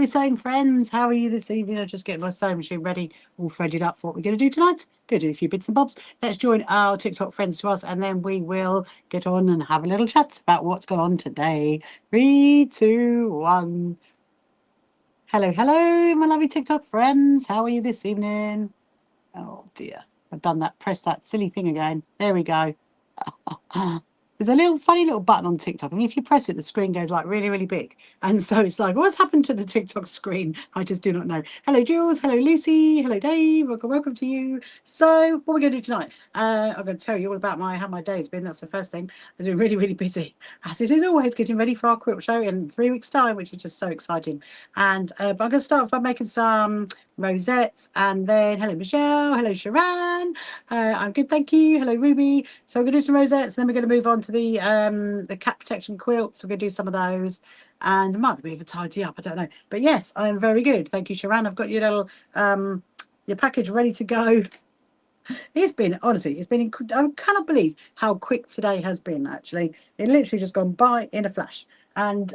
sewing friends, how are you this evening? I'm just getting my sewing machine ready, all threaded up for what we're going to do tonight. Going to do a few bits and bobs. Let's join our TikTok friends to us, and then we will get on and have a little chat about what's going on today. 3, 2, 1. Hello, hello, my lovely TikTok friends. How are you this evening? Oh dear, I've done that. Press that silly thing again. There we go. There's a little funny little button on TikTok, and if you press it, the screen goes like really, really big. And so it's like, what's happened to the TikTok screen? I just do not know. Hello, Jules. Hello, Lucy. Hello, Dave. Welcome to you. So, what we're going to do tonight? I'm going to tell you all about how my day's been. That's the first thing. I've been really, really busy, as it is always, getting ready for our quilt show in 3 weeks' time, which is just so exciting. And but I'm going to start off by making some rosettes, and then hello, Michelle. Hello, Sharon. I'm good, thank you. Hello, Ruby. So we're going to do some rosettes, and then we're going to move on to the cat protection quilts. We're going to do some of those, and it might be a bit of a tidy up, I don't know. But yes, I am very good, thank you, Sharon. I've got your little your package ready to go. It's been, honestly, it's been, I cannot believe how quick today has been, actually. It literally just gone by in a flash. And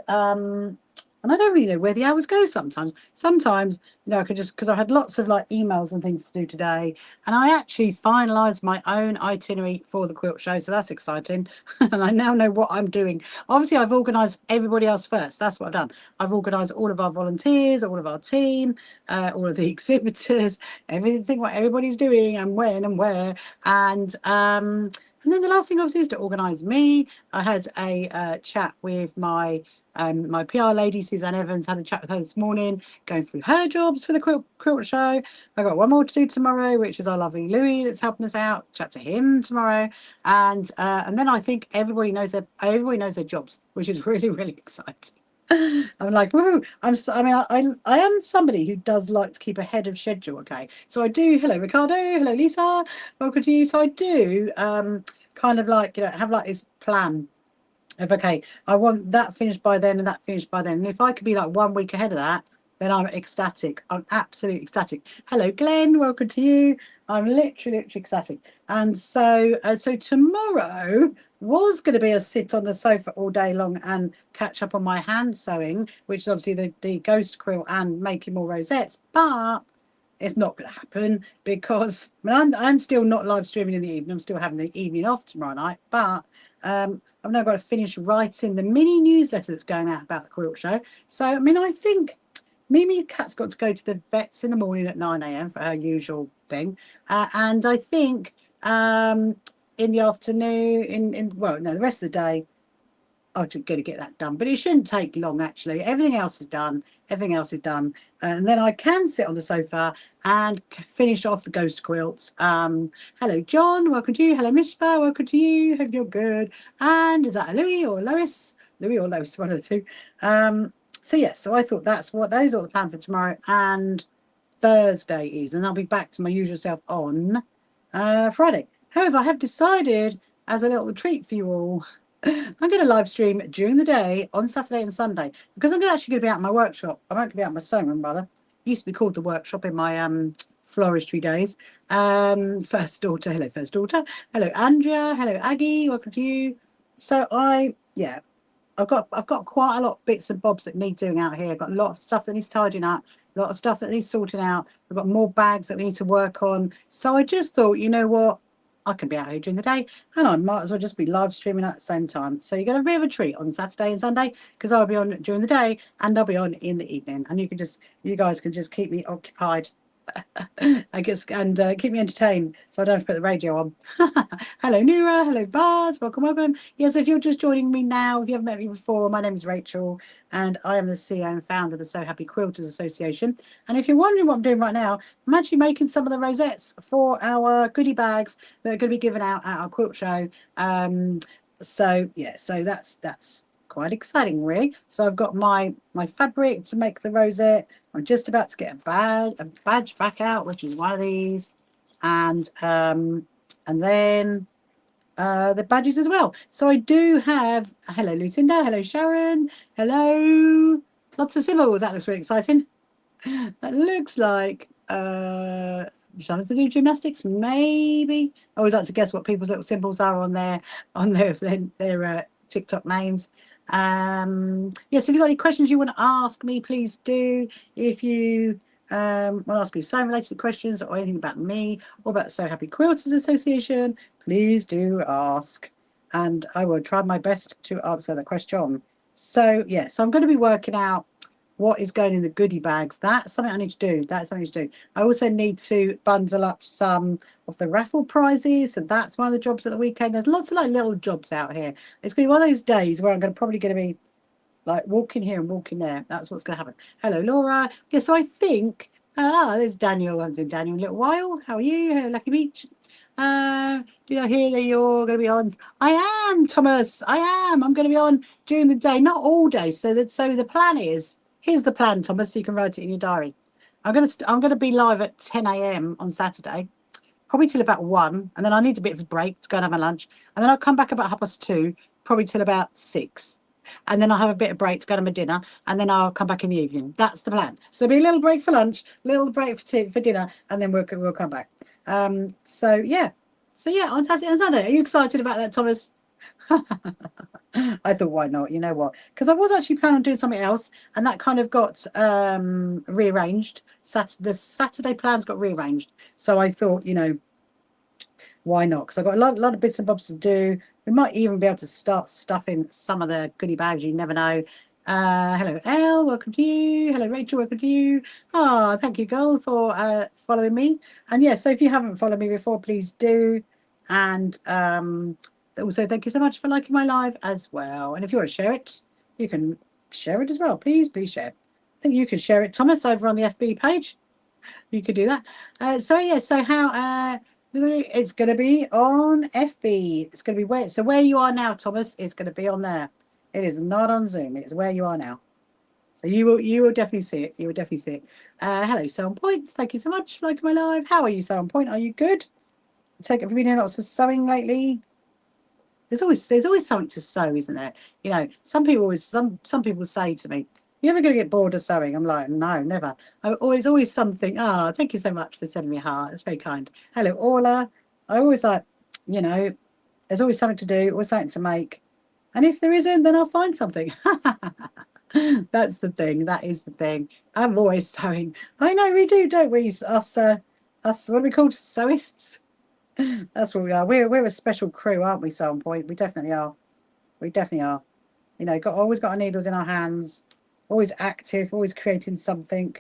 I don't really know where the hours go sometimes. Sometimes, you know, I could just, because I had lots of like emails and things to do today, and I actually finalised my own itinerary for the quilt show, so that's exciting. And I now know what I'm doing. Obviously, I've organised everybody else first. That's what I've done. I've organised all of our volunteers, all of our team, all of the exhibitors, everything, what everybody's doing and when and where. And then the last thing, obviously, is to organise me. I had a chat with my PR lady, Suzanne Evans, had a chat with her this morning, going through her jobs for the quilt show. I've got one more to do tomorrow, which is our lovely Louis that's helping us out. Chat to him tomorrow, and then I think everybody knows their jobs, which is really, really exciting. I'm like, woohoo! I am somebody who does like to keep ahead of schedule. Okay, so I do. Hello, Ricardo. Hello, Lisa. Welcome to you. So I do kind of like, you know, have like this plan of, okay, I want that finished by then and that finished by then. And if I could be like 1 week ahead of that, then I'm ecstatic. I'm absolutely ecstatic. Hello, Glenn. Welcome to you. I'm literally ecstatic. And so, so tomorrow was going to be a sit on the sofa all day long and catch up on my hand sewing, which is obviously the ghost quilt and making more rosettes. But it's not going to happen because I'm still not live streaming in the evening. I'm still having the evening off tomorrow night. But I've now got to finish writing the mini newsletter that's going out about the quilt show. So, I mean, I think Mimi Cat's got to go to the vets in the morning at 9 a.m. for her usual thing. And I think in the afternoon, well, no, the rest of the day, I'm going to get that done. But it shouldn't take long, actually. Everything else is done. Everything else is done. And then I can sit on the sofa and finish off the ghost quilts. Hello, John. Welcome to you. Hello, Mishpa. Welcome to you. Hope you're good. And is that a Louis or Lois? Louis or Lois, one of the two. So, yes, so I thought those are the plan for tomorrow and Thursday is. And I'll be back to my usual self on Friday. However, I have decided, as a little treat for you all, I'm going to live stream during the day on Saturday and Sunday because I'm actually going to be out in my workshop. I'm going to be out in my sewing room, rather. It used to be called the workshop in my floristry days. First daughter, hello, first daughter. Hello, Andrea. Hello, Aggie. Welcome to you. So I've got quite a lot of bits and bobs that need doing out here. I've got a lot of stuff that needs tidying up, a lot of stuff that needs sorting out. I've got more bags that we need to work on. So I just thought, you know what? I can be out here during the day and I might as well just be live streaming at the same time. So you're going to be a treat on Saturday and Sunday because I'll be on during the day and I'll be on in the evening. And you guys can just keep me occupied, I guess, and keep me entertained so I don't have to put the radio on. Hello, Nura. Hello, Buzz. Welcome, welcome. Yes, if you're just joining me now, if you haven't met me before, my name is Rachel and I am the CEO and founder of the So Happy Quilters Association. And if you're wondering what I'm doing right now, I'm actually making some of the rosettes for our goodie bags that are going to be given out at our quilt show. So that's quite exciting, really. So I've got my fabric to make the rosette. I'm just about to get a badge back out, which is one of these, and then the badges as well. So I do have, hello Lucinda, hello Sharon, hello, lots of symbols. That looks really exciting. That looks like trying to do gymnastics, maybe. I always like to guess what people's little symbols are on their TikTok names. Yes, if you've got any questions you want to ask me, please do. If you want to ask me sewing related questions or anything about me or about the So Happy Quilters Association, please do ask. And I will try my best to answer the question. So, yeah, so I'm going to be working out what is going in the goodie bags. That's something I need to do. That's something to do. I also need to bundle up some of the raffle prizes. So that's one of the jobs at the weekend. There's lots of like little jobs out here. It's going to be one of those days where I'm probably going to be like walking here and walking there. That's what's going to happen. Hello, Laura. Yeah, so I think, there's Daniel. I haven't seen Daniel in a little while. How are you? Hello, Lucky Beach. Did I hear that you're going to be on? I am, Thomas. I am. I'm going to be on during the day, not all day. So the plan is, here's the plan, Thomas, so you can write it in your diary. I'm going to be live at 10 a.m. on Saturday, probably till about 1, and then I need a bit of a break to go and have my lunch, and then I'll come back about 2:30, probably till about 6. And then I'll have a bit of break to go to my dinner, and then I'll come back in the evening. That's the plan. So there'll be a little break for lunch, little break for dinner, and then we'll come back. So yeah, on Saturday and Sunday. Are you excited about that, Thomas? I thought, why not? You know what? Because I was actually planning on doing something else, and that kind of got rearranged. The Saturday plans got rearranged, so I thought, why not? Because I've got a lot of bits and bobs to do. We might even be able to start stuffing some of the goodie bags. You never know. Hello, Elle. Welcome to you. Hello, Rachel. Welcome to you. Oh, thank you, girl, for following me. And yeah, so if you haven't followed me before, please do. And also, thank you so much for liking my live as well. And if you want to share it, you can share it as well. Please share. I think you can share it, Thomas, over on the FB page. You could do that. So how it's going to be on FB. It's going to be where you are now, Thomas, is going to be on there. It is not on Zoom. It's where you are now. So you will definitely see it. You will definitely see it. Hello, So On Point. Thank you so much for liking my live. How are you, So On Point? Are you good? Have you been doing lots of sewing lately? There's always something to sew, isn't there? Some people say to me, "You're ever going to get bored of sewing?" I'm like, no, never. Always something. Thank you so much for sending me a heart. It's very kind. Hello, Orla. I always like, there's always something to do, always something to make. And if there isn't, then I'll find something. That's the thing. That is the thing. I'm always sewing. I know we do, don't we? Us, what are we called? Sewists? That's what we are. We're a special crew, aren't we, So On Point? We definitely are. We definitely are. Always got our needles in our hands, always active, always creating something,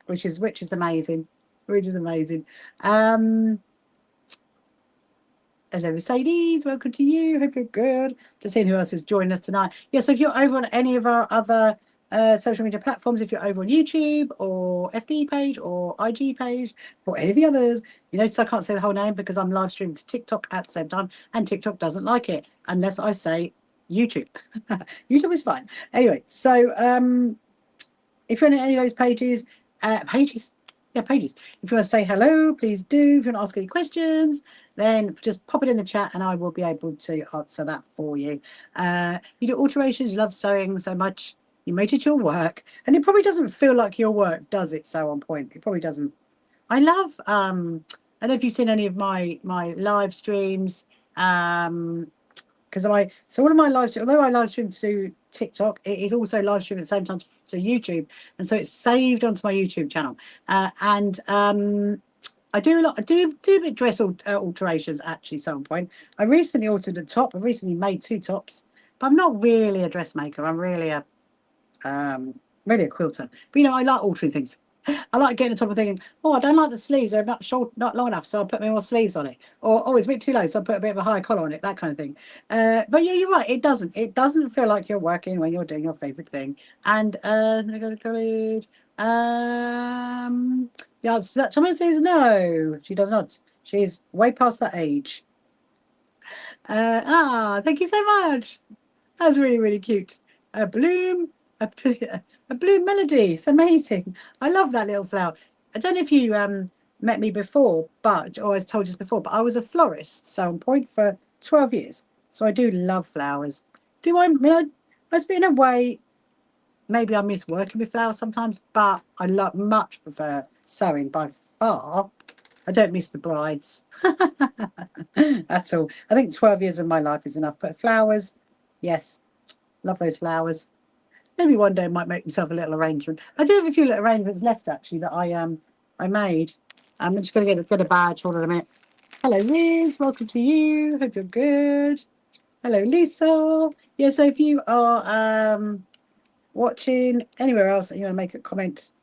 which is amazing. Which is amazing. Hello, Mercedes. Welcome to you. Hope you're good. Just seeing who else is joining us tonight. Yeah, so if you're over on any of our other social media platforms, if you're over on YouTube or FB page or IG page or any of the others, you notice I can't say the whole name because I'm live streaming to TikTok at the same time, and TikTok doesn't like it unless I say YouTube. YouTube is fine. Anyway, so if you're on any of those pages, pages. If you want to say hello, please do. If you want to ask any questions, then just pop it in the chat and I will be able to answer that for you. You do alterations, you love sewing so much, you made it your work, and it probably doesn't feel like your work, does it? So On Point, it probably doesn't. I love I don't know if you've seen any of my live streams, because all of my live, although I live stream to TikTok, it is also live stream at the same time to YouTube, and so it's saved onto my YouTube channel. I do a lot. I do a bit dress alterations actually. So On Point, I recently altered a top. I recently made 2 tops, but I'm not really a dressmaker. I'm really a quilter. But I like altering things. I like getting on top of thinking, oh, I don't like the sleeves, they're not short, not long enough, so I'll put more sleeves on it. Or, oh, it's a bit too low, so I'll put a bit of a higher collar on it, that kind of thing. But yeah, you're right, it doesn't feel like you're working when you're doing your favourite thing. And then I go to college. Yeah, Thomas says no, she does not. She's way past that age. Thank you so much. That's really, really cute. A bloom, a bloom melody. It's amazing. I love that little flower. I don't know if you met me before, or I was told you before, but I was a florist, So On Point, for 12 years. So I do love flowers. I mean, I suppose in a way, maybe I miss working with flowers sometimes, but I much prefer sewing by far. I don't miss the brides at all. I think 12 years of my life is enough. But flowers, yes, Love those flowers. Maybe one day I might make myself a little arrangement. I do have a few little arrangements left actually that I made. I'm just going to get a badge. Hold on a minute. Hello, Liz. Welcome to you. Hope you're good. Hello, Lisa. Yeah, so if you are watching anywhere else and you want to make a comment,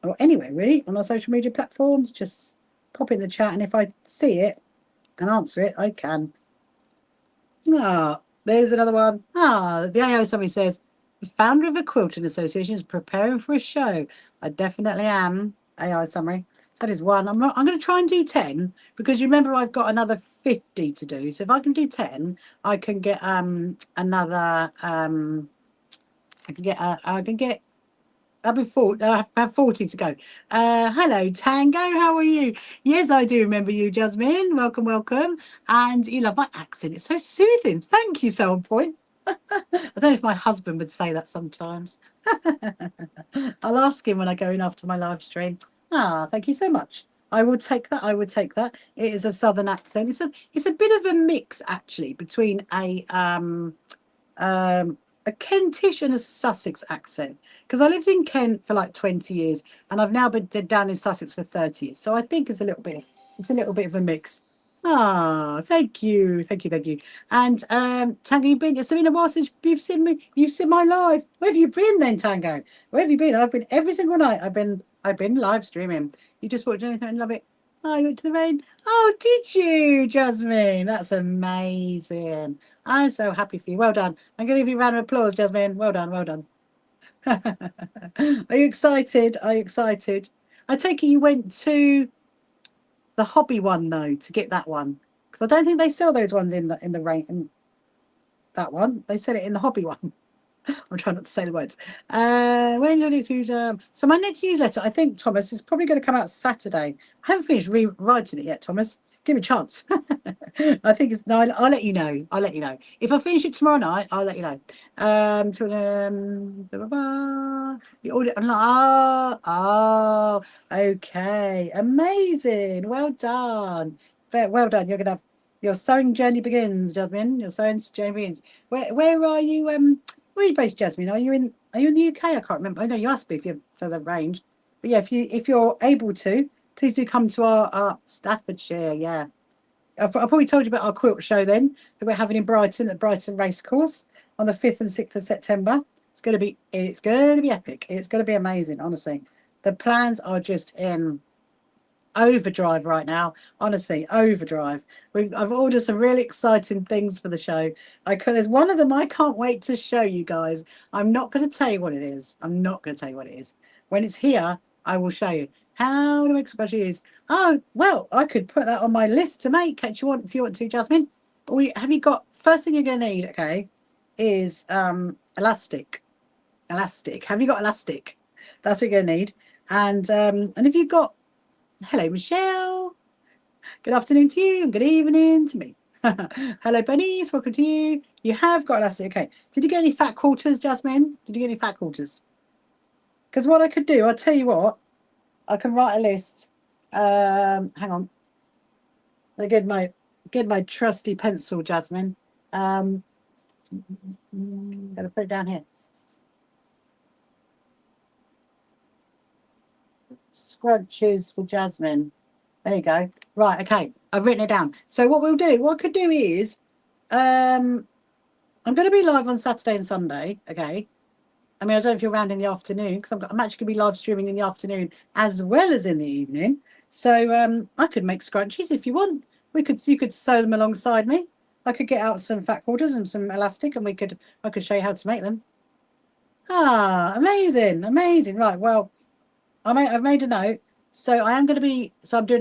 or anywhere really, on our social media platforms, just pop it in the chat, and if I see it and answer it, I can. Ah, there's another one. Ah, the AI somebody says, the founder of a quilting association is preparing for a show. I definitely am. AI summary. So that is one. I'm going to try and do 10 because you remember I've got another 50 to do. So if I can do 10, I can get another I can get I'll be 40, I have 40 to go. Hello, Tango. How are you? Yes, I do remember you, Jasmine. Welcome, welcome. And you love my accent. It's so soothing. Thank you, so on point. I don't know if my husband would say that sometimes. I'll ask him when I go in after my live stream. Ah, thank you so much. I will take that. I would take that. It is a southern accent. It's a bit of a mix actually between a Kentish and a Sussex accent because I lived in Kent for like 20 years and I've now been down in Sussex for 30 years. So I think it's a little bit of a mix. Ah, thank you. And Tango, it's been a while since you've seen me. You've seen my live. Where have you been then, Tango? Where have you been? I've been every single night. I've been live streaming. You just watched anything and love it. Oh, you went to the rain. Oh, did you, Jasmine? That's amazing. I'm so happy for you. Well done. I'm going to give you a round of applause, Jasmine. Well done, well done. Are you excited? Are you excited? I take it you went to the hobby one though to get that one because I don't think they sell those ones in the rain. In that one, they sell it in the hobby one. I'm trying not to say the words. When your next newsletter? So my next newsletter, I think, Thomas, is probably going to come out Saturday. I haven't finished rewriting it yet, Thomas. Give me a chance. I think it's no. I'll let you know. I'll let you know if I finish it tomorrow night. I'll let you know. Oh, okay, amazing. Well done. Well done. You're gonna have your sewing journey begins, Jasmine. Your sewing journey begins. Where are you? Where are you based, Jasmine? Are you in the UK? I can't remember. I know you must be if you're further range. But yeah, if you're able to, please do come to our Staffordshire. Yeah, I've probably told you about our quilt show then that we're having in Brighton at Brighton Racecourse on the 5th and 6th of September. It's going to be epic. It's going to be amazing. Honestly, the plans are just in overdrive right now. Honestly, overdrive. I've ordered some really exciting things for the show. There's one of them I can't wait to show you guys. I'm not going to tell you what it is. When it's here, I will show you how to make scrunchies. Oh well, I could put that on my list to make if you want to, Jasmine. Have you got first thing you're going to need? Okay, is elastic. Have you got elastic? That's what you're going to need. And if you've got hello, Michelle. Good afternoon to you and good evening to me. Hello, bunnies. Welcome to you. You have got elastic. Okay. Did you get any fat quarters, Jasmine? Did you get any fat quarters? Because what I could do, I'll tell you what, I can write a list. Hang on. I get my trusty pencil, Jasmine. I'm gonna put it down here. Scrunches for Jasmine. There you go. Right, okay. I've written it down. So what I could do is, I'm going to be live on Saturday and Sunday, okay? I mean, I don't know if you're around in the afternoon because I'm actually going to be live streaming in the afternoon as well as in the evening. So I could make scrunchies if you want. You could sew them alongside me. I could get out some fat quarters and some elastic, and I could show you how to make them. Ah, amazing, amazing. Right, well, I've made a note. So I'm doing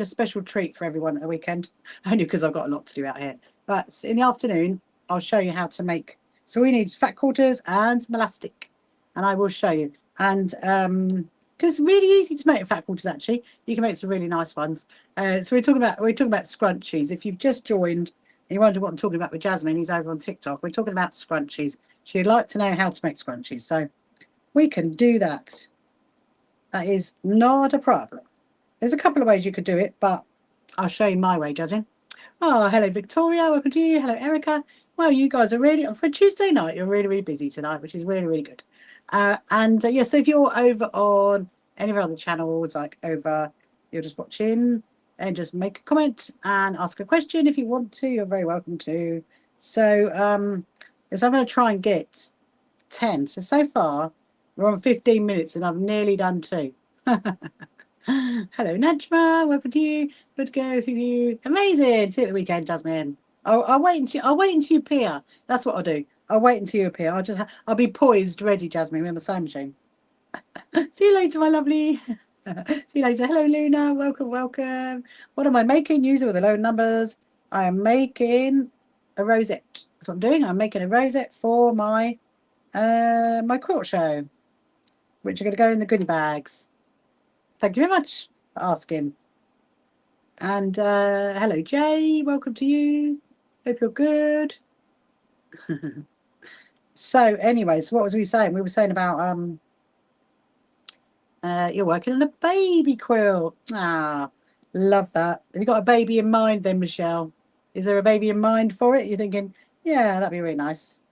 a special treat for everyone at the weekend, only because I've got a lot to do out here. But in the afternoon, I'll show you how to make. So we need fat quarters and some elastic, and I will show you. And because it's really easy to make fat quarters, actually, you can make some really nice ones. So we're talking about scrunchies. If you've just joined and you wonder what I'm talking about with Jasmine, who's over on TikTok, we're talking about scrunchies. She'd like to know how to make scrunchies, so we can do that. That is not a problem. There's a couple of ways you could do it, but I'll show you my way, Jasmine. Oh, hello, Victoria. Welcome to you. Hello, Erica. Well, you guys are really, for Tuesday night, you're really, really busy tonight, which is really, really good. Yeah, so if you're over on any of our other channels, like over, you're just watching and just make a comment and ask a question if you want to, you're very welcome to. So, yes, I'm going to try and get 10. So far, we're on 15 minutes and I've nearly done 2. Hello, Najma. Welcome to you. Good to go to you. Amazing. See you at the weekend, Jasmine. I'll wait until you appear. That's what I'll do. I'll wait until you appear. I'll be poised, ready, Jasmine, with my sewing machine. See you later, my lovely. See you later. Hello, Luna. Welcome, welcome. What am I making? User with the low numbers. I am making a rosette. That's what I'm doing. I'm making a rosette for my my quilt show, which are going to go in the goodie bags. Thank you very much for asking. And hello, Jay. Welcome to you. Hope you're good. So, anyways, what was we saying? We were saying about you're working on a baby quilt. Ah, love that. Have you got a baby in mind then, Michelle? Is there a baby in mind for it? You're thinking, yeah, that'd be really nice.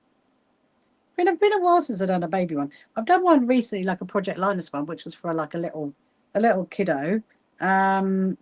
Been a while since I've done a baby one. I've done one recently, like a Project Linus one, which was for like a little kiddo. But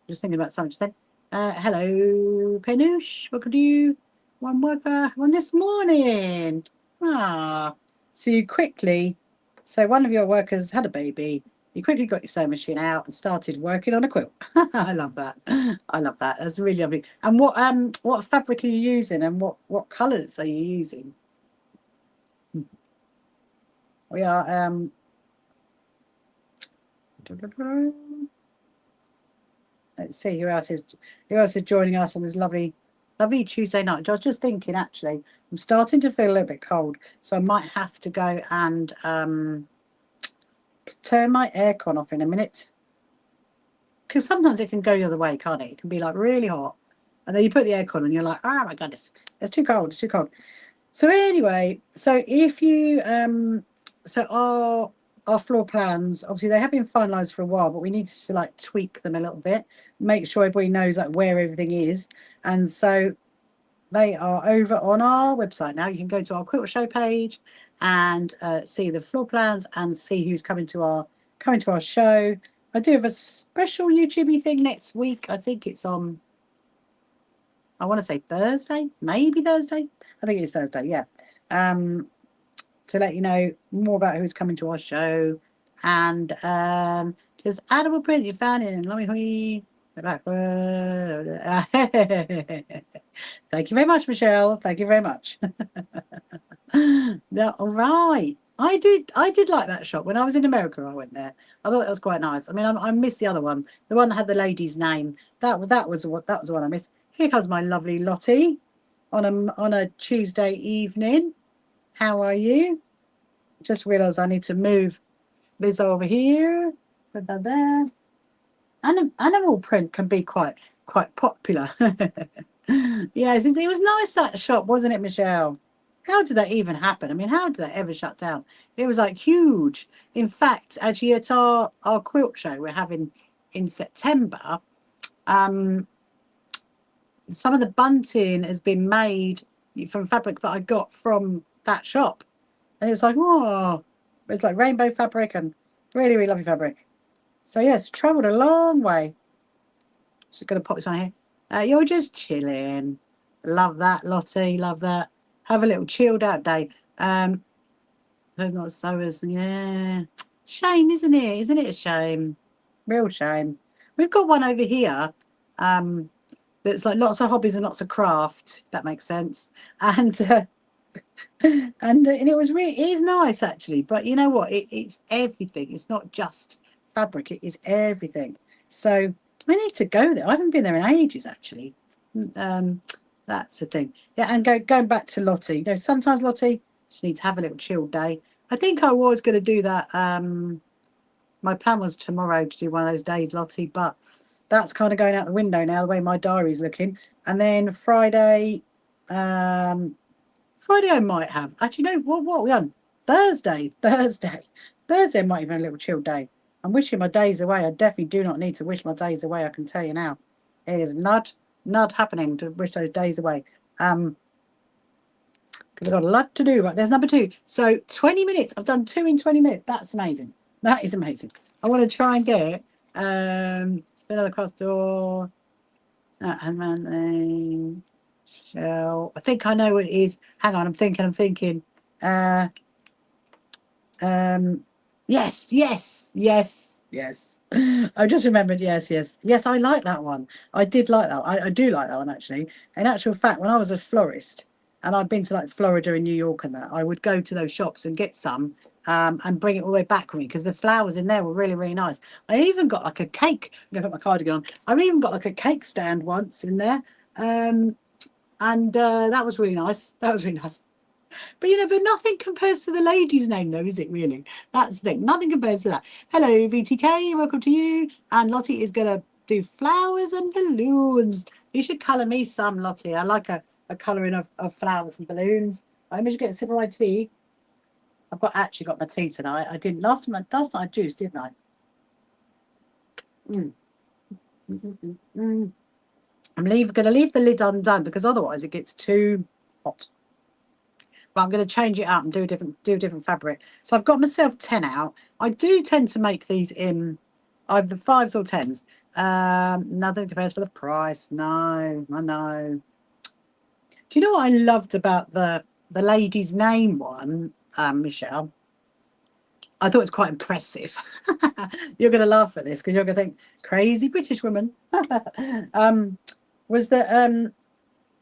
just thinking about something just then. Hello, Penoosh. Welcome to you. One worker on this morning. Ah, so you quickly, so one of your workers had a baby. You quickly got your sewing machine out and started working on a quilt. I love that. I love that. That's really lovely. And what fabric are you using, and what colours are you using? We are let's see who else is joining us on this lovely Tuesday night. I was just thinking, actually, I'm starting to feel a little bit cold, so I might have to go and turn my aircon off in a minute, because sometimes it can go the other way, can't it? It can be like really hot, and then you put the aircon and you're like, oh my goodness, it's too cold, it's too cold. So anyway, so if you so our floor plans, obviously they have been finalized for a while, but we need to like tweak them a little bit, make sure everybody knows like where everything is. And so they are over on our website now. You can go to our quilt show page and see the floor plans and see who's coming to our show. I do have a special YouTubey thing next week. I think it's on, I want to say Thursday, maybe Thursday. I think it's Thursday, yeah. To let you know more about who's coming to our show. And just animal print you found in Lummy. Thank you very much, Michelle. Thank you very much. No, all right. I did like that shop when I was in America. I went there. I thought it was quite nice. I mean, I missed the other one, the one that had the lady's name. That was the one I missed. Here comes my lovely Lottie on a Tuesday evening. How are you? Just realised I need to move this over here. Put that there. Animal print can be quite popular. Yes, it was nice, that shop, wasn't it, Michelle? How did that even happen? I mean, how did that ever shut down? It was like huge. In fact, actually, at our quilt show we're having in September, some of the bunting has been made from fabric that I got from that shop. And it's like, oh, it's like rainbow fabric and really, really lovely fabric. So, yes, travelled a long way. Just going to pop this on here. You're just chilling. Love that, Lottie. Love that. Have a little chilled out day. Those not sewers. Yeah. Shame, isn't it? Isn't it a shame? Real shame. We've got one over here. That's like lots of hobbies and lots of craft. If that makes sense. And and it was really, it is nice actually. But you know what? It's everything. It's not just fabric. It is everything. So I need to go there. I haven't been there in ages actually. That's the thing. Yeah, and going back to Lottie. You know, sometimes Lottie, she needs to have a little chill day. I think I was going to do that. My plan was tomorrow to do one of those days, Lottie, but that's kind of going out the window now, the way my diary's looking. And then Friday, Friday I might have. Actually, no, what are we on? Thursday. Thursday I might even have a little chill day. I'm wishing my days away. I definitely do not need to wish my days away. I can tell you now. It is not happening to wish those days away. Because I've got a lot to do. Right, there's number 2. So 20 minutes. I've done 2 in 20 minutes. That's amazing. That is amazing. I want to try and get another cross door. And then shell. I think I know what it is. Hang on, I'm thinking. Yes. I just remembered. Yes. I like that one. I did like that. I do like that one actually. In actual fact, when I was a florist and I've been to like Florida and New York and that, I would go to those shops and get some and bring it all the way back with me because the flowers in there were really, really nice. I even got like a cake. I'm gonna put my cardigan on. I even got like a cake stand once in there, and that was really nice. But but nothing compares to the lady's name, though, is it really? That's the thing. Nothing compares to that. Hello, VTK. Welcome to you. And Lottie is going to do flowers and balloons. You should colour me some, Lottie. I like a colouring of flowers and balloons. I'm going to get a sip of my tea. I've actually got my tea tonight. I didn't last night. I juiced, didn't I? I'm going to leave the lid undone because otherwise it gets too hot. But I'm going to change it up and do a different fabric. So I've got myself 10 out. I do tend to make these in either 5s or 10s. Nothing compares for the price. No, I know. Do you know what I loved about the lady's name one, Michelle? I thought it was quite impressive. You're going to laugh at this because you're going to think, crazy British woman. Was that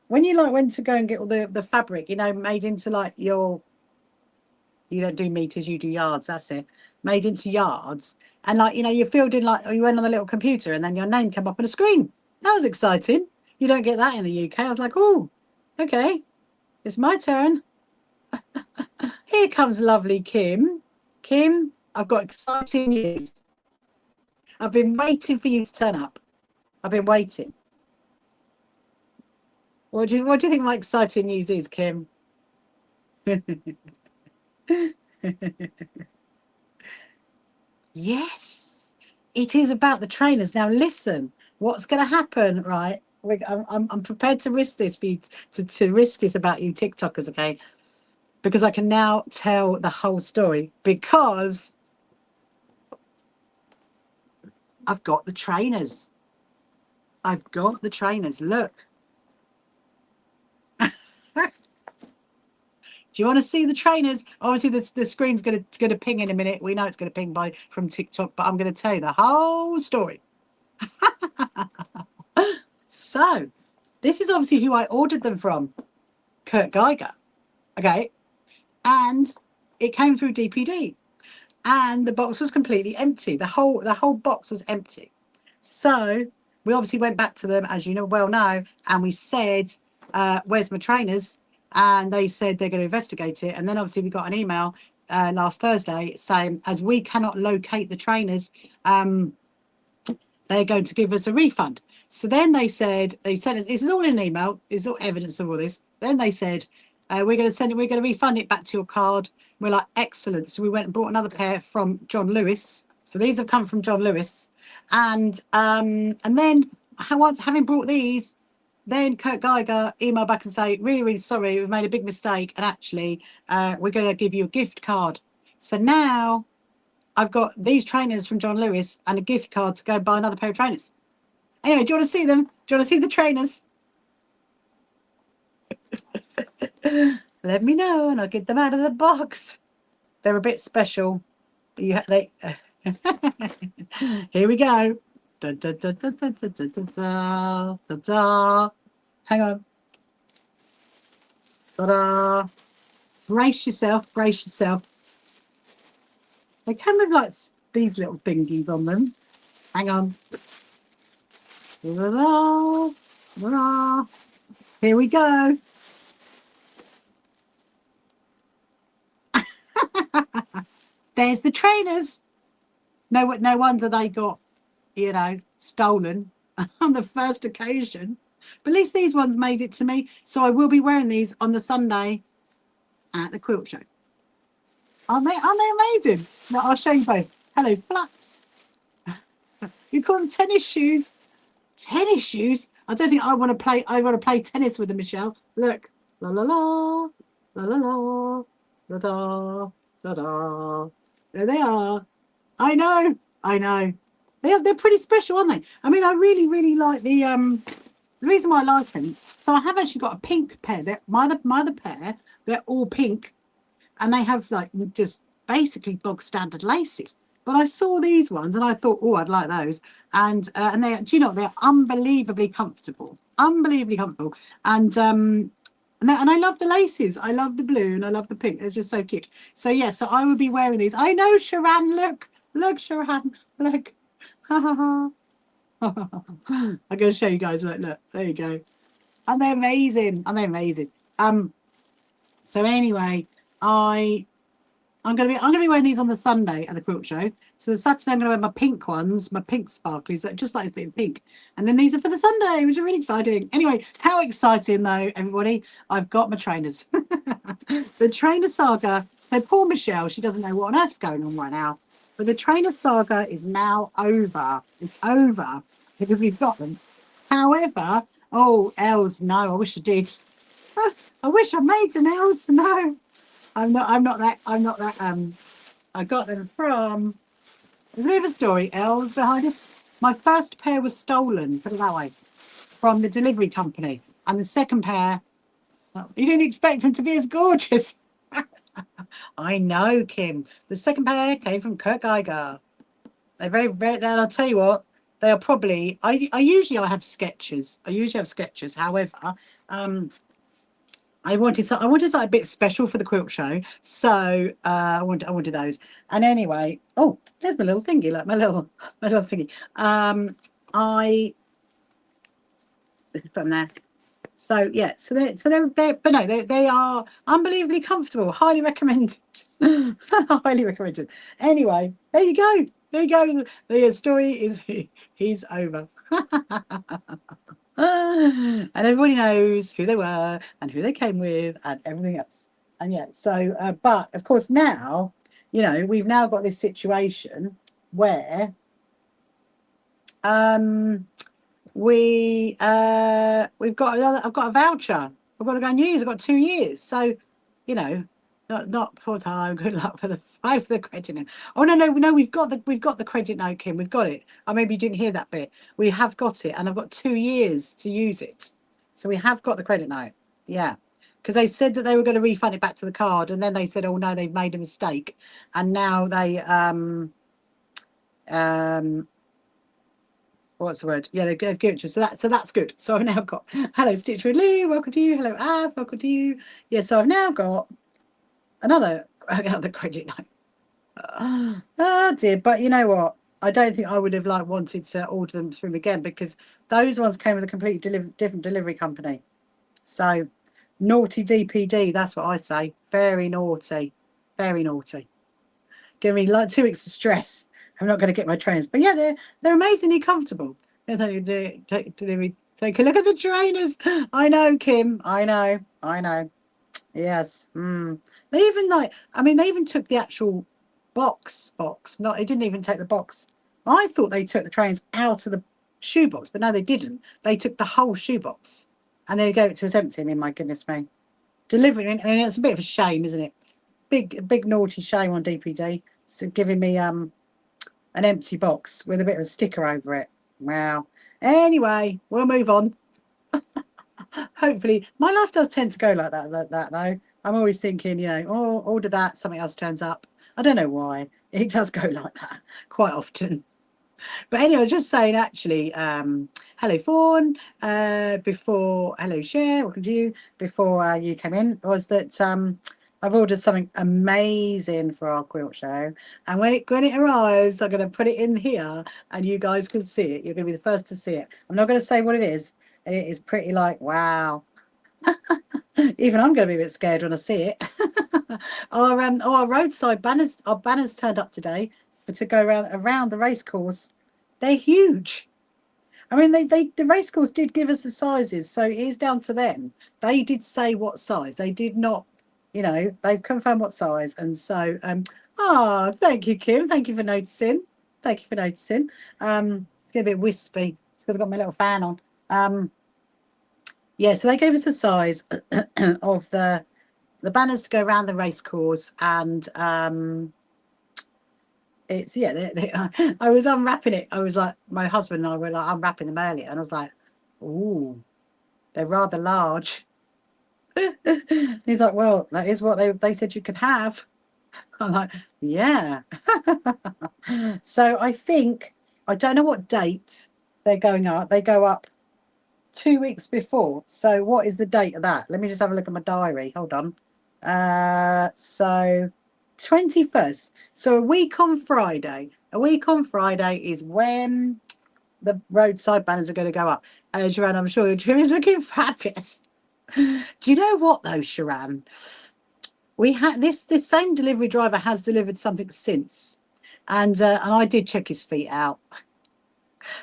when you went to go and get all the fabric, made into like you don't do meters, you do yards, that's it. Made into yards. And you filled in you went on the little computer and then your name came up on a screen. That was exciting. You don't get that in the UK. I was like, oh, okay, it's my turn. Here comes lovely Kim. Kim, I've got exciting news. I've been waiting for you to turn up. I've been waiting. What do you think my exciting news is, Kim? Yes, it is about the trainers. Now listen, what's going to happen, right? I'm prepared to risk this for you, to risk this about you TikTokers, okay? Because I can now tell the whole story because I've got the trainers. I've got the trainers. Look. Do you want to see the trainers? Obviously, the screen's going to ping in a minute. We know it's going to ping from TikTok, but I'm going to tell you the whole story. So, this is obviously who I ordered them from, Kurt Geiger. Okay, and it came through DPD, and the box was completely empty. The whole box was empty. So we obviously went back to them, as you know, and we said, "Where's my trainers?" And they said they're going to investigate it. And then obviously we got an email last Thursday saying, as we cannot locate the trainers, they're going to give us a refund. So then they said, this is all in an email, there's all evidence of all this. Then they said, we're going to refund it back to your card. We're like, excellent. So we went and brought another pair from John Lewis. So these have come from John Lewis. And then having brought these, then Kurt Geiger emailed back and say, really, really sorry, we've made a big mistake. And actually, we're going to give you a gift card. So now I've got these trainers from John Lewis and a gift card to go buy another pair of trainers. Anyway, do you want to see them? Do you want to see the trainers? Let me know and I'll get them out of the box. They're a bit special. Here we go. Da, da, da, da, da, da, da, da, da, da. Hang on. Ta-da. Brace yourself. They come with like these little thingies on them. Hang on. Ta-da. Ta-da. Here we go. There's the trainers. No wonder they got, stolen on the first occasion. But at least these ones made it to me. So I will be wearing these on the Sunday at the quilt show. Aren't they amazing? Now I'll show you both. Hello, Flux. You call them tennis shoes. Tennis shoes? I don't think I want to play. I want to play tennis with them, Michelle. Look, la la la, la la la, la da, la da. There they are. I know. I know. They're pretty special, aren't they? I mean, I really, really like the reason why I like them. So I have actually got a pink pair. They're my other pair. They're all pink, and they have like just basically bog standard laces. But I saw these ones and I thought, oh, I'd like those. And they, do you know, they're unbelievably comfortable, and I love the laces. I love the blue and I love the pink. It's just so cute. So yeah, so I would be wearing these. I know, Sharon. Look, Sharon. Look. I'm going to show you guys. Look. There you go. And they're amazing. So anyway, I'm gonna be wearing these on the Sunday at the quilt show. So the Saturday I'm gonna wear my pink ones, my pink sparklies, just like it's being pink. And then these are for the Sunday, which are really exciting. Anyway, how exciting though, everybody! I've got my trainers. The trainer saga. So poor Michelle, she doesn't know what on earth's going on right now. But the trainer saga is now over. It's over because we've got them. However, oh, Els, no, I wish I did. I wish I made them, Els, no. I'm not that I got them from, there's a bit of a story, Els, behind it. My first pair was stolen, put it that way, from the delivery company. And the second pair, well, you didn't expect them to be as gorgeous. I know, Kim. The second pair came from Kurt Geiger. They're very, very, and I'll tell you what, they are probably, I usually have sketches. However, I wanted something a bit special for the quilt show, so I wanted those. And anyway, oh, there's my little thingy, like my little thingy. I put them there. So yeah, so they're but no, they are unbelievably comfortable. Highly recommended. Highly recommended. Anyway, there you go. The story is he's over. And everybody knows who they were and who they came with and everything else. And yeah, so but of course now, you know, we've now got this situation where we've got I've got a voucher. I've got to go and use. I've got 2 years. So, you know, not full time. Good luck for the credit note. Oh no, we've got the credit note, Kim. We've got it. Oh, maybe you didn't hear that bit. We have got it, and I've got 2 years to use it. So we have got the credit note. Yeah. Because they said that they were going to refund it back to the card, and then they said, oh no, they've made a mistake. And now they what's the word? Yeah, they've given it to us. So that's good. So I've now got hello, Stitch with Lou, welcome to you. Hello, Ab, welcome to you. Yeah, so I've now got another credit note. Oh dear, but you know what? I don't think I would have wanted to order them through again because those ones came with a completely different delivery company. So naughty DPD, that's what I say. Very naughty, very naughty. Give me 2 weeks of stress. I'm not going to get my trainers, but yeah, they're amazingly comfortable. Take a look at the trainers. I know, Kim. I know. Yes. They even they even took the actual box. No, they didn't even take the box. I thought they took the trainers out of the shoebox, but no, they didn't. They took the whole shoebox and they gave it to us empty. I mean, my goodness me. Delivering, I mean, it's a bit of a shame, isn't it? Big naughty shame on DPD. So giving me an empty box with a bit of a sticker over it. Wow. Anyway, we'll move on. Hopefully, my life does tend to go like that though. I'm always thinking, you know, oh, order that, something else turns up. I don't know why. It does go like that quite often. But anyway, just saying actually, hello Fawn, hello Cher, welcome to you. Before you came in, was that I've ordered something amazing for our quilt show, and when it arrives, I'm going to put it in here, and you guys can see it. You're going to be the first to see it. I'm not going to say what it is, and it is pretty wow. Even I'm going to be a bit scared when I see it. Our roadside banners, turned up today to go around the race course. They're huge. I mean, the race course did give us the sizes, so it is down to them. They did say what size. They did not. You know, they've confirmed what size, and so thank you, Kim. Thank you for noticing. It's getting a bit wispy. It's because I've got my little fan on. Yeah, so they gave us the size of the banners to go around the race course, and it's I was unwrapping it. I was like, my husband and I were like unwrapping them earlier, and I was like, ooh, they're rather large. He's like, well, that is what they said you could have. I'm like, yeah. So I think, I don't know what date they're going up. They go up 2 weeks before. So what is the date of that? Let me just have a look at my diary. Hold on. So 21st. So a week on Friday. A week on Friday is when the roadside banners are going to go up. Sharon, I'm sure your trim is looking fabulous. Do you know what though, Sharon? We had this same delivery driver has delivered something since, and I did check his feet out.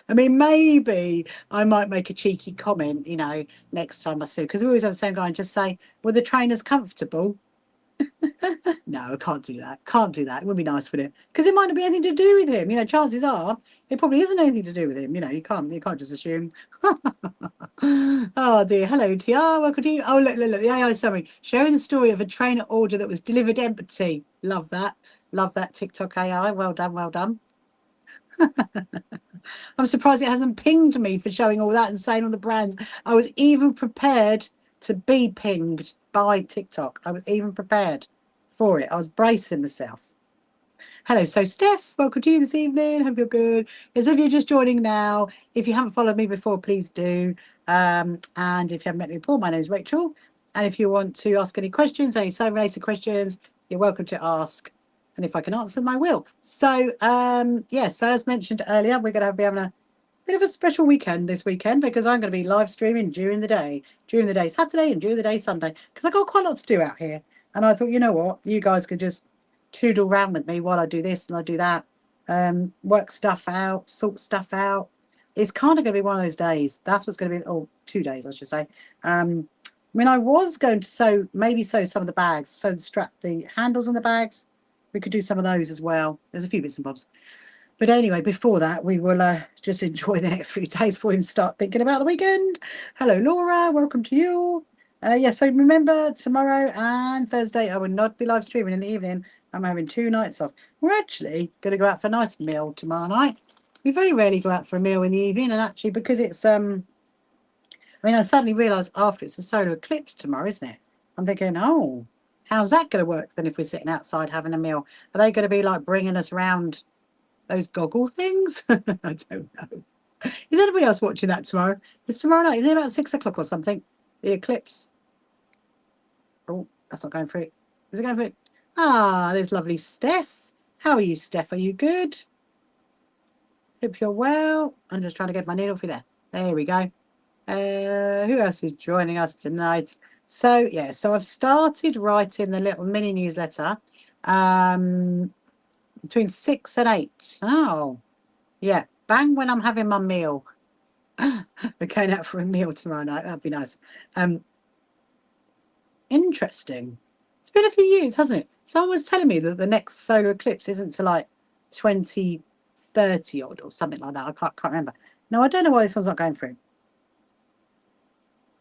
I mean, maybe I might make a cheeky comment, you know, next time I see, because we always have the same guy and just say, were the trainers comfortable? No, I can't do that. Can't do that. It wouldn't be nice, would it? Because it might not be anything to do with him. You know, chances are it probably isn't anything to do with him. You know, you can't just assume. Oh dear. Hello, TR. Welcome to you. Oh, look. The AI summary sharing the story of a trainer order that was delivered empty. Love that. Love that TikTok AI. Well done. Well done. I'm surprised it hasn't pinged me for showing all that and saying all the brands. I was even prepared to be pinged by TikTok. I was even prepared for it. I was bracing myself. Hello, so Steph, welcome to you this evening. Hope you're good. As if you're just joining now, if you haven't followed me before, please do. And if you haven't met me before, my name is Rachel. And if you want to ask any questions, any sewing related questions, you're welcome to ask. And if I can answer them, I will. So, so as mentioned earlier, we're going to be having a bit of a special weekend this weekend because I'm going to be live streaming during the day Saturday and during the day Sunday, because I've got quite a lot to do out here. And I thought, you know what, you guys could just toodle around with me while I do this and I do that, work stuff out, sort stuff out. It's kind of going to be one of those days. That's what's going to be, 2 days, I should say. I mean, I was going to sew some of the bags, sew the handles on the bags. We could do some of those as well. There's a few bits and bobs. But anyway, before that, we will just enjoy the next few days before we start thinking about the weekend. Hello, Laura. Welcome to you. So remember, tomorrow and Thursday, I will not be live streaming in the evening. I'm having 2 nights off. We're actually going to go out for a nice meal tomorrow night. We very rarely go out for a meal in the evening. And actually, because it's, I suddenly realised after it's a solar eclipse tomorrow, isn't it? I'm thinking, oh, how's that going to work then if we're sitting outside having a meal? Are they going to be like bringing us around those goggle things? I don't know. Is anybody else watching that tomorrow? It's tomorrow night. Is it about 6 o'clock or something? The eclipse. Oh, that's not going through. Is it going through? Ah, there's lovely Steph. How are you, Steph? Are you good? Hope you're well. I'm just trying to get my needle through there. There we go. Who else is joining us tonight? So, yeah, so I've started writing the little mini newsletter between 6 and 8. Oh, yeah, bang when I'm having my meal. We're going out for a meal tomorrow night. That'd be nice. Interesting. It's been a few years, hasn't it? Someone was telling me that the next solar eclipse isn't to like 2030 odd or something like that. I can't remember. No, I don't know why this one's not going through.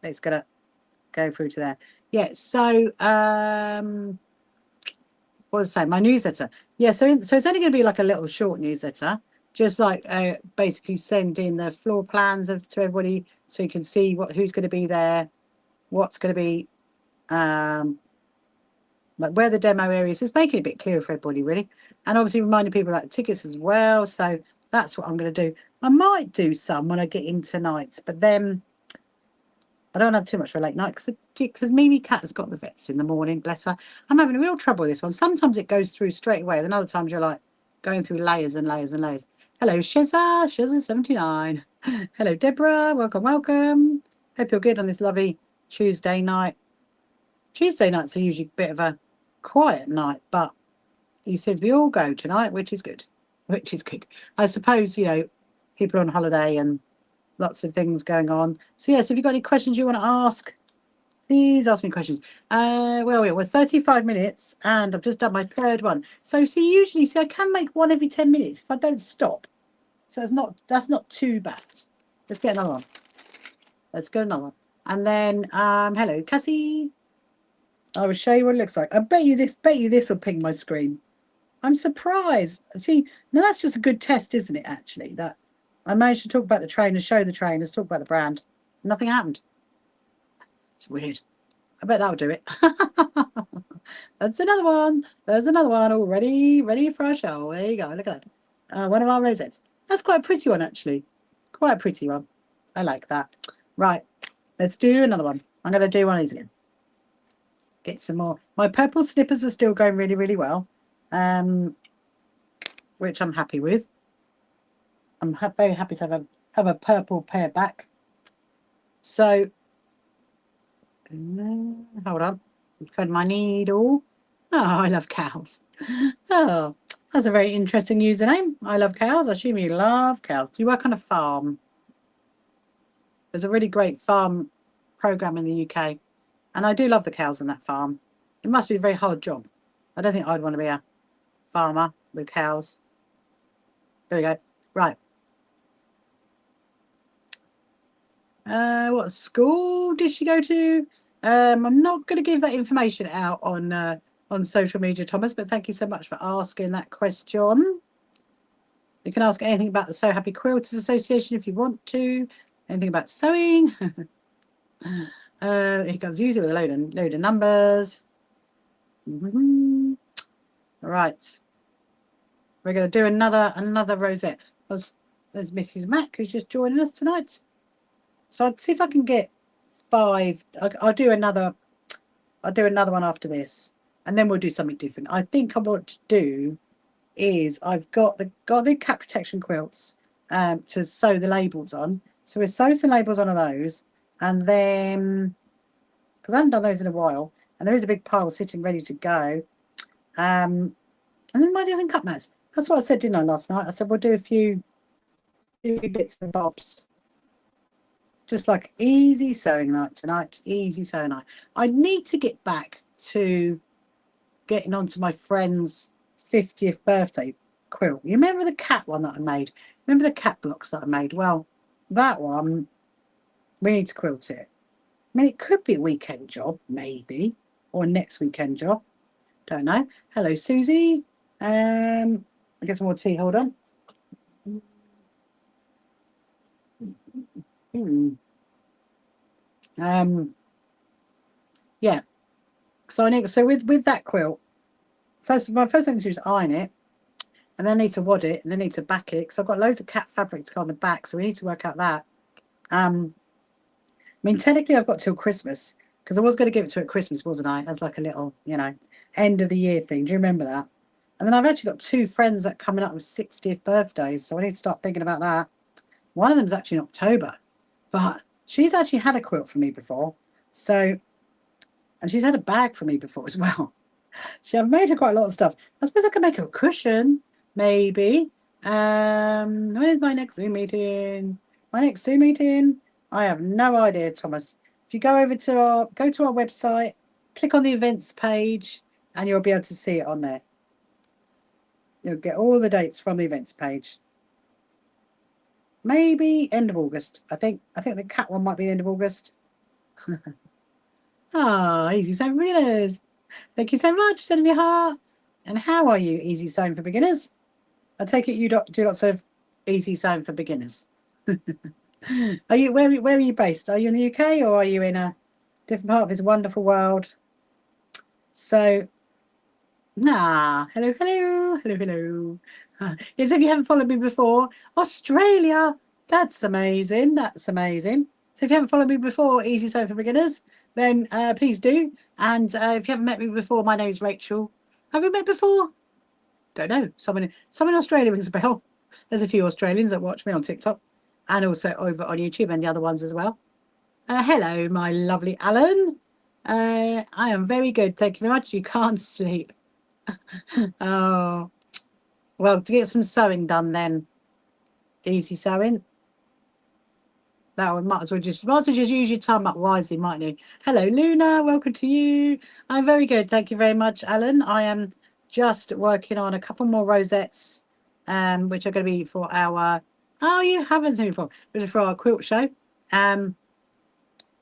It's gonna go through to there. Yeah. So what was I saying? My newsletter. Yeah. So it's only going to be like a little short newsletter, just like basically sending the floor plans to everybody so you can see who's going to be there, what's going to be like where the demo area is, just making it a bit clearer for everybody, really. And obviously reminding people about the tickets as well. So that's what I'm going to do. I might do some when I get in tonight, but then I don't have too much for a late night because Mimi Cat has got the vets in the morning, bless her. I'm having real trouble with this one. Sometimes it goes through straight away, and other times you're like going through layers and layers and layers. Hello, Sheza79. Hello, Deborah. Welcome. Hope you're good on this lovely Tuesday night. Tuesday nights are usually a bit of a quiet night, but he says we all go tonight, which is good. I suppose, people are on holiday and lots of things going on. So yes, if you've got any questions you want to ask, please ask me questions. We're 35 minutes and I've just done my 3rd one. So usually I can make one every 10 minutes if I don't stop. So that's not too bad. Let's get another one. Let's get another one. And then hello, Cassie. I will show you what it looks like. I bet you this will ping my screen. I'm surprised. See, now that's just a good test, isn't it, actually? That I managed to talk about the trainers, show the trainers, talk about the brand. Nothing happened. It's weird. I bet that'll do it. That's another one. There's another one already ready for our show. There you go. Look at that. One of our rosettes. That's quite a pretty one, actually. Quite a pretty one. I like that. Right. Let's do another one. I'm going to do one of these again. Get some more. My purple slippers are still going really, really well, which I'm happy with. I'm very happy to have a purple pair back. So, hold on. Thread my needle. Oh, I love cows. Oh, that's a very interesting username. I love cows. I assume you love cows. Do you work on a farm? There's a really great farm program in the UK. And I do love the cows on that farm. It must be a very hard job. I don't think I'd want to be a farmer with cows. There we go. Right. What school did she go to? I'm not going to give that information out on social media, Thomas, but thank you so much for asking that question. You can ask anything about the So Happy Quilters Association if you want to. Anything about sewing. Here comes use it with a load of numbers. Right. We're going to do another rosette. There's Mrs. Mac who's just joining us tonight. So I'd see if I can get 5. I'll do another one after this, and then we'll do something different. I think I want to do is I've got the cat protection quilts to sew the labels on. So we'll sew some labels on those, and then because I haven't done those in a while, and there is a big pile sitting ready to go. And then might do some cut mats. That's what I said, didn't I, last night? I said we'll do a few bits and bobs. Just like easy sewing night tonight. Easy sewing night. I need to get back to getting onto my friend's 50th birthday quilt. You remember the cat one that I made? Remember the cat blocks that I made? Well, that one, we need to quilt it. I mean, it could be a weekend job, maybe, or a next weekend job. Don't know. Hello, Susie. I get some more tea. Hold on. Yeah. So with that quilt, my first thing to do is iron it, and then I need to wad it, and then I need to back it because I've got loads of cat fabric to go on the back, so we need to work out that. I mean, technically I've got till Christmas because I was going to give it to her at Christmas, wasn't I? As like a little, end of the year thing. Do you remember that? And then I've actually got 2 friends that are coming up with 60th birthdays, so I need to start thinking about that. One of them's actually in October, but she's actually had a quilt from me before, and she's had a bag from me before as well. I've made her quite a lot of stuff. I suppose I could make her a cushion, maybe. When is my next Zoom meeting? My next Zoom meeting? I have no idea, Thomas. If you go to our website, click on the events page, and you'll be able to see it on there. You'll get all the dates from the events page. Maybe end of August. I think the cat one might be the end of August. Easy Sewing for Beginners. Thank you so much for sending me a heart. And how are you, Easy Sewing for Beginners? I take it you do lots of Easy Sewing for Beginners. Are you where are you based? Are you in the UK or are you in a different part of this wonderful world? So, hello. Yes, if you haven't followed me before, Australia. That's amazing. So if you haven't followed me before, Easy Sewing for Beginners, then please do. And if you haven't met me before, my name is Rachel. Have we met before? Don't know. Someone in Australia rings a bell. There's a few Australians that watch me on TikTok and also over on YouTube and the other ones as well. Hello, my lovely Alan. I am very good. Thank you very much. You can't sleep. Oh, well, to get some sewing done then. Easy sewing. That one might as well just use your time up wisely, mightn't you? Hello, Luna. Welcome to you. I'm very good. Thank you very much, Alan. I am just working on a couple more rosettes, which are going to be for our Oh, you haven't seen me before. But for our quilt show. Then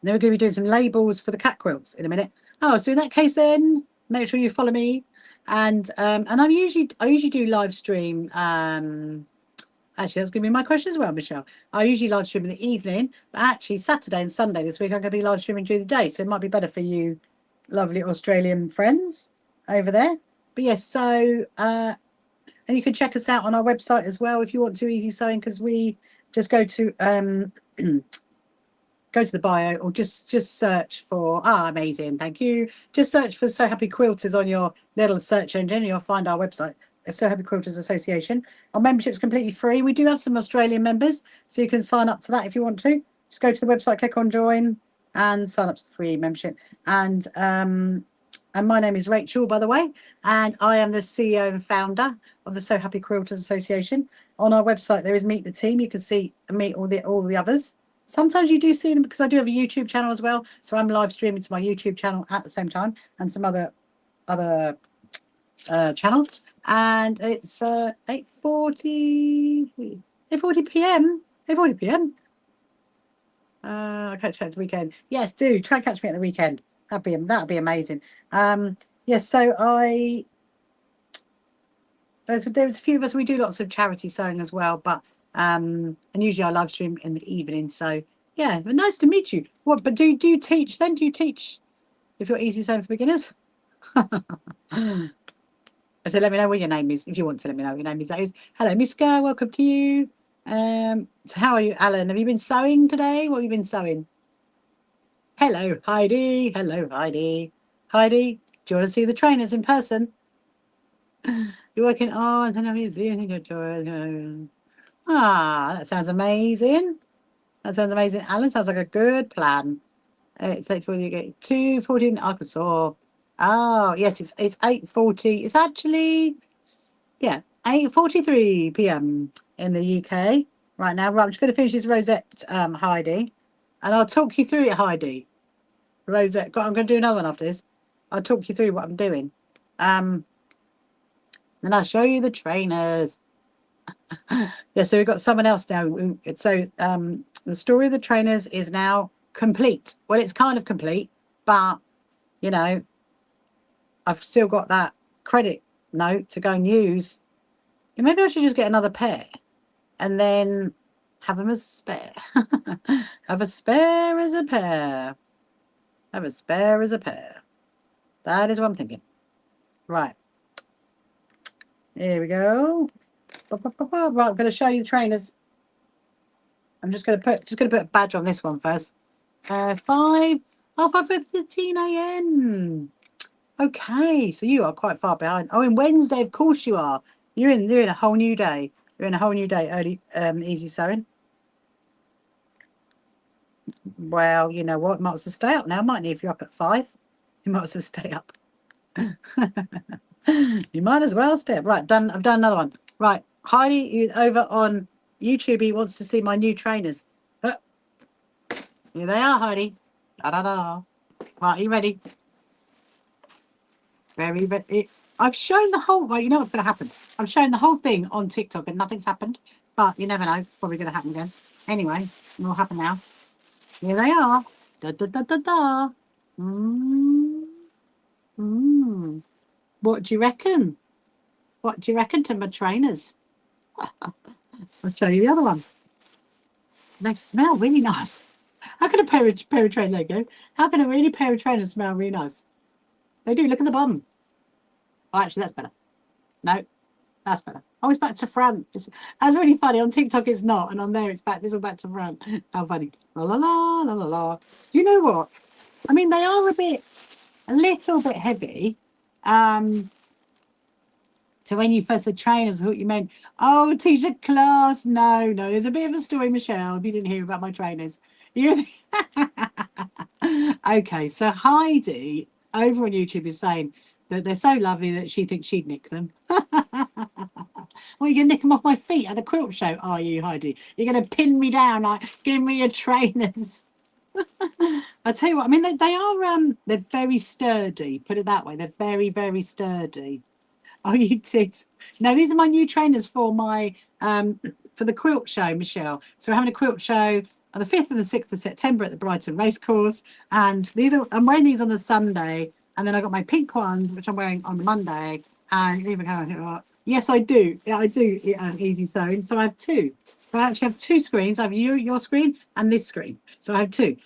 we're going to be doing some labels for the cat quilts in a minute. Oh, so in that case, then make sure you follow me. And I usually do live stream. Actually, that's going to be my question as well, Michelle. I usually live stream in the evening, but actually Saturday and Sunday this week I'm going to be live streaming during the day, so it might be better for you, lovely Australian friends over there. But yes, so and you can check us out on our website as well if you want to, Easy Sewing, because we just go to go to the bio or just search for amazing, thank you. Just search for So Happy Quilters on your little search engine and you'll find our website. So Happy Quilters Association. Our membership is completely free. We do have some Australian members, so you can sign up to that if you want to. Just go to the website, click on join, and sign up to the free membership. And my name is Rachel, by the way, and I am the CEO and founder of the So Happy Quilters Association. On our website, there is Meet the Team. You can see and meet all the others. Sometimes you do see them because I do have a YouTube channel as well, so I'm live streaming to my YouTube channel at the same time and some other channels. And it's 8:40 p.m. 8:40 p.m. I catch you at the weekend. Yes, do try and catch me at the weekend. That'd be amazing. Yes, so there's a few of us. We do lots of charity sewing as well, but and usually I live stream in the evening. So yeah, but nice to meet you. What? But do you teach then? Do you teach if you're Easy Sewing for Beginners? So let me know what your name is if you want to let me know what your name is. That is hello, Miska. Welcome to you. So how are you, Alan? Have you been sewing today? What have you been sewing? Hello, Heidi. Hello, Heidi. Heidi, do you want to see the trainers in person? You're working on. That sounds amazing. That sounds amazing. Alan, sounds like a good plan. It's 8:40. You get 2:40 in Arkansas. Oh yes, it's 8:40. It's actually 8:43 p.m. in the UK right now. Right, I'm just going to finish this rosette, Heidi, and I'll talk you through it, Heidi. Rosette. I'm going to do another one after this. I'll talk you through what I'm doing. Then I'll show you the trainers. Yeah, so we've got someone else now. So the story of the trainers is now complete. Well, it's kind of complete, but you know, I've still got that credit note to go and use. And maybe I should just get another pair and then have them as a spare. Have a spare as a pair. Have a spare as a pair. That is what I'm thinking. Right. Here we go. Right, I'm going to show you the trainers. I'm just going to put a badge on this one first. 5:15 a.m. Okay, so you are quite far behind. Oh, in Wednesday, of course you are. You're in a whole new day. You're in a whole new day. Early, easy sewing. Well, you know what? Might as well stay up now, mightn't you? If you're up at 5, you might as well stay up. You might as well stay up. Right, done. I've done another one. Right, Heidi, over on YouTube. He wants to see my new trainers. Here they are, Heidi. Da da da. Right, are you ready? Very ready. I've shown the whole. Well, you know what's going to happen. I've shown the whole thing on TikTok and nothing's happened. But you never know. It's probably going to happen again. Anyway, it will happen now. Here they are. Da da da da da. What do you reckon? What do you reckon to my trainers? I'll show you the other one. They smell really nice. How can a pair of trainers, there you go. How can a really pair of trainers smell really nice? They do. Look at the bum. Oh, actually, that's better. No, that's better. Oh, it's back to front. That's really funny. On TikTok, it's not, and on there, it's back. This is back to front. How funny. La la la la la la. You know what? I mean, they are a little bit heavy. So when you first said trainers, I thought you meant, oh, teach a class. No, there's a bit of a story, Michelle, if you didn't hear about my trainers. Okay, so Heidi over on YouTube is saying that they're so lovely that she thinks she'd nick them. Well, you're going to nick them off my feet at the quilt show, are you, Heidi? You're going to pin me down, like, give me your trainers. I tell you what, I mean, they are, they're very sturdy, put it that way. They're very, very sturdy. Oh, you did. No, these are my new trainers for my for the quilt show, Michelle. So we're having a quilt show on the 5th and the 6th of September at the Brighton Racecourse. And I'm wearing these on the Sunday. And then I got my pink ones, which I'm wearing on Monday. And even yes, I do. Yeah, I do easy sewing. So I have two. So I actually have two screens. I have your screen and this screen. So I have two.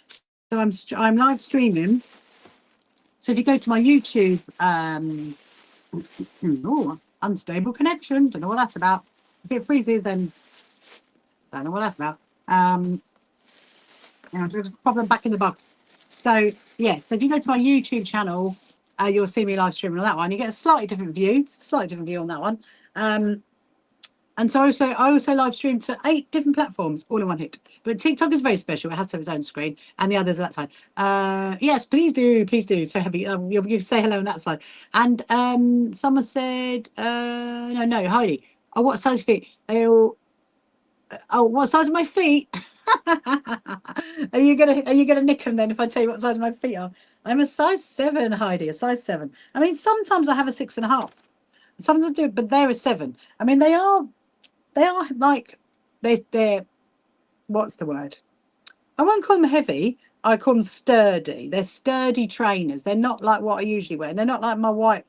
So I'm live streaming. So if you go to my YouTube, unstable connection. Don't know what that's about. If it freezes, then don't know what that's about. There's a problem back in the box. So yeah, so if you go to my YouTube channel, you'll see me live streaming on that one. You get a slightly different view, on that one. And so I also live stream to 8 different platforms, all in one hit. But TikTok is very special. It has to have its own screen, and the others are that side. Yes, please do. So happy. You say hello on that side. And someone said, no, Heidi. Oh, what size feet? They all. Oh, what size are my feet? Are you gonna nick them then if I tell you what size my feet are? I'm a size 7, Heidi. A size 7. I mean, sometimes I have a 6.5. Sometimes I do, but they're a 7. I mean, they are like they're what's the word? I won't call them heavy. I call them sturdy. They're sturdy trainers. They're not like what I usually wear. And they're not like my white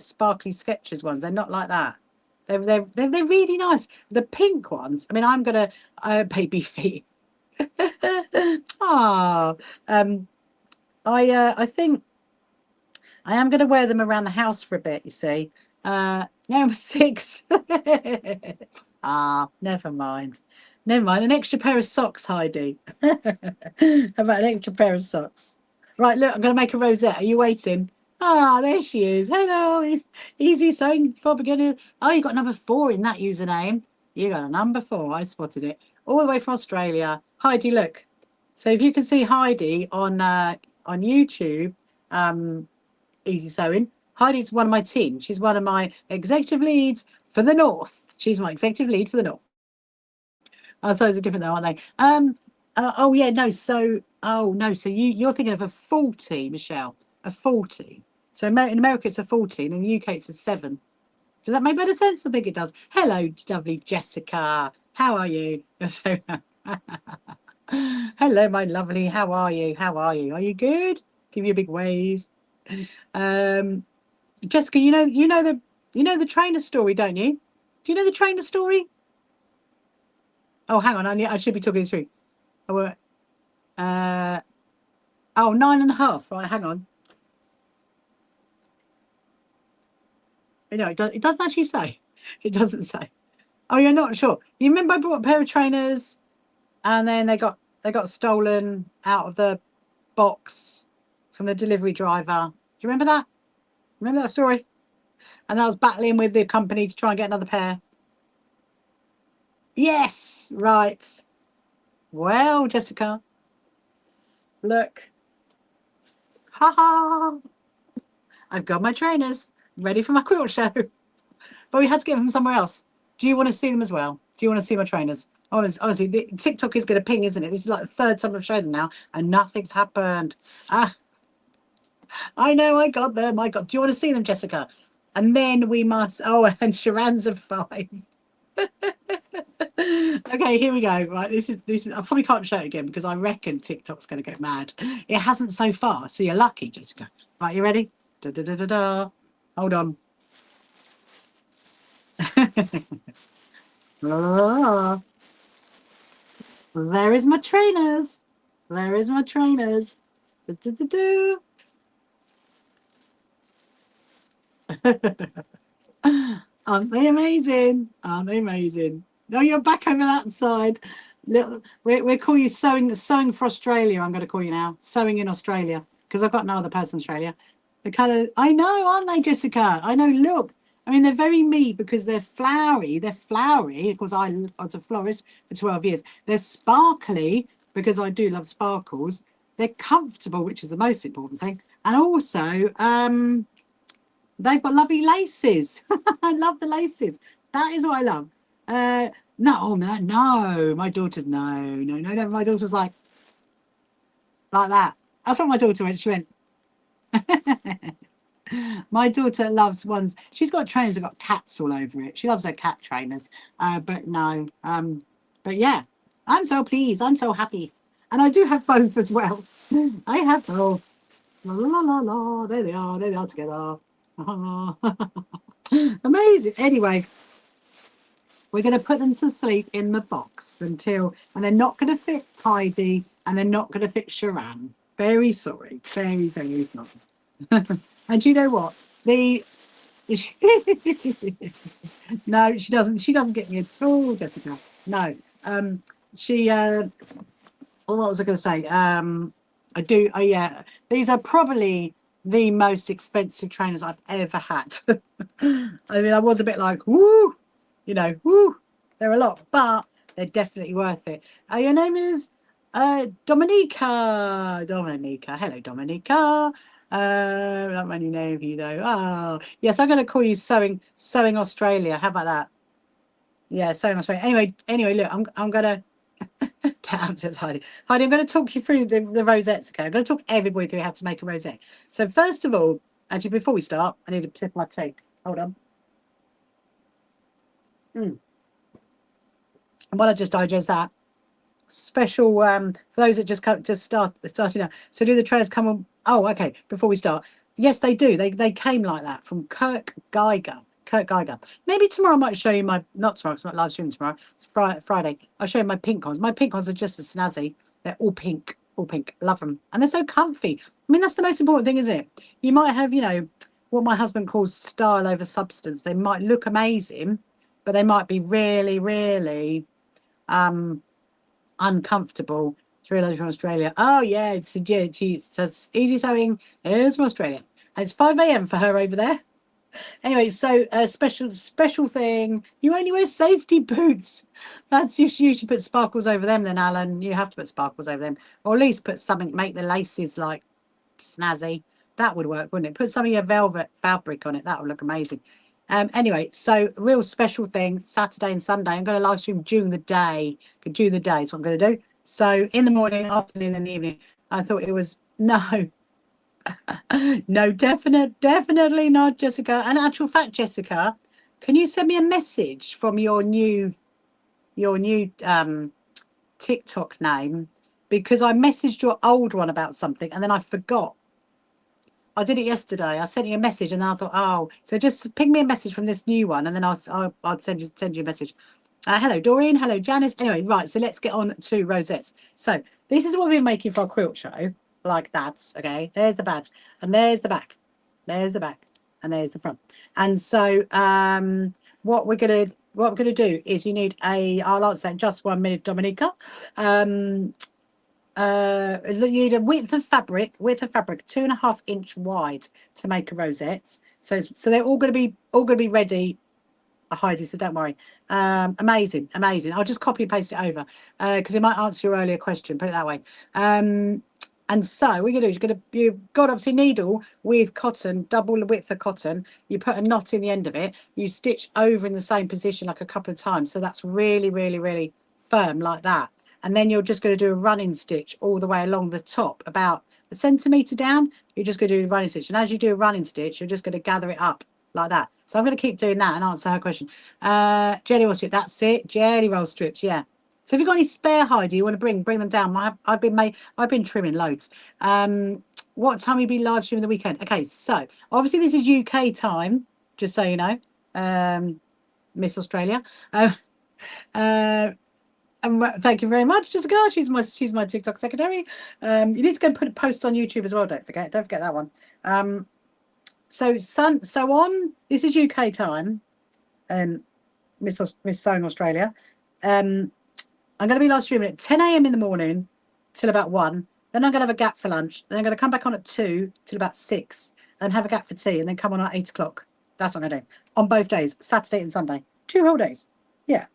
sparkly Skechers ones. They're not like that. They're really nice. The pink ones. I mean, I'm gonna baby feet. Oh, I think I am going to wear them around the house for a bit. You see, number 6. Never mind. Never mind. An extra pair of socks, Heidi. How about an extra pair of socks? Right, look, I'm going to make a rosette. Are you waiting? There she is. Hello. Easy sewing for beginners. Oh, you got number 4 in that username. You got a number 4. I spotted it. All the way from Australia. Heidi, look. So if you can see Heidi on YouTube, Easy Sewing. Heidi's one of my team. She's one of my executive leads for the North. She's my executive lead for the North. So it's different though, aren't they? Oh yeah, no. So So you're thinking of a 40, Michelle. A 40. So in America it's a 14, in the UK it's a 7. Does that make better sense? I think it does. Hello, lovely Jessica. How are you? Hello, my lovely. How are you? Are you good? Give you a big wave. Jessica, you know the trainer story, don't you? Do you know the trainer story? Oh, hang on, I should be talking this through. Oh, 9.5. Right, hang on. No, it doesn't actually say. It doesn't say. Oh, you're not sure. You remember I bought a pair of trainers, and then they got stolen out of the box from the delivery driver. Do you remember that? Remember that story? And I was battling with the company to try and get another pair. Yes, right. Well, Jessica, look. Ha ha. I've got my trainers ready for my quilt show. But we had to get them from somewhere else. Do you want to see them as well? Do you want to see my trainers? Honestly, the TikTok is going to ping, isn't it? This is like the 3rd time I've showed them now, and nothing's happened. I know, I got them. I got. Do you want to see them, Jessica? And then we must. Oh, and Sharan's a 5. Okay, here we go. Right, this is. I probably can't show it again because I reckon TikTok's going to get mad. It hasn't so far, so you're lucky, Jessica. Right, you ready? Da da da da da. Hold on. There is my trainers. There is my trainers. Do. Aren't they amazing? Aren't they amazing? No, you're back over that side. We'll call you sewing for Australia. I'm going to call you now. Sewing in Australia, because I've got no other person in Australia. The colour, I know, aren't they, Jessica? I know. Look, I mean, they're very me because they're flowery. They're flowery because I was a florist for 12 years. They're sparkly because I do love sparkles. They're comfortable, which is the most important thing. And also, they've got lovely laces. I love the laces. That is what I love. No, my daughter's no. My daughter's like that. That's what my daughter went. She went. My daughter loves ones. She's got trainers that got cats all over it. She loves her cat trainers. But no. But yeah, I'm so pleased. I'm so happy. And I do have both as well. I have both. La la la la. There they are. There they are together. Amazing. Anyway, we're going to put them to sleep in the box and they're not going to fit Heidi and they're not going to fit Sharan. Very sorry. Very, very sorry. And you know what? No, she doesn't. She doesn't get me at all, Jessica. No. She. What was I going to say? I do. Oh yeah. These are probably the most expensive trainers I've ever had. I mean, I was a bit like, woo, woo. They're a lot, but they're definitely worth it. Your name is Dominica. Dominica. Hello, Dominica. Not many know of you though. Oh, yes, I'm going to call you Sewing Australia. How about that? Yeah, Sewing Australia. Anyway, look, I'm going to Heidi, I'm going to talk you through the rosettes. Okay, I'm going to talk everybody through how to make a rosette. So first of all, actually, before we start, I need to sip my tea. Hold on. And while I just digest that, special for those that just starting out. So do the trailers come on? Oh, okay. Before we start, yes, they do. They came like that from Kurt Geiger. Maybe tomorrow I might show you not tomorrow, it's not live stream tomorrow. It's Friday. I'll show you my pink ones. My pink ones are just as snazzy. They're all pink. Love them, and they're so comfy. I mean, that's the most important thing, isn't it? You might have, what my husband calls style over substance. They might look amazing, but they might be really, really uncomfortable. It's really from Australia. Oh yeah, it's easy sewing. Here's from Australia. And it's 5 a.m. for her over there. Anyway, so special thing. You only wear safety boots. That's you should put sparkles over them then, Alan. You have to put sparkles over them, or at least put something. Make the laces like snazzy. That would work, wouldn't it? Put some of your velvet fabric on it. That would look amazing. Anyway, so real special thing. Saturday and Sunday. I'm going to live stream during the day. During the day is what I'm going to do. So in the morning, afternoon, and the evening. I thought it was no. No, definitely not, Jessica. And actual fact, Jessica, can you send me a message from your new TikTok name? Because I messaged your old one about something and then I forgot. I did it yesterday. I sent you a message and then I thought, oh, so just ping me a message from this new one and then I'll send you a message. Hello, Doreen. Hello, Janice. Anyway, right. So let's get on to rosettes. So this is what we're making for our quilt show. Like that. Okay. There's the badge. And there's the back. There's the back. And there's the front. And so what we're gonna do is you need I'll answer that in just 1 minute, Dominica. You need a width of fabric 2.5 inch wide to make a rosette. So they're all gonna be ready, Heidi, so don't worry. Amazing. I'll just copy and paste it over because it might answer your earlier question, put it that way. And so what you're going to do, you've got obviously needle with cotton, double the width of cotton. You put a knot in the end of it. You stitch over in the same position like a couple of times. So that's really, really, really firm like that. And then you're just going to do a running stitch all the way along the top, about a centimetre down. You're just going to do a running stitch. And as you do a running stitch, you're just going to gather it up like that. So I'm going to keep doing that and answer her question. Jelly roll strip, that's it. Jelly roll strips, yeah. So if you've got any spare, Heidi, you want to bring them down. I've been trimming loads. What time will you be live streaming the weekend? Okay, so obviously this is UK time, just so you know, Miss Australia. Thank you very much, Jessica. She's my TikTok secretary. You need to go and put a post on YouTube as well. Don't forget that one. So this is UK time, Miss Sewing Australia. I'm going to be live streaming at 10 a.m. in the morning till about 1. Then I'm going to have a gap for lunch. Then I'm going to come back on at 2 till about 6. Then have a gap for tea and then come on at 8 o'clock. That's what I'm going to do on both days, Saturday and Sunday. 2 whole days. Yeah.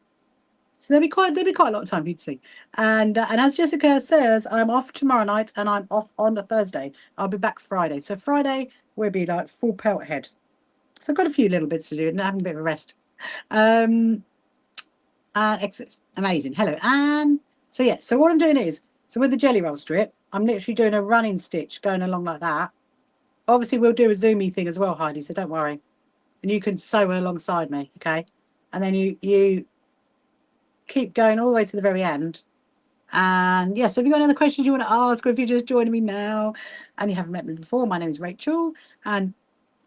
So there'll be quite a lot of time for you to see. And as Jessica says, I'm off tomorrow night and I'm off on a Thursday. I'll be back Friday. So Friday we'll be like full pelt ahead. So I've got a few little bits to do and having a bit of a rest. And exit. Amazing. Hello, Anne. So yeah, so what I'm doing is, so with the jelly roll strip, I'm literally doing a running stitch going along like that. Obviously, we'll do a Zoomy thing as well, Heidi, so don't worry. And you can sew alongside me, okay? And then you keep going all the way to the very end. And yes, if you've got any other questions you want to ask, or if you're just joining me now and you haven't met me before, my name is Rachel, and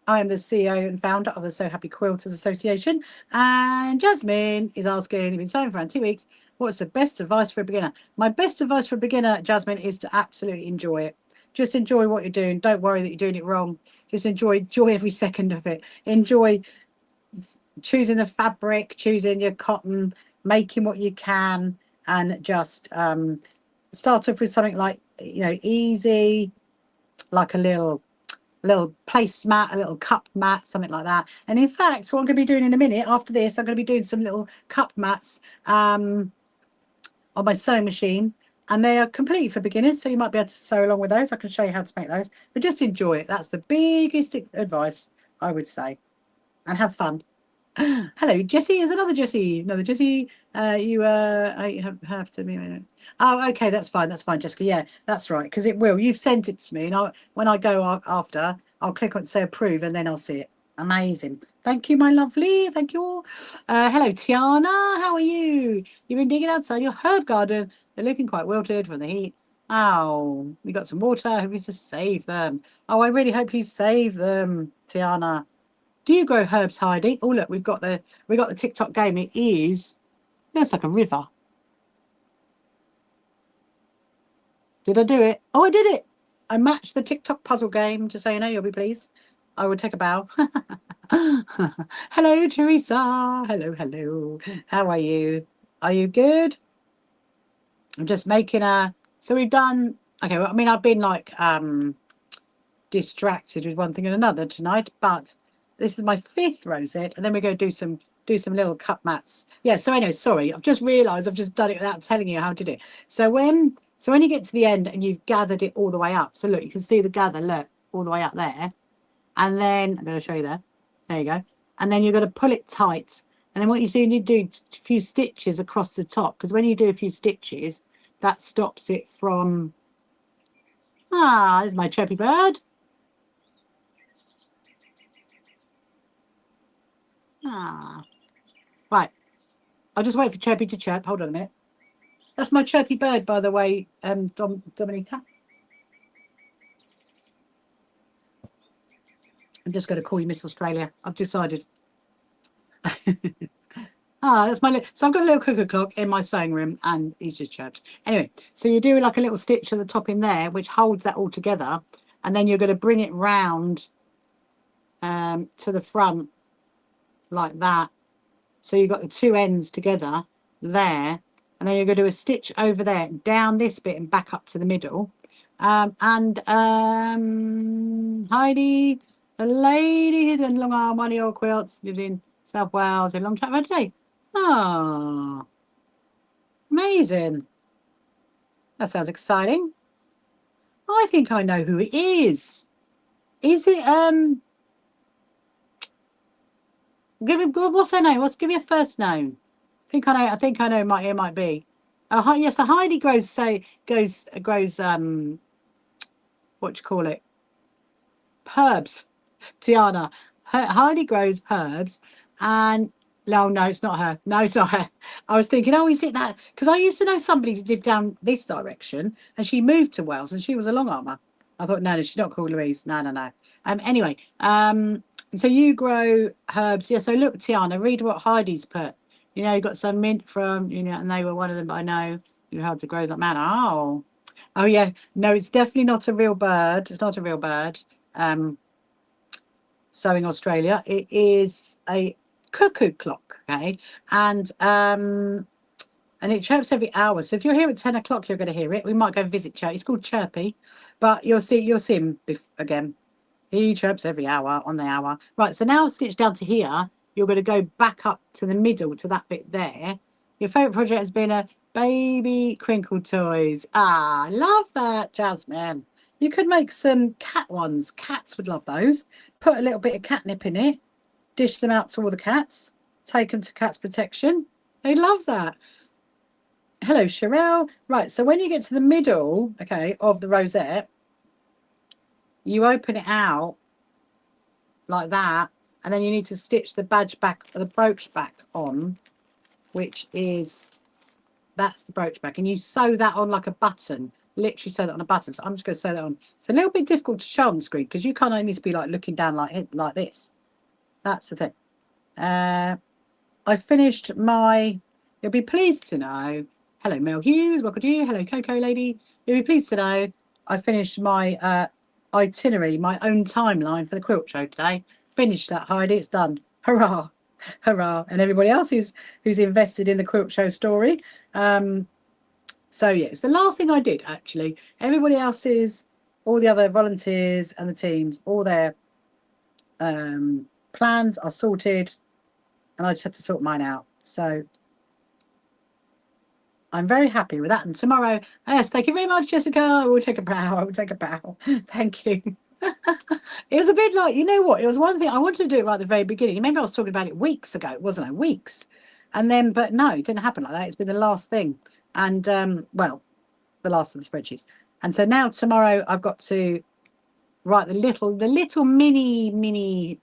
I am the CEO and founder of the So Happy Quilters Association. And Jasmine is asking, you've been sewing for around 2 weeks, what's the best advice for a beginner? My best advice for a beginner, Jasmine, is to absolutely enjoy it. Just enjoy what you're doing. Don't worry that you're doing it wrong. Just enjoy every second of it. Enjoy choosing the fabric, choosing your cotton, making what you can, and just start off with something like, easy, like a little placemat, a little cup mat, something like that. And in fact, what I'm going to be doing in a minute after this, I'm going to be doing some little cup mats on my sewing machine, and they are completely for beginners, so you might be able to sew along with those. I can show you how to make those, but just enjoy it. That's the biggest advice I would say, and have fun. Hello, Jessie. Is another Jessie? Another Jessie. I have to be. Oh, okay, that's fine. That's fine, Jessica. Yeah, that's right. Because it will. You've sent it to me, and when I go after, I'll click on say approve, and then I'll see it. Amazing. Thank you, my lovely. Thank you all. Hello, Tiana. How are you? You've been digging outside your herb garden. They're looking quite wilted from the heat. Oh, we got some water. I hope you to save them. Oh, I really hope you save them, Tiana. Do you grow herbs, Heidi? Oh, look, we got the TikTok game. It is, there's like a river. Did I do it? Oh, I did it. I matched the TikTok puzzle game. Just so you know, you'll be pleased. I would take a bow. Hello, Teresa. Hello, hello. How are you? Are you good? I'm just making so we've done, okay, well, I mean, I've been like distracted with one thing and another tonight, but this is my 5th rosette, and then we're going to do some little cup mats. Yeah, so anyway, sorry, I've just realized I've just done it without telling you how I did it. So when you get to the end and you've gathered it all the way up, so look, you can see the gather, look, all the way up there, and then I'm going to show you there you go, and then you're going to pull it tight, and then what you do, you do a few stitches across the top, because when you do a few stitches, that stops it from, there's my chirpy bird. Right. I'll just wait for Chirpy to chirp. Hold on a minute. That's my chirpy bird, by the way, Dominica. I'm just going to call you Miss Australia. I've decided. That's my so I've got a little cuckoo clock in my sewing room, and he's just chirped. Anyway, so you do like a little stitch at the top in there, which holds that all together, and then you're going to bring it round to the front like that. So you've got the 2 ends together there, and then you're going to do a stitch over there, down this bit and back up to the middle. Heidi, the lady who's in long arm one of your quilts, lives in South Wales, a long time ago today. Oh, amazing. That sounds exciting. I think I know who it is. Is it give me, what's her name? Give me a first name. I think I know it might be. Yes, a Heidi grows what do you call it? Herbs. Tiana. Heidi grows herbs, and no, it's not her. No, it's not her. I was thinking, oh, is it that? Because I used to know somebody who lived down this direction, and she moved to Wales, and she was a long armer. I thought, no, she's not called Louise. No. Anyway, so you grow herbs. Yeah, so look, Tiana, read what Heidi's put. You got some mint from, and they were one of them, but I know you how to grow that man. Oh, yeah. No, it's definitely not a real bird. It's not a real bird. Sewing Australia. It is a cuckoo clock, okay? And it chirps every hour. So if you're here at 10 o'clock, you're going to hear it. We might go visit Chirpy. It's called Chirpy, but you'll see him again. He chirps every hour on the hour. Right, so now stitch down to here. You're going to go back up to the middle to that bit there. Your favourite project has been a baby crinkle toys. I love that, Jasmine. You could make some cat ones. Cats would love those. Put a little bit of catnip in it. Dish them out to all the cats. Take them to Cats Protection. They love that. Hello, Sherelle. Right, so when you get to the middle, okay, of the rosette, you open it out like that, and then you need to stitch the badge back, the brooch back on, which is, that's the brooch back, and you sew that on like a button, literally sew that on a button. So I'm just going to sew that on. It's a little bit difficult to show on the screen because you kind of need to be like looking down like this. That's the thing. I finished my, you'll be pleased to know, hello Mel Hughes, welcome to you, hello Coco lady, you'll be pleased to know I finished my itinerary, my own timeline for the quilt show today. Finished that, Heidi, it's done. Hurrah, hurrah. And everybody else who's invested in the quilt show story. So yeah, it's the last thing I did actually. Everybody else's, all the other volunteers and the teams, all their plans are sorted, and I just had to sort mine out. So I'm very happy with that. And tomorrow, yes, thank you very much, Jessica. I will take a bow. I will take a bow. Thank you. It was a bit like, you know what? It was one thing I wanted to do it right at the very beginning. Maybe I was talking about it weeks ago, wasn't I? Weeks. And then, but no, it didn't happen like that. It's been the last thing. And, well, the last of the spreadsheets. And so now tomorrow I've got to write the little mini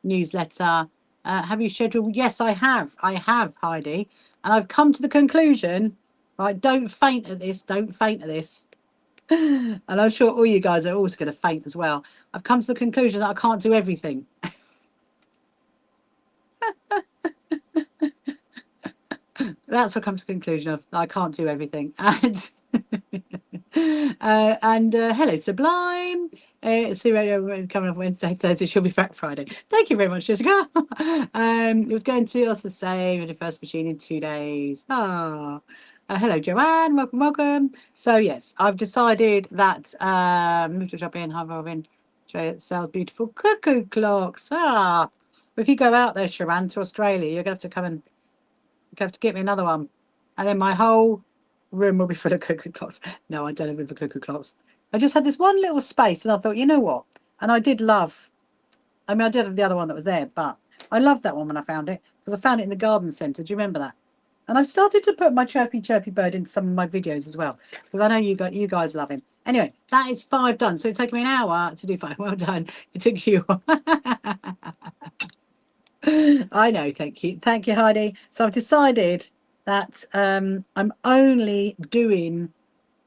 newsletter. Have you scheduled? Yes, I have. I have, Heidi. And I've come to the conclusion, right, don't faint at this. Don't faint at this. And I'm sure all you guys are also going to faint as well. I've come to the conclusion that I can't do everything. That's what comes to the conclusion of I can't do everything. And hello Sublime. Sue coming off Wednesday, Thursday. She'll be back Friday. Thank you very much, Jessica. It was going to also save the first machine in 2 days. Hello Joanne, welcome. So yes, I've decided that to drop in, have Robin sells beautiful cuckoo clocks. If you go out there, Sharon, to Australia, you're gonna have to come and have to get me another one, and then my whole room will be full of cuckoo clocks. No, I don't have room for cuckoo clocks. I just had this one little space, and I thought, you know what? And I did love. I mean, I did have the other one that was there, but I loved that one when I found it because I found it in the garden centre. Do you remember that? And I've started to put my chirpy bird into some of my videos as well because I know you guys love him. Anyway, that is 5 done. So it took me an hour to do 5. Well done. It took you. I know. Thank you, Heidi. So I've decided that I'm only doing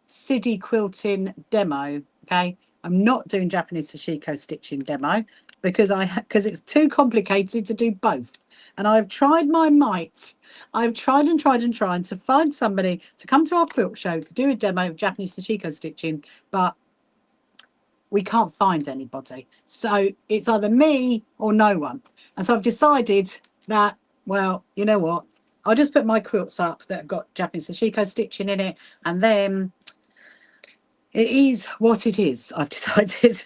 City quilting demo. Okay, I'm not doing Japanese sashiko stitching demo because it's too complicated to do both. And I've tried my might. I've tried and tried and tried to find somebody to come to our quilt show to do a demo of Japanese sashiko stitching, but we can't find anybody. So it's either me or no one. And so I've decided that, well, you know what? I'll just put my quilts up that have got Japanese sashiko stitching in it, and then it is what it is. I've decided.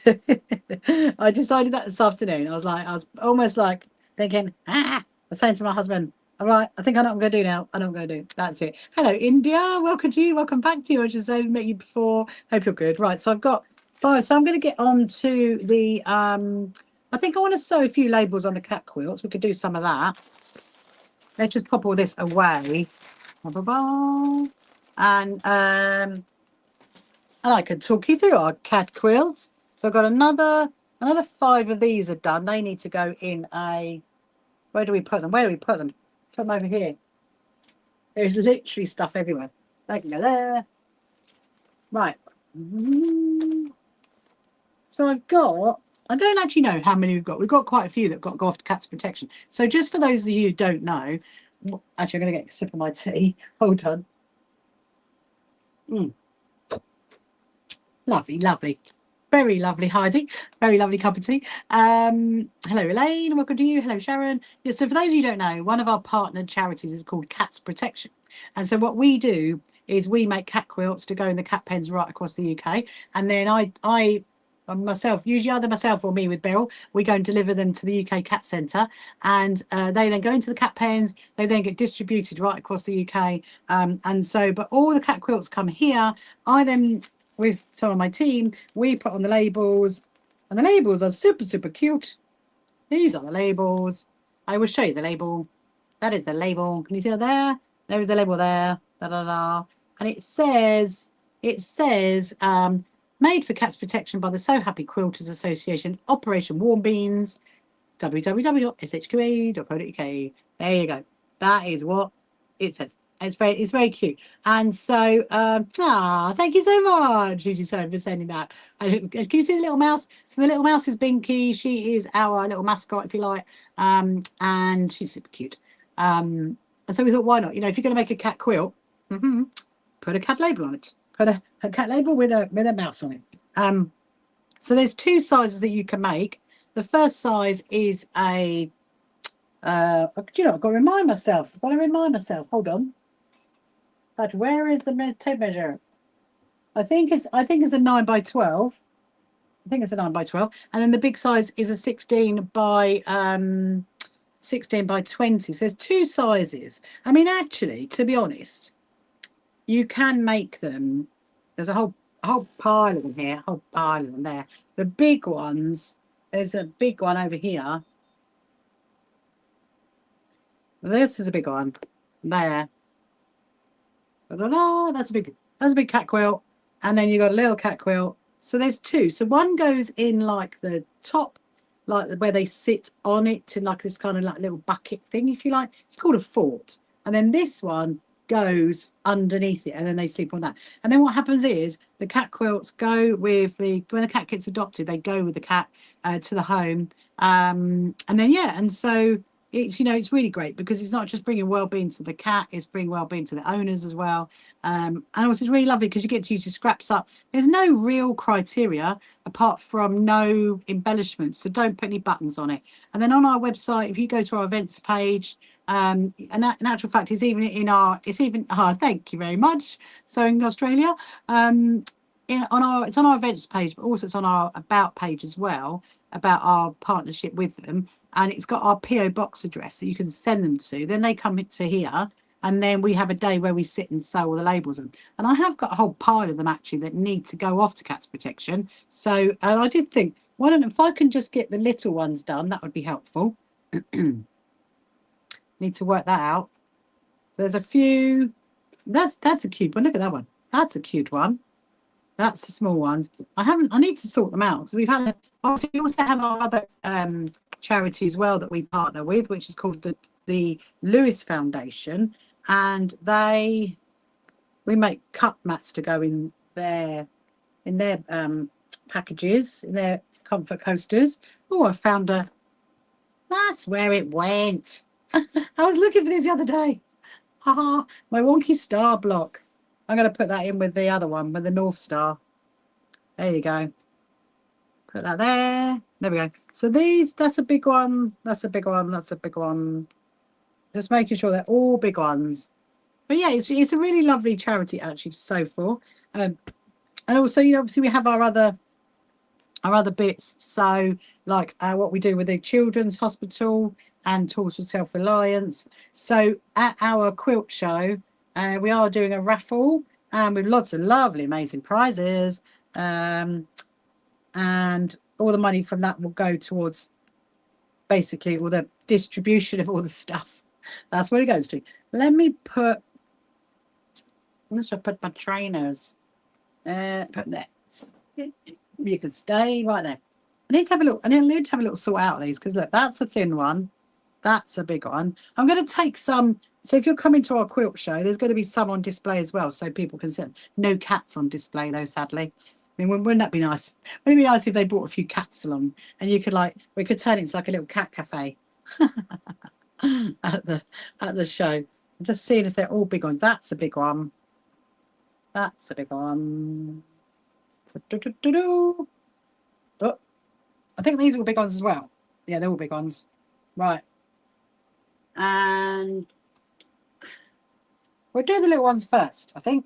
I decided that this afternoon. I was almost like thinking, I was saying to my husband, all right, I think I know what I'm going to do now. I know what I'm going to do. That's it. Hello, India. Welcome to you. Welcome back to you. I just met you before. Hope you're good. Right, so I've got 5. So I'm going to get on to the, I think I want to sew a few labels on the cat quilts. We could do some of that. Let's just pop all this away. And I could talk you through our cat quilts. So I've got another 5 of these are done. They need to go in a, where do we put them? Put them over here. There's literally stuff everywhere. They can go there. Right. So I've got, I don't actually know how many we've got. We've got quite a few that go off to Cat's Protection. So just for those of you who don't know, actually I'm going to get a sip of my tea. Hold on. Lovely. Very lovely, Heidi. Very lovely cup of tea. Hello, Elaine. Welcome to you. Hello, Sharon. Yeah, so for those of you who don't know, one of our partnered charities is called Cat's Protection. And so what we do is we make cat quilts to go in the cat pens right across the UK. And then I myself, usually either myself or me with Beryl, we go and deliver them to the UK Cat Centre, and they then go into the cat pens. They then get distributed right across the UK. And so, but all the cat quilts come here. I then, with some of my team, we put on the labels, and the labels are super cute. These are the labels. I will show you the label. That is the label. Can you see that there? There is the label there. And it says Made for cats protection by the So Happy Quilters Association, Operation Warm Beans, www.shqa.co.uk. There you go. That is what it says. It's very cute. And so, thank you so much, Lucy Sohn, for sending that. And can you see the little mouse? So the little mouse is Binky. She is our little mascot, if you like. And she's super cute. And so we thought, why not? You know, if you're going to make a cat quilt, put a cat label on it. Put a cat label with a mouse on it. So there's two sizes that you can make. The first size is a, you know, I've got to remind myself. Hold on. But where is the tape measure? I think it's a 9 by 12. I think it's a 9 by 12. And then the big size is a 16 by 20. So there's two sizes. I mean, actually, to be honest, you can make them. There's a whole pile of them here, a whole pile of them there. The big ones, there's a big one over here. This is a big one there. That's a big cat quilt. And then you got a little cat quilt. So there's two. So one goes in like the top, like where they sit on it, in like this kind of like little bucket thing, if you like. It's called a fort. And then this one goes underneath it, and then they sleep on that. And then what happens is the cat quilts go with when the cat gets adopted, they go with the cat to the home. And then and so it's, you know, it's really great because it's not just bringing well-being to the cat, it's bringing well-being to the owners as well. And also it's really lovely because you get to use your scraps up. There's no real criteria apart from no embellishments, so don't put any buttons on it. And then on our website, if you go to our events page, and in actual fact, it's even thank you very much. So in Australia, it's on our events page, but also it's on our about page as well, about our partnership with them. And it's got our PO box address that you can send them to. Then they come to here, and then we have a day where we sit and sew all the labels on. And I have got a whole pile of them actually that need to go off to Cats Protection. So I did think, why don't, if I can just get the little ones done, that would be helpful. Need to work that out. There's a few. That's a cute one. Look at that one. That's a cute one. That's the small ones. I need to sort them out because we've had. Obviously, we also have our other charity as well that we partner with, which is called the Lewis Foundation, and we make cup mats to go in their packages, in their comfort coasters. Oh, I found a. That's where it went. I was looking for this the other day. Haha, my wonky star block. I'm going to put that in with the other one, with the North Star. There you go. Put that there. There we go. So that's a big one. That's a big one. That's a big one. Just making sure they're all big ones. But yeah, it's a really lovely charity actually to sew for. And also, you know, obviously we have our other bits. So like what we do with the Children's Hospital and Tools for Self-Reliance. So at our quilt show, we are doing a raffle with lots of lovely, amazing prizes. And all the money from that will go towards basically all the distribution of all the stuff. That's what it goes to. Let me put, let's put my trainers. Put there. You can stay right there. I need to have a look. I need to have a little sort out these because look, that's a thin one. That's a big one. I'm going to take some. So if you're coming to our quilt show, there's going to be some on display as well, so people can see. No cats on display though, sadly. I mean, wouldn't that be nice? Wouldn't it be nice if they brought a few cats along and you could we could turn it into like a little cat cafe at the show. I'm just seeing if they're all big ones. That's a big one. That's a big one. Oh, I think these are all big ones as well. Yeah, they're all big ones. Right. And we'll do the little ones first, I think.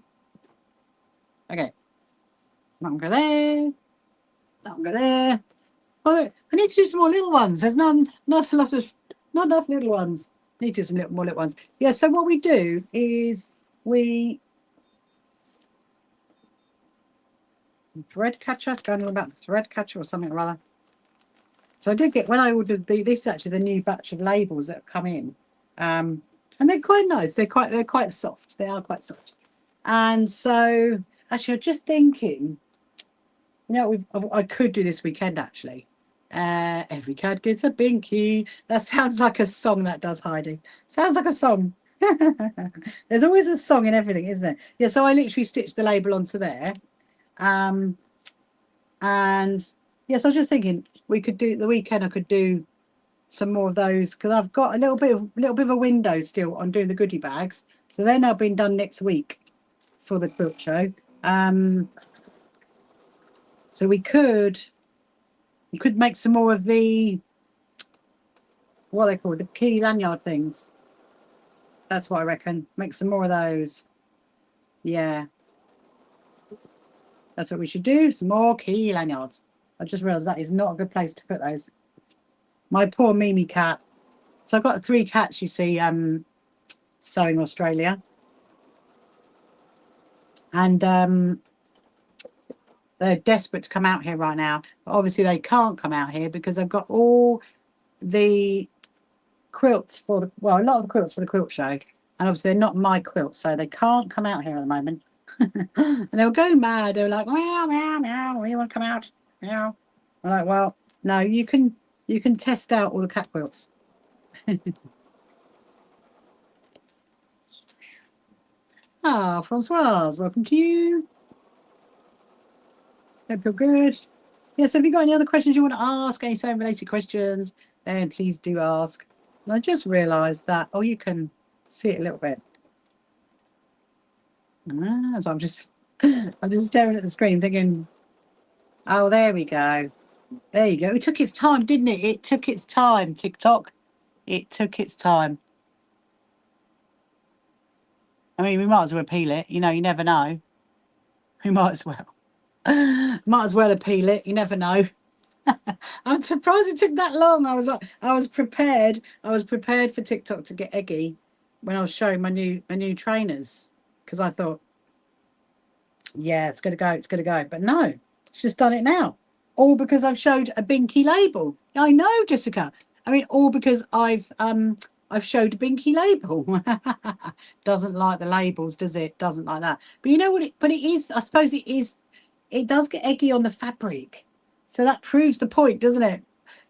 Okay. That one go there. That one go there. Oh, I need to do some more little ones. There's not enough little ones. Need to do some more little ones. Yeah, so what we do is thread catcher, going on about the thread catcher or something or other. So I did get, when I ordered this is actually the new batch of labels that have come in. And they're quite nice. They're quite soft. They are quite soft. And so actually I'm just thinking, You know, I could do this weekend actually. Every cat gets a binky. That sounds like a song, that does, Heidi. Sounds like a song. There's always a song in everything, isn't there? Yeah, so I literally stitched the label onto there. And yes, I was just thinking we could do the weekend. I could do some more of those because I've got a little bit of a window still on doing the goodie bags. So they're now being done next week for the quilt show. So we could make some more of the, what are they called, the key lanyard things. That's what I reckon. Make some more of those. Yeah. That's what we should do. Some more key lanyards. I just realised that is not a good place to put those. My poor Mimi cat. So I've got 3 cats, you see, sewing Australia. And they're desperate to come out here right now. But obviously they can't come out here because I've got all the quilts for the, well, a lot of the quilts for the quilt show. And obviously they're not my quilts, so they can't come out here at the moment. And they were going mad. They were like, meow, meow, meow, we want to come out. Meow. I'm like, well, no, you can test out all the cat quilts. Ah, Francoise, welcome to you. Hope you're good. Yes, have you got any other questions you want to ask? Any sewing related questions? Then please do ask. And I just realised that, oh, you can see it a little bit. So I'm just staring at the screen thinking, oh, there we go. There you go. It took its time, didn't it? It took its time, TikTok. It took its time. I mean, we might as well appeal it. You know, you never know. We might as well. Might as well appeal it. You never know. I'm surprised it took that long. I was prepared. I was prepared for TikTok to get eggy when I was showing my new trainers, because I thought, yeah, it's gonna go. It's gonna go. But no, it's just done it now. All because I've showed a binky label. I know, Jessica. I mean, all because I've showed a binky label. Doesn't like the labels, does it? Doesn't like that. But you know what? But it is. I suppose it is. It does get eggy on the fabric, so that proves the point, doesn't it?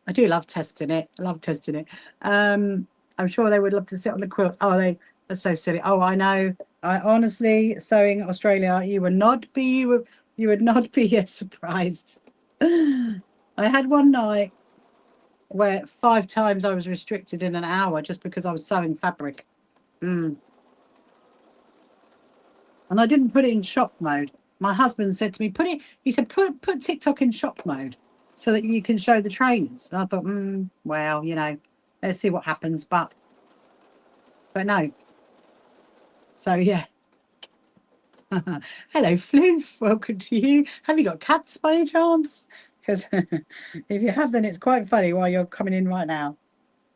I do love testing it. I love testing it. I'm sure they would love to sit on the quilt. Oh, they're so silly. Oh, I know. I honestly, sewing Australia, you would not be surprised. I had one night where 5 times I was restricted in an hour just because I was sewing fabric. And I didn't put it in shop mode. My husband said to me, put TikTok in shop mode so that you can show the trainers. And I thought, well, you know, let's see what happens. But no. So yeah. Hello, Floof. Welcome to you. Have you got cats by any chance? Because if you have, then it's quite funny why you're coming in right now.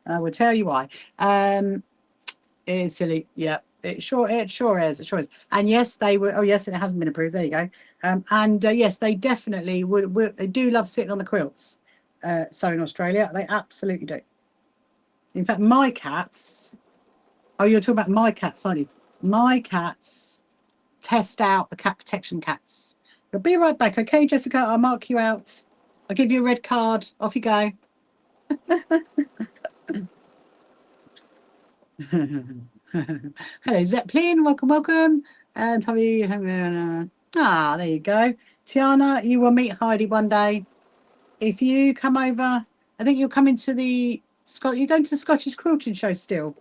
I will tell you why. It's silly. Yeah, it sure is. It sure is. And yes, they were. Oh yes, and it hasn't been approved. There you go. And yes, they definitely would. They do love sitting on the quilts. Sewing Australia, they absolutely do. In fact, my cats. Oh, you're talking about my cats, aren't you? My cats test out the cat protection cats. I'll be right back, okay, Jessica? I'll mark you out. I'll give you a red card. Off you go. Hello, Zeppelin. Welcome. And there you go. Tiana, you will meet Heidi one day. If you come over, I think you're coming to you're going to the Scottish Quilting Show still.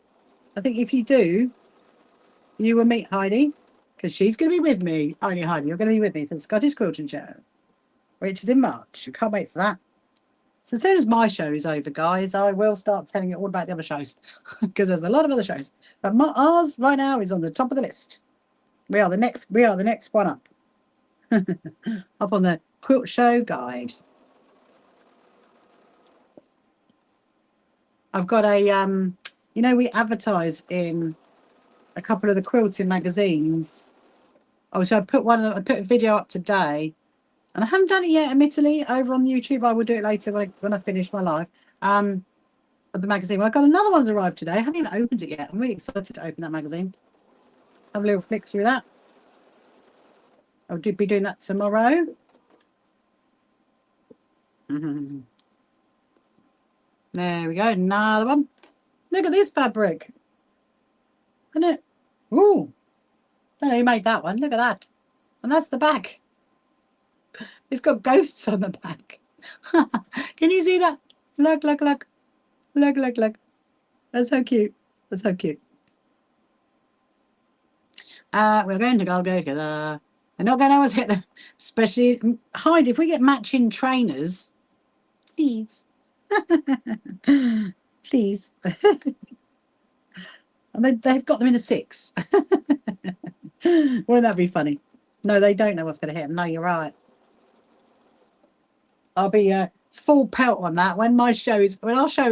I think if you do, you will meet Heidi, because she's going to be with me. Heidi, you're going to be with me for the Scottish Quilting Show, which is in March. You can't wait for that. So as soon as my show is over, guys, I will start telling you all about the other shows, because there's a lot of other shows. But ours right now is on the top of the list. We are the next one up. Up on the quilt show guide. I've got a you know, we advertise in a couple of the quilting magazines. Oh, so I put a video up today, and I haven't done it yet, admittedly, over on YouTube. I will do it later when I finish my live. Of the magazine. Well, I've got another one's arrived today. I haven't even opened it yet. I'm really excited to open that magazine. Have a little flick through that. I'll be doing that tomorrow. There we go. Another one. Look at this fabric. Isn't it? Ooh. I don't know who made that one. Look at that. And that's the back. It's got ghosts on the back. Can you see that? Look, look, look. Look, look, look. That's so cute. That's so cute. We're going to go together. They're not going to always get them. Especially, Hyde, if we get matching trainers, please. Please. And they've got them in a 6. Wouldn't that be funny? No, they don't know what's going to hit them. No, you're right. I'll be full pelt on that. When our show is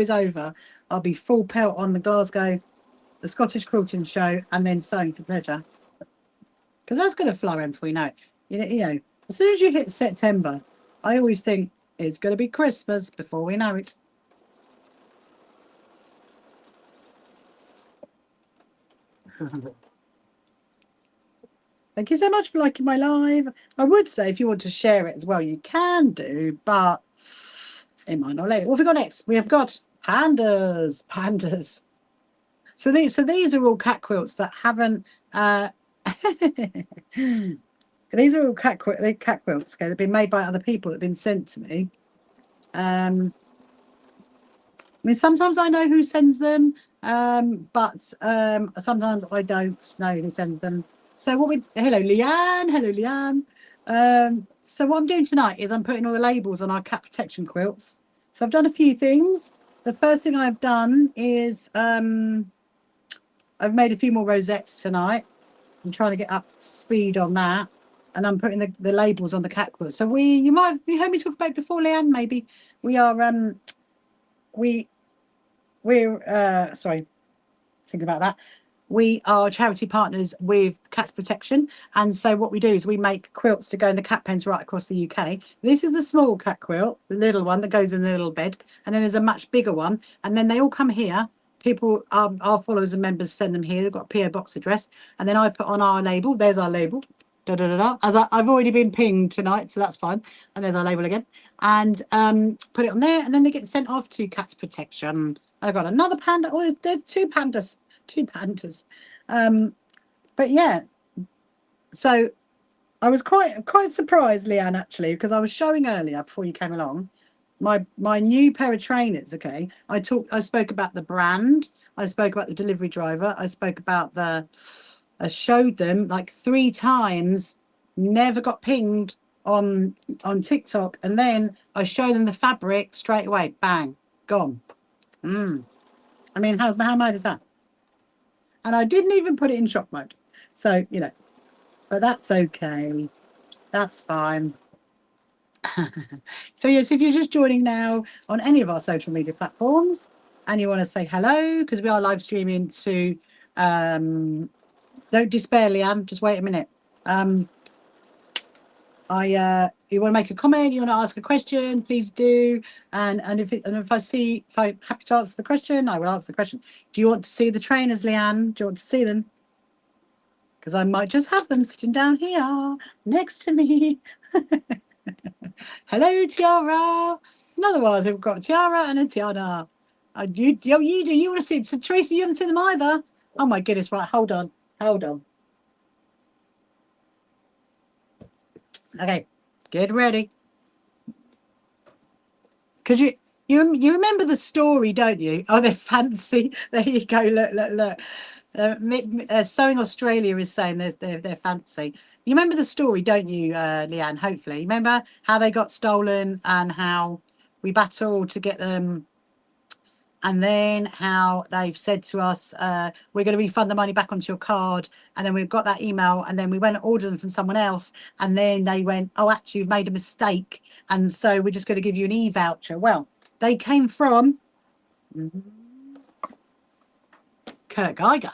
over, I'll be full pelt on the Scottish Quilting Show, and then Sewing for Pleasure. Because that's going to flow in before you know it. You know, as soon as you hit September, I always think it's going to be Christmas before we know it. Thank you so much for liking my live. I would say if you want to share it as well, you can do, but it might not let it. What have we got next? We have got pandas. Pandas. So these are all cat quilts that haven't. These are all cat quilts. Okay, they've been made by other people that have been sent to me. I mean, sometimes I know who sends them, but sometimes I don't know who sends them. So hello Leanne. So what I'm doing tonight is I'm putting all the labels on our cat protection quilts. So I've done a few things. The first thing I've done is I've made a few more rosettes tonight. I'm trying to get up to speed on that, and I'm putting the labels on the cat quilts. So you heard me talk about it before, Leanne. Maybe we are sorry, think about that. We are charity partners with Cats Protection, and so what we do is we make quilts to go in the cat pens right across the UK. This is the small cat quilt, the little one that goes in the little bed, and then there's a much bigger one, and then they all come here. People, our followers and members send them here. They've got a PO box address, and then I put on our label. There's our label. Da, da, da, da. As I've already been pinged tonight, so that's fine. And there's our label again, and put it on there, and then they get sent off to Cats Protection. I've got another panda. Oh, there's 2 pandas. 2 pandas. But yeah, so I was quite surprised, Leanne, actually, because I was showing earlier before you came along my new pair of trainers. Okay, I spoke about the brand, I spoke about the delivery driver, I spoke about I showed them like 3 times, never got pinged on TikTok, and then I showed them the fabric straight away, bang, gone. I mean, how mad is that? And I didn't even put it in shop mode. So, you know, but that's okay. That's fine. So, yes, if you're just joining now on any of our social media platforms and you want to say hello, because we are live streaming to, don't despair, Leanne, just wait a minute. You want to make a comment, you want to ask a question, please do. And if I'm happy to answer the question, I will answer the question. Do you want to see the trainers, Leanne? Do you want to see them? Because I might just have them sitting down here next to me. Hello, Tiara. In other words, we've got a Tiara and a Tiana. You want to see it? So Tracy, you haven't seen them either. Oh my goodness! Right, hold on. Okay, get ready. Because you remember the story, don't you? Oh, they're fancy. There you go. Look. Sewing Australia is saying they're fancy. You remember the story, don't you, Leanne? Hopefully, remember how they got stolen and how we battled to get them, and then how they've said to us, we're going to refund the money back onto your card, and then we've got that email, and then we went and ordered them from someone else, and then they went, oh, actually, you've made a mistake, and so we're just going to give you an e-voucher. Well, they came from Kurt Geiger.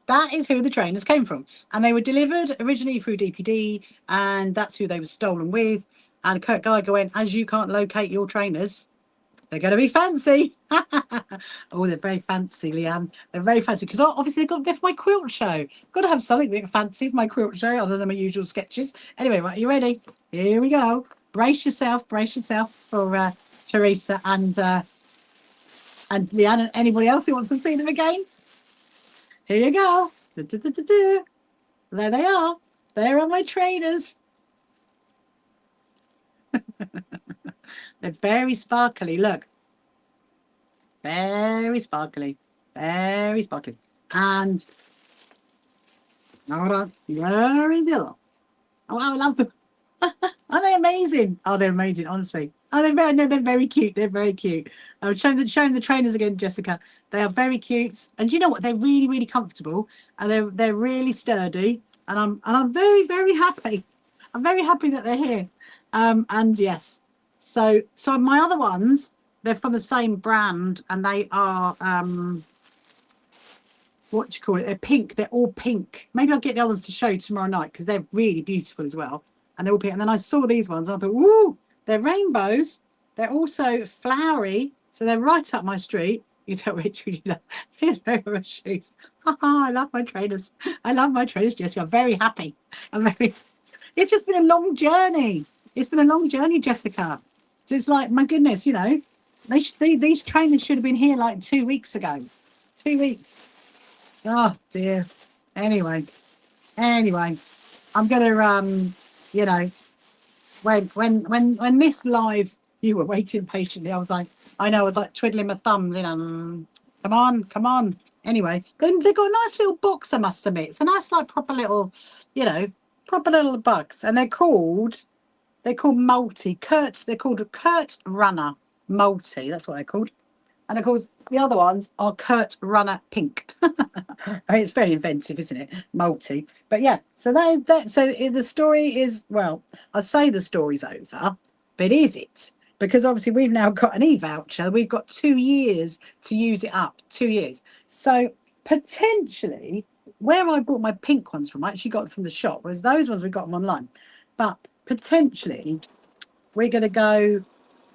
That is who the trainers came from. And they were delivered originally through DPD, and that's who they were stolen with. And Kurt Geiger went, as you can't locate your trainers, they're going to be fancy. Oh, they're very fancy, Leanne. They're very fancy because obviously they're for my quilt show. I've got to have something fancy for my quilt show other than my usual sketches. Anyway, right, are you ready? Here we go. brace yourself for Teresa and Leanne and anybody else who wants to see them again. Here you go. There they are. There are my trainers. They're very sparkly. Look. Very sparkly. Very sparkly. And very yellow. Oh, I love them. Are they amazing? Oh, they're amazing, honestly. Oh, they're very cute. They're very cute. I was showing the trainers again, Jessica. They are very cute. And you know what? They're really, really comfortable. And they're really sturdy. And I'm very, very happy. I'm very happy that they're here. And yes. So my other ones, they're from the same brand, and they are what do you call it? They're pink. They're all pink. Maybe I'll get the others to show you tomorrow night because they're really beautiful as well. And they're all pink. And then I saw these ones and I thought, woo, they're rainbows. They're also flowery. So they're right up my street. You tell Richard you love his my shoes. I love my trainers. I love my trainers, Jessie. I'm very happy. It's just been a long journey. It's been a long journey, Jessica. So it's like, my goodness, you know, these trainers should have been here like 2 weeks ago. 2 weeks. Oh dear. Anyway, I'm gonna you know, when this live, you were waiting patiently. I was like twiddling my thumbs, you know. Come on. Anyway, then they got a nice little box, I must admit. It's a nice, like, proper little, you know, proper little box, and they're called multi Kurt. They're called a Kurt Runner multi. That's what they're called. And of course, the other ones are Kurt Runner Pink. I mean, it's very inventive, isn't it? Multi. But yeah, so so the story is, well, I say the story's over, but is it? Because obviously we've now got an e-voucher. We've got 2 years to use it up. 2 years. So potentially, where I bought my pink ones from, I actually got them from the shop, whereas those ones we got them online. But potentially, we're going to go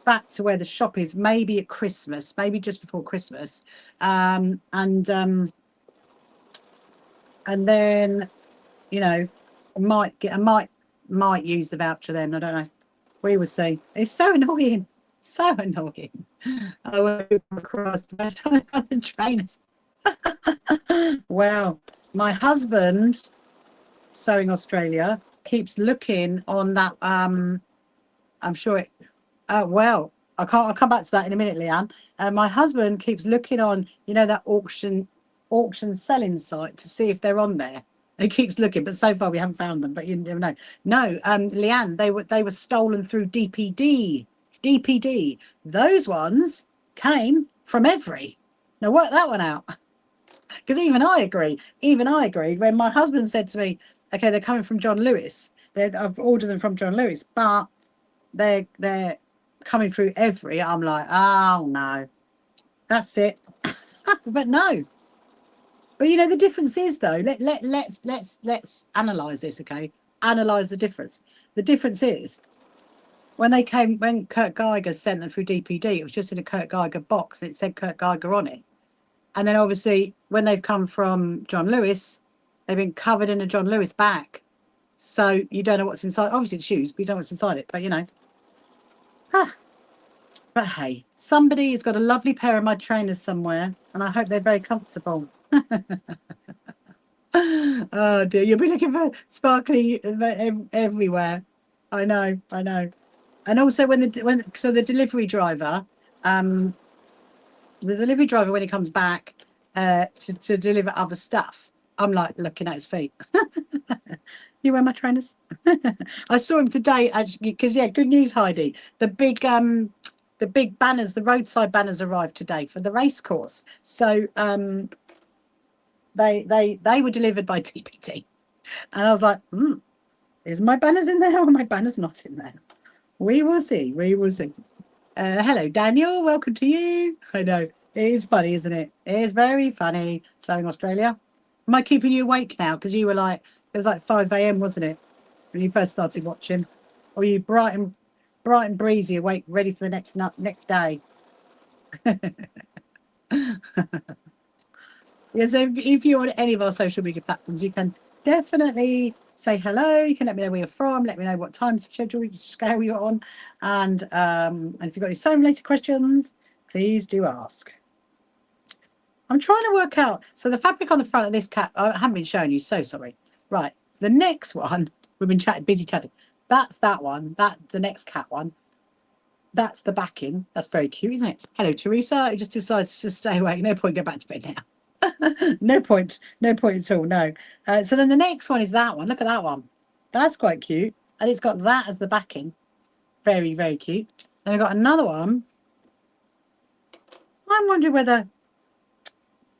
back to where the shop is, maybe at Christmas, maybe just before Christmas, and then, you know, I might use the voucher then. I don't know. We will see. It's so annoying. So annoying. I won't come across the other trainers. Well, my husband, Sewing Australia, keeps looking on that. I'm sure it. Well, I'll come back to that in a minute, Leanne. My husband keeps looking on, you know, that auction selling site to see if they're on there. He keeps looking, but so far we haven't found them. But you never know. No, Leanne, they were stolen through DPD. DPD. Those ones came from Every. Now work that one out. Because even I agree. When my husband said to me, "Okay, they're coming from John Lewis. I've ordered them from John Lewis, but they're coming through Every." I'm like, oh no, that's it. But no. But you know, the difference is, though, let's analyze this, okay? Analyze the difference. The difference is when Kurt Geiger sent them through DPD, it was just in a Kurt Geiger box. It said Kurt Geiger on it. And then obviously when they've come from John Lewis, they've been covered in a John Lewis bag. So you don't know what's inside. Obviously it's shoes, but you don't know what's inside it. But you know. But hey, somebody has got a lovely pair of my trainers somewhere, and I hope they're very comfortable. Oh dear, you'll be looking for sparkly everywhere. I know. And also when the delivery driver, when he comes back to deliver other stuff, I'm like looking at his feet. You wear my trainers? I saw him today actually, because yeah, good news, Heidi. The big banners, the roadside banners arrived today for the race course. So they were delivered by TPT, and I was like, is my banners in there or my banners not in there? We will see. Hello, Daniel. Welcome to you. I know it is funny, isn't it? It is very funny. Sewing Australia. Am I keeping you awake now? Because you were like, it was like 5 a.m, wasn't it, when you first started watching? Or were you bright and breezy, awake, ready for the next day? Yes, if you're on any of our social media platforms, you can definitely say hello. You can let me know where you're from. Let me know what time schedule scale you're on. And if you've got any sewing related questions, please do ask. I'm trying to work out. So the fabric on the front of this cat, I haven't been showing you. So sorry. Right. The next one, we've been busy chatting. That's that one. The next cat one. That's the backing. That's very cute, isn't it? Hello, Teresa. I just decided to stay awake. No point, go back to bed now. No point at all. No. So then the next one is that one. Look at that one. That's quite cute. And it's got that as the backing. Very, very cute. Then we've got another one. I'm wondering whether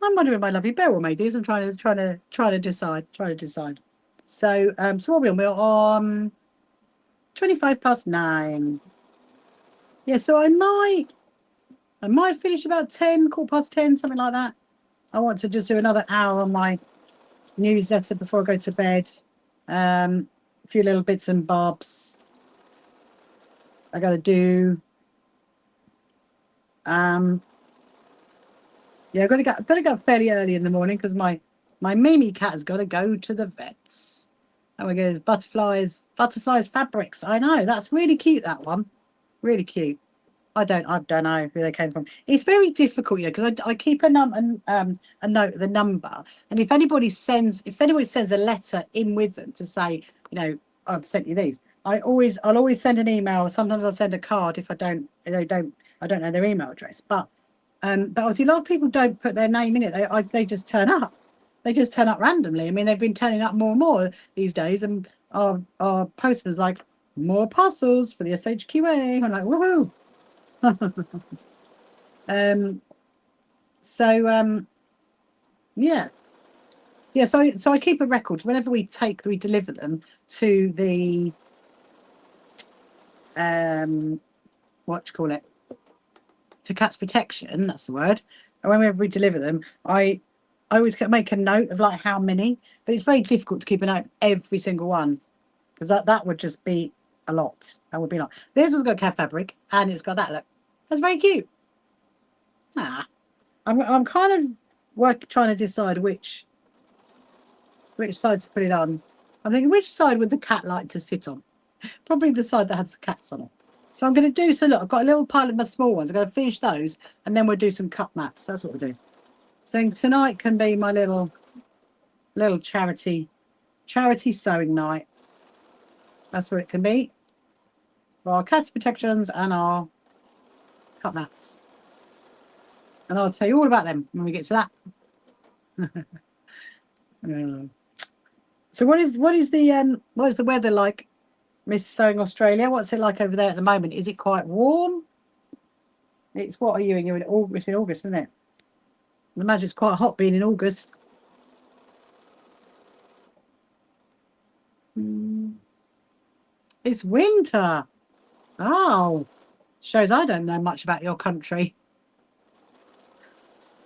my lovely Beryl made these. I'm trying to decide. So so what are we on? We're on 9:25. Yeah, so I might finish about 10, 10:15, something like that. I want to just do another hour on my newsletter before I go to bed. A few little bits and bobs. I got to do. Yeah, I've got to go fairly early in the morning because my Mimi cat has got to go to the vets. Oh my goodness, butterflies fabrics. I know, that's really cute, that one. Really cute. I don't know who they came from. It's very difficult, because I keep a note of the number, and if anybody sends a letter in with them to say, I've sent you these, I'll always send an email. Sometimes I'll send a card if I don't know their email address. But obviously a lot of people don't put their name in it. They just turn up. They just turn up randomly. I mean, they've been turning up more and more these days, and our postman's like, more parcels for the SHQA. I'm like, woohoo. Yeah, so I keep a record whenever we deliver them to the what do you call it, to Cats Protection, that's the word. And whenever we deliver them, I always make a note of like how many, but it's very difficult to keep a note of every single one, because that would just be a lot. That would be a lot. This one's got cat fabric and it's got that look. That's very cute. I'm kind of trying to decide which side to put it on. I'm thinking, which side would the cat like to sit on? Probably the side that has the cats on it. So I'm going to do, so look, I've got a little pile of my small ones. I'm going to finish those and then we'll do some cut mats. That's what we'll do. So tonight can be my little charity sewing night. That's what it can be. For our Cats Protections and our cut mats. And I'll tell you all about them when we get to that. So what is the weather like, Miss Sewing Australia? What's it like over there at the moment? Is it quite warm? It's, what are you in? You're in August, isn't it? I imagine it's quite hot being in August. It's winter. Oh, shows I don't know much about your country.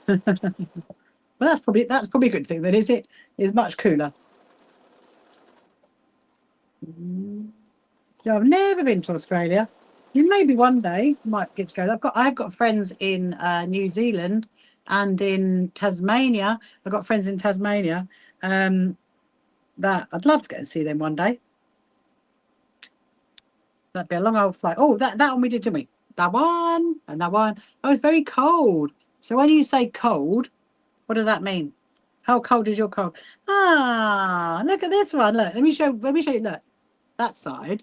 Well, that's probably a good thing then, is it? It's much cooler. I've never been to Australia. Maybe one day might get to go. I've got friends in New Zealand and in Tasmania. I've got friends in Tasmania that I'd love to go and see them one day. That'd be a long old flight. Oh, that one we did, didn't we? That one and that one. Oh, it's very cold. So when you say cold, what does that mean? How cold is your cold? Ah, look at this one. Look, let me show you. Look, that side,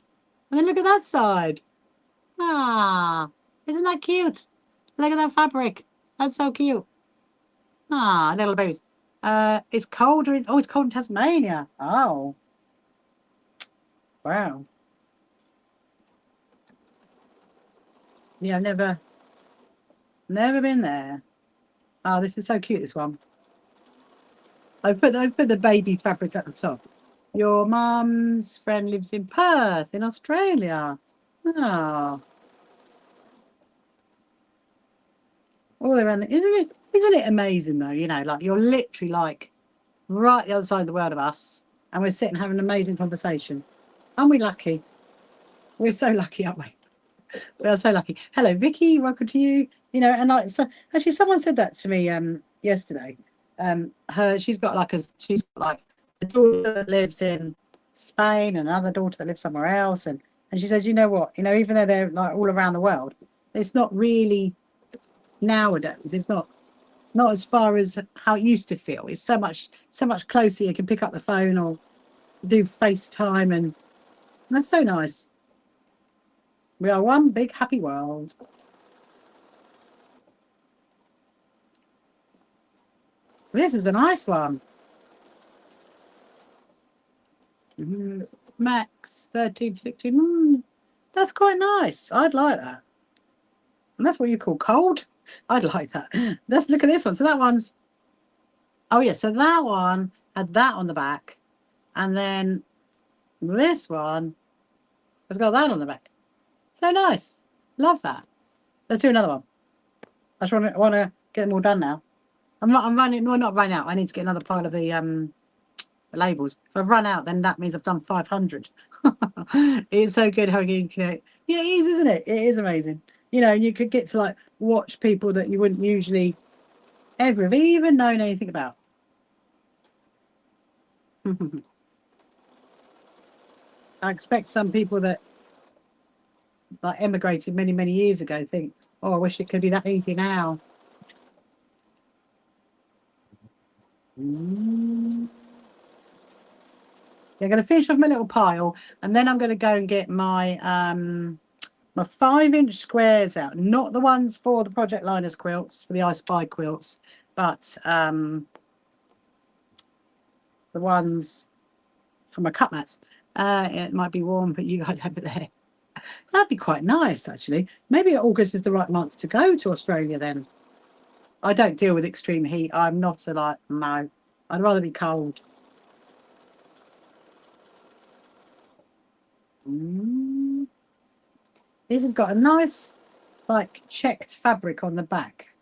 and then look at that side. Ah, isn't that cute? Look at that fabric. That's so cute. Ah, little babies. It's colder in, it's cold in Tasmania. Oh, wow. Yeah, I've never been there. Oh, this is so cute, this one. I put the baby fabric at the top. Your mum's friend lives in Perth, in Australia. Oh. All around, isn't it amazing though? Like you're literally like right the other side of the world of us, and we're sitting having an amazing conversation. Aren't we lucky? We're so lucky, aren't we? We are so lucky. Hello, Vicky. Welcome to you. And like, so actually, someone said that to me yesterday. She's got like a daughter that lives in Spain, and another daughter that lives somewhere else. And she says, you know what, even though they're like all around the world, it's not really nowadays. It's not as far as how it used to feel. It's so much closer. You can pick up the phone or do FaceTime, and that's so nice. We are one big happy world. This is a nice one. Max 13, 16. That's quite nice. I'd like that. And that's what you call cold? I'd like that. Let's look at this one. So that one's, oh yeah, so that one had that on the back. And then this one has got that on the back. So nice. Love that. Let's do another one. I just want to get them all done now. I'm running, well, not running out. I need to get another pile of the labels. If I've run out, then that means I've done 500. It's so good how you can, yeah, it is, isn't it? It is amazing. You could get to like watch people that you wouldn't usually ever have even known anything about. I expect some people that like emigrated many, many years ago think, oh, I wish it could be that easy now. I'm going to finish off my little pile, and then I'm going to go and get my my 5-inch squares out. Not the ones for the Project Liners quilts, for the I Spy quilts, but the ones for my cut mats. It might be warm, but you guys have it there. That'd be quite nice, actually. Maybe August is the right month to go to Australia then. I don't deal with extreme heat. I'm not no. I'd rather be cold. This has got a nice, like, checked fabric on the back.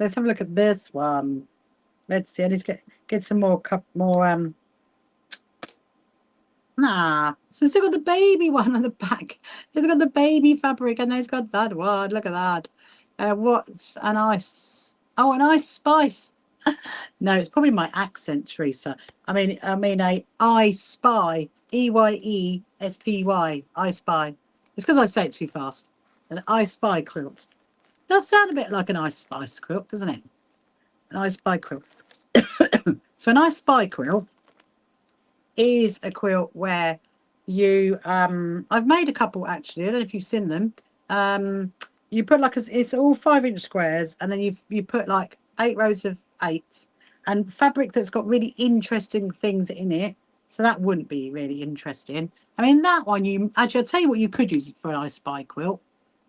Let's have a look at this one. Let's see. I need to get some more Nah, so it's still got the baby one on the back. It's got the baby fabric, and then it's got that one. Look at that. What's an ice? Oh, an ice spice. No, it's probably my accent, Teresa. I mean a I spy, EYESPY, I spy. It's because I say it too fast. An I spy quilt. Does sound a bit like an ice spice quilt, doesn't it? An I spy quilt. So an I spy quilt is a quilt where you I've made a couple actually. I don't know if you've seen them. You put like it's all 5-inch squares, and then you put like 8 rows of 8 and fabric that's got really interesting things in it. So that wouldn't be really interesting. I mean, that one you actually, I'll tell you what you could use for an I Spy quilt.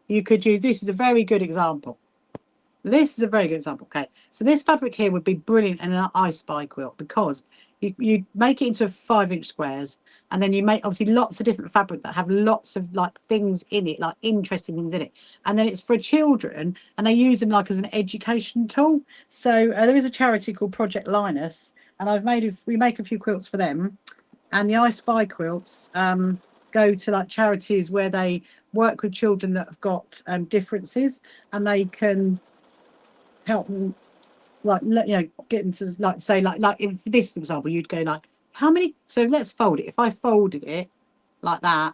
You could use, this is a very good example. This is a very good example. Okay, so this fabric here would be brilliant in an I Spy quilt, because you make it into 5-inch squares, and then you make obviously lots of different fabric that have lots of like things in it, like interesting things in it, and then it's for children, and they use them like as an education tool. So there is a charity called Project Linus, and we make a few quilts for them, and the I Spy quilts go to like charities where they work with children that have got differences, and they can help them, like, get them to like say like if this, for example, you'd go like, how many, so let's fold it. If I folded it like that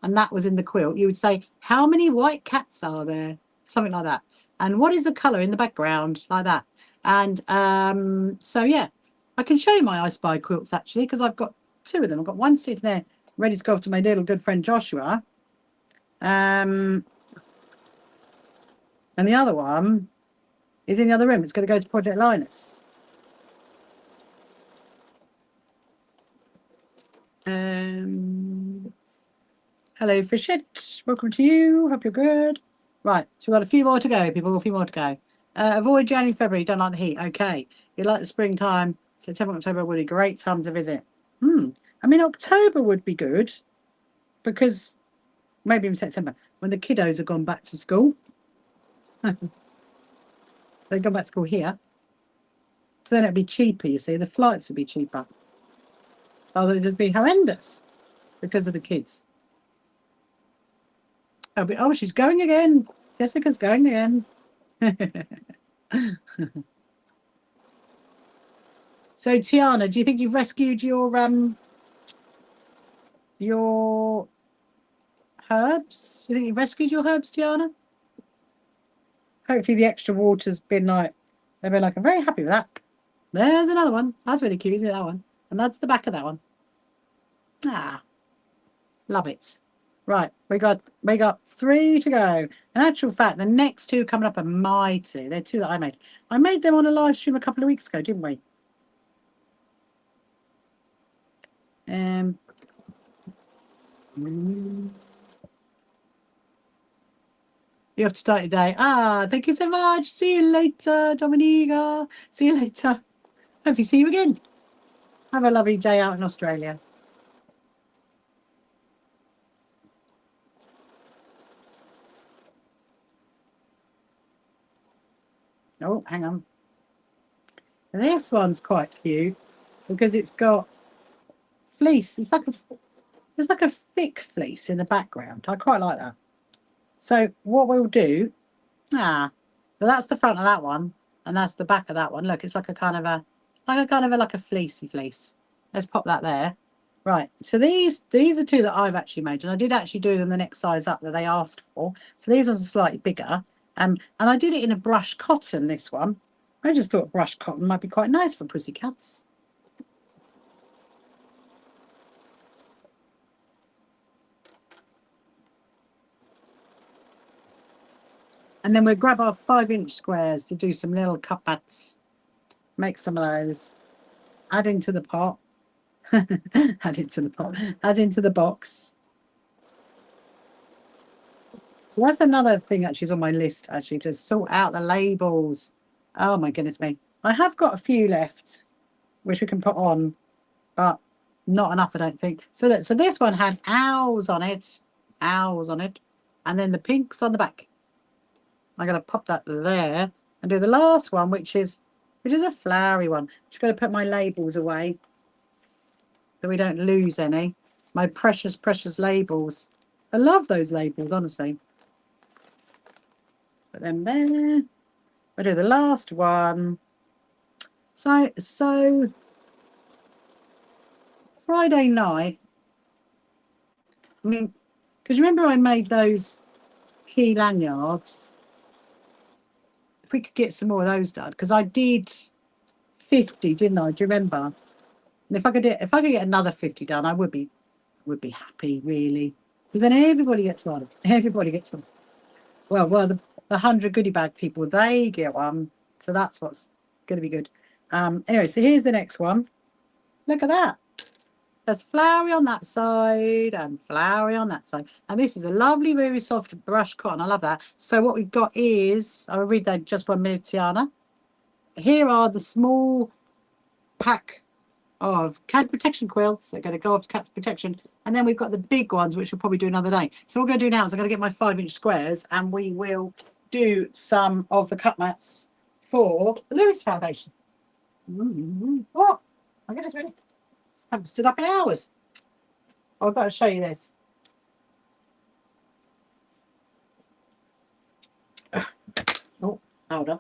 and that was in the quilt, you would say, how many white cats are there? Something like that. And what is the colour in the background? Like that. And so yeah, I can show you my I Spy quilts actually, because I've got 2 of them. I've got one sitting there ready to go off to my little good friend Joshua. And the other one is in the other room. It's going to go to Project Linus. Hello, Fishette. Welcome to you. Hope you're good. Right, so we've got a few more to go, people. A few more to go. Avoid January, February. Don't like the heat. Okay. You like the springtime. September, October would be a great time to visit. I mean, October would be good, because maybe in September, when the kiddos have gone back to school. They go back to school here. So then it'd be cheaper, you see. The flights would be cheaper. Although it'd be horrendous because of the kids. Oh, she's going again. Jessica's going again. So Tiana, do you think you've rescued your herbs? Do you think you've rescued your herbs, Tiana? Hopefully the extra water's been like, they've been like, I'm very happy with that. There's another one. That's really cute, isn't it, that one? And that's the back of that one. Ah, love it. Right, we got 3 to go. In actual fact, the next 2 coming up are my 2. They're 2 that I made. I made them on a live stream a couple of weeks ago, didn't we? You have to start your day. Ah, thank you so much. See you later, Dominica. See you later. Hope you see you again. Have a lovely day out in Australia. Oh, hang on. This one's quite cute because it's got fleece. It's like a thick fleece in the background. I quite like that. So what we'll do, so that's the front of that one, and that's the back of that one. Look, it's like a kind of a fleecy fleece. Let's pop that there. Right. So these are 2 that I've actually made, and I did actually do them the next size up that they asked for. So these ones are slightly bigger. And I did it in a brushed cotton, this one. I just thought brushed cotton might be quite nice for pussycats. And then we'll grab our 5-inch squares to do some little cupats. Make some of those. Add into the pot. Add into the pot. Add into the box. So that's another thing actually is on my list, actually, to sort out the labels. Oh my goodness me. I have got a few left, which we can put on, but not enough, I don't think. So this one had owls on it. Owls on it. And then the pinks on the back. I'm going to pop that there and do the last one, which is a flowery one. Just going to put my labels away so we don't lose any. My precious, precious labels. I love those labels, honestly. Put them there. We'll do the last one. So Friday night, I mean, because remember I made those key lanyards. If we could get some more of those done, because I did 50, didn't I? Do you remember? And if I could get another 50 done, I would be happy, really. Because then everybody gets one. Everybody gets one. Well, the 100 goodie bag people, they get one. So that's what's going to be good. Anyway, so here's the next one. Look at that. There's flowery on that side and flowery on that side. And this is a lovely, very soft brushed cotton. I love that. So what we've got is, I'll read that just 1 minute, Tiana. Here are the small pack of cat protection quilts. They're going to go off to cat protection. And then we've got the big ones, which we'll probably do another day. So what we're going to do now is I'm going to get my 5-inch squares and we will do some of the cut mats for the Lewis Foundation. What? I get this ready. I haven't stood up in hours. Oh, I've got to show you this. Oh, hold on.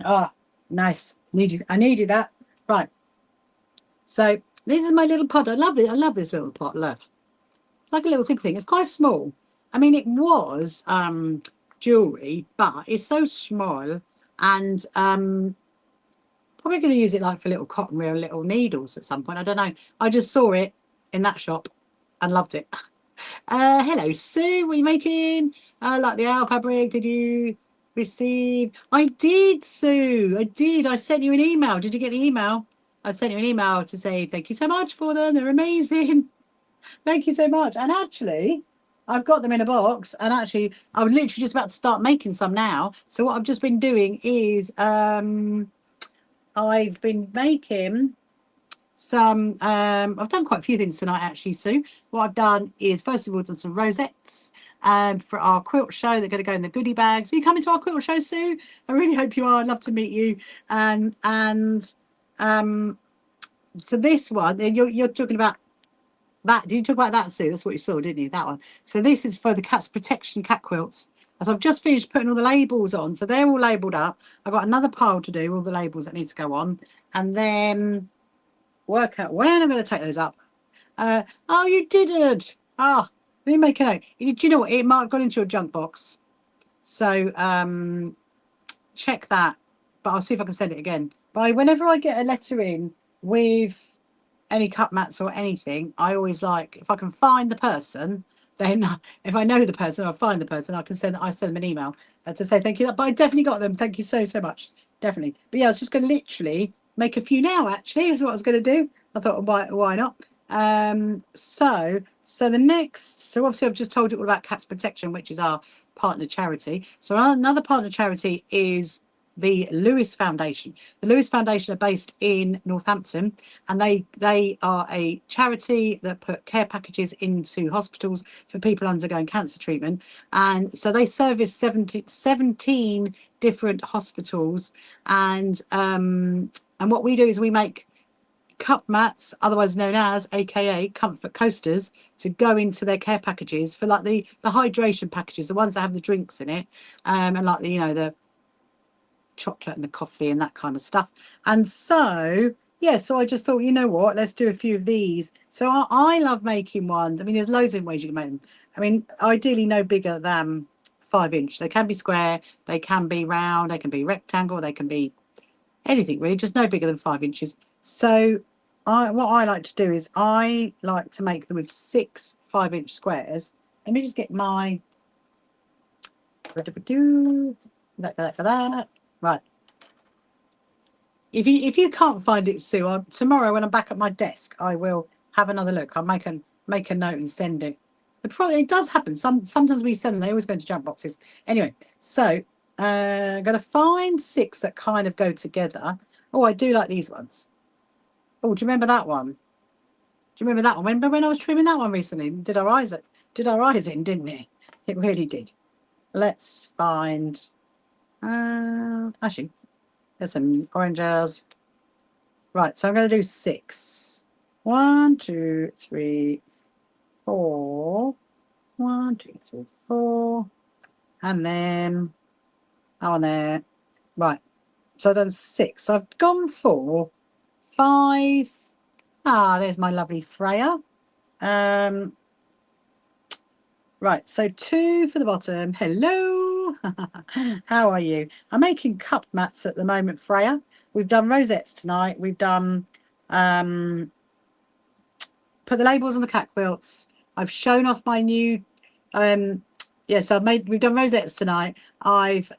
Ah, nice. I needed that. Right. So this is my little pot. I love it. I love this little pot. Look, like a little zip thing. It's quite small. I mean, it was jewelry, but it's so small, and probably going to use it like for little cotton reel, little needles at some point. I don't know. I just saw it in that shop and loved it. Hello, Sue. What are you making? Like the owl fabric. Did you receive? I did, Sue. I did. I sent you an email. Did you get the email? I sent you an email to say thank you so much for them. They're amazing. Thank you so much. And actually, I've got them in a box. And actually, I was literally just about to start making some now. So what I've just been doing is I've been making some I've done quite a few things tonight, actually, Sue. What I've done is, first of all, done some rosettes for our quilt show. They're going to go in the goodie bags. Are you coming to our quilt show, Sue? I really hope you are. I'd love to meet you. So this one, you're talking about That, did you talk about that, Sue? That's what you saw, didn't you? That one. So this is for the cat's protection cat quilts. So I've just finished putting all the labels on. So they're all labelled up. I've got another pile to do, all the labels that need to go on. And then work out when I'm going to take those up. Oh, you didn't. Ah, let me make a note. Do you know what? It might have gone into your junk box. So check that. But I'll see if I can send it again. But whenever I get a letter in with any cup mats or anything, I always like, if I can find the person, then if I know the person, I'll find the person, I send them an email to say thank you. But I definitely got them. Thank you so much. Definitely. But yeah, I was just going to literally make a few now, actually, is what I was going to do. I thought, why not? So the next, so obviously I've just told you all about Cats Protection, which is our partner charity. So another partner charity is the Lewis Foundation. The Lewis Foundation are based in Northampton, and they are a charity that put care packages into hospitals for people undergoing cancer treatment. And so they service 17 different hospitals. And what we do is we make cup mats, otherwise known as aka comfort coasters, to go into their care packages for like the hydration packages, the ones that have the drinks in it, and like the chocolate and the coffee and that kind of stuff. And so yeah, so I just thought, you know what, let's do a few of these. So I love making ones. I mean, there's loads of ways you can make them. I mean, ideally no bigger than 5 inch. They can be square, they can be round, they can be rectangle, they can be anything really, just no bigger than 5 inches. So what I like to do is I like to make them with 6 5-inch squares. Let me just get my that. Right. If you can't find it, Sue, tomorrow when I'm back at my desk, I will have another look. I'll make a note and send it. It does happen. Sometimes we send them, they always go into junk boxes. Anyway, so I'm going to find 6 that kind of go together. Oh, I do like these ones. Oh, do you remember that one? Do you remember that one? Remember when I was trimming that one recently? Did our eyes in, didn't it? It really did. Let's find actually, there's some oranges. Right, so I'm going to do 6. 1, 2, 3, 4. 1, 2, 3, 4. And then that one there. Right, so I've done 6. So I've gone for 5. There's my lovely Freya. Right, so 2 for the bottom. Hello. How are you? I'm making cup mats at the moment, Freya. We've done rosettes tonight. We've done put the labels on the cat quilts. I've shown off my new so we've done rosettes tonight. I've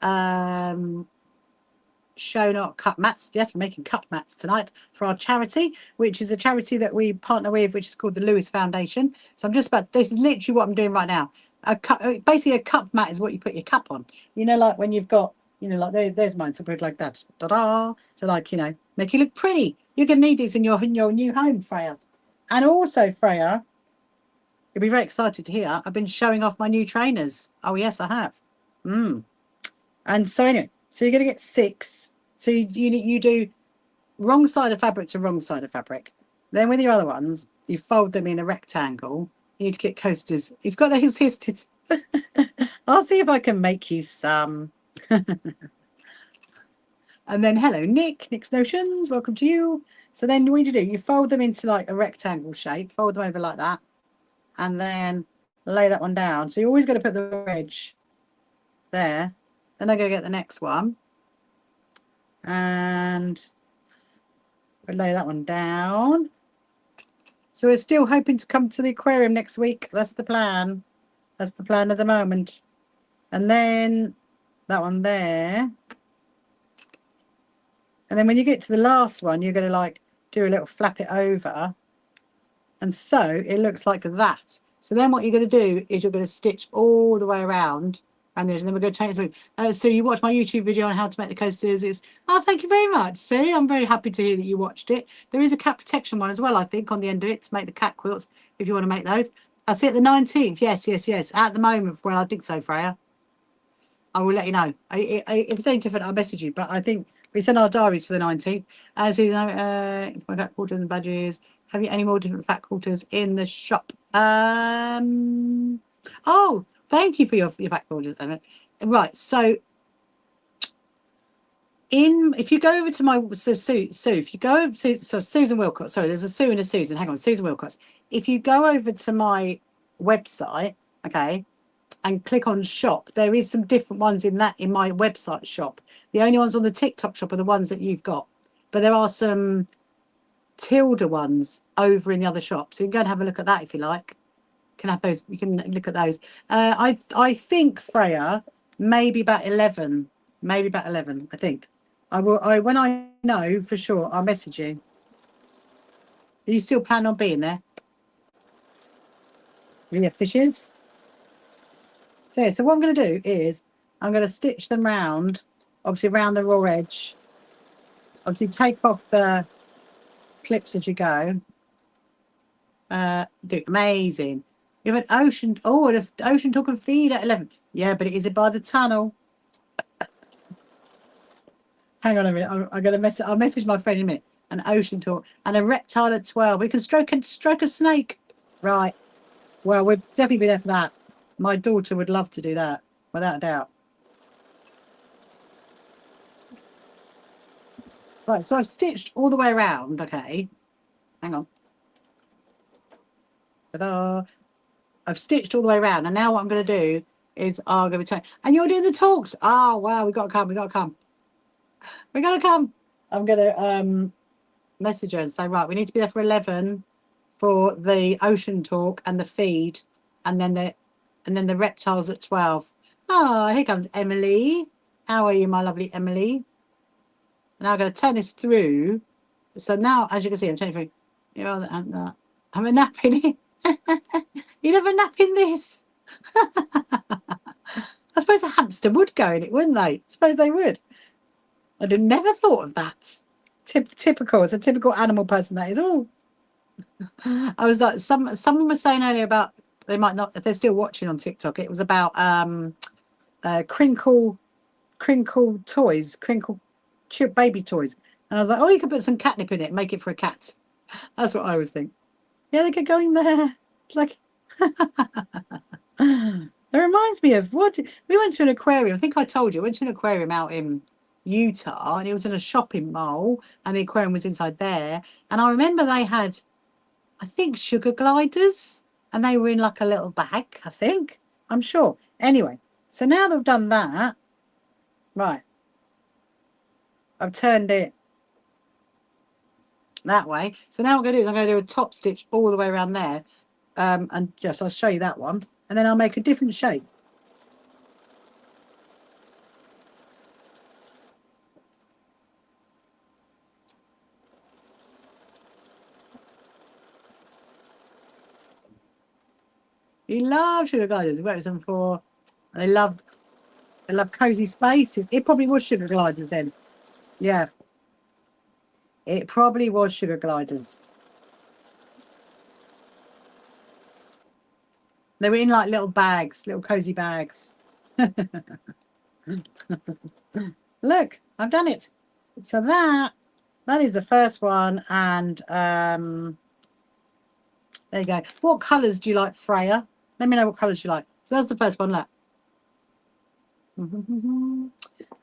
shown off cup mats. Yes, we're making cup mats tonight for our charity, which is a charity that we partner with, which is called the Lewis Foundation. So this is literally what I'm doing right now. Basically a cup mat is what you put your cup on, like when you've got, like there's mine, so put it like that, so like, make you look pretty. You're gonna need these in your new home, Freya. And also, Freya, you'll be very excited to hear I've been showing off my new trainers. Oh yes, I have. And so anyway, so you're going to get 6. So you do wrong side of fabric to wrong side of fabric. Then with your other ones, you fold them in a rectangle. You need to get coasters. You've got those listed. I'll see if I can make you some. And then hello, Nick's Notions. Welcome to you. So then what you do, you fold them into like a rectangle shape. Fold them over like that. And then lay that one down. So you're always going to put the edge there. Then I'm going to get the next one and we'll lay that one down. So we're still hoping to come to the aquarium next week. That's the plan. That's the plan at the moment. And then that one there. And then when you get to the last one, you're going to like do a little flap it over. And so it looks like that. So then what you're going to do is you're going to stitch all the way around. And then we're going to change it through. So you watched my YouTube video on how to make the coasters. Thank you very much. See, I'm very happy to hear that you watched it. There is a cat protection one as well, I think, on the end of it to make the cat quilts if you want to make those. I'll see it the 19th. Yes. At the moment, well, I think so, Freya. I will let you know. If it's any different, I'll message you. But I think we send our diaries for the 19th. As you know, my cat quarters and badges. Have you any more different fat quarters in the shop? Oh, thank you for your fat quarters, Emma. Right, so if you go over to my Sue, if you go over to Susan Wilcox, sorry, there's a Sue and a Susan. Hang on, Susan Wilcox. If you go over to my website, okay, and click on shop, there is some different ones in my website shop. The only ones on the TikTok shop are the ones that you've got, but there are some Tilda ones over in the other shop, so you can go and have a look at that if you like. You can have those. You can look at those. I think Freya maybe about 11, I think. I will. When I know for sure, I'll message you. Do you still plan on being there? Yeah, fishes. So what I'm going to do is I'm going to stitch them round, obviously around the raw edge. Obviously take off the clips as you go. Amazing. You have an ocean. Oh, the ocean talk and feed at 11. Yeah, but it is by the tunnel. Hang on a minute. I'm going to message. I'll message my friend in a minute. An ocean talk and a reptile at 12. We can stroke a snake. Right. Well, we'll definitely be there for that. My daughter would love to do that, without a doubt. Right. So I've stitched all the way around. Okay. Hang on. Ta-da. I've stitched all the way around, and now what I'm going to do is I'm going to and you're doing the talks. Oh wow, we got to come. We got to come. We got to come. I'm going to message her and say, right, we need to be there for 11 for the ocean talk and the feed, and then the reptiles at 12. Oh, here comes Emily. How are you, my lovely Emily? Now I'm going to turn this through. So now, as you can see, I'm turning through. You know, I'm a nap in it. You'd have a nap in this. I suppose a hamster would go in it, wouldn't they? I suppose they would. I'd never thought of that. Typical. It's a typical animal person, that is. Oh, I was like, someone was saying earlier about they might not, if they're still watching on TikTok. It was about crinkle toys, baby toys, and I was like, oh, you could put some catnip in it, and make it for a cat. That's what I was thinking. Yeah, they could go in there. It's like. It reminds me of what we went to an aquarium. I think I told you, I went to an aquarium out in Utah, and it was in a shopping mall, and the aquarium was inside there. And I remember they had, I think, sugar gliders, and they were in like a little bag, I think. I'm sure. Anyway, so now they've done that, right, I've turned it that way. So now what I'm going to do is I'm going to do a top stitch all the way around there, and just I'll show you that one, and then I'll make a different shape. He loves sugar gliders. He works them for. They love cozy spaces. It probably was sugar gliders then. Yeah, it probably was sugar gliders. They were in like little bags, little cozy bags. Look, I've done it. So that is the first one, and there you go. What colours do you like, Freya? Let me know what colours you like. So that's the first one, look.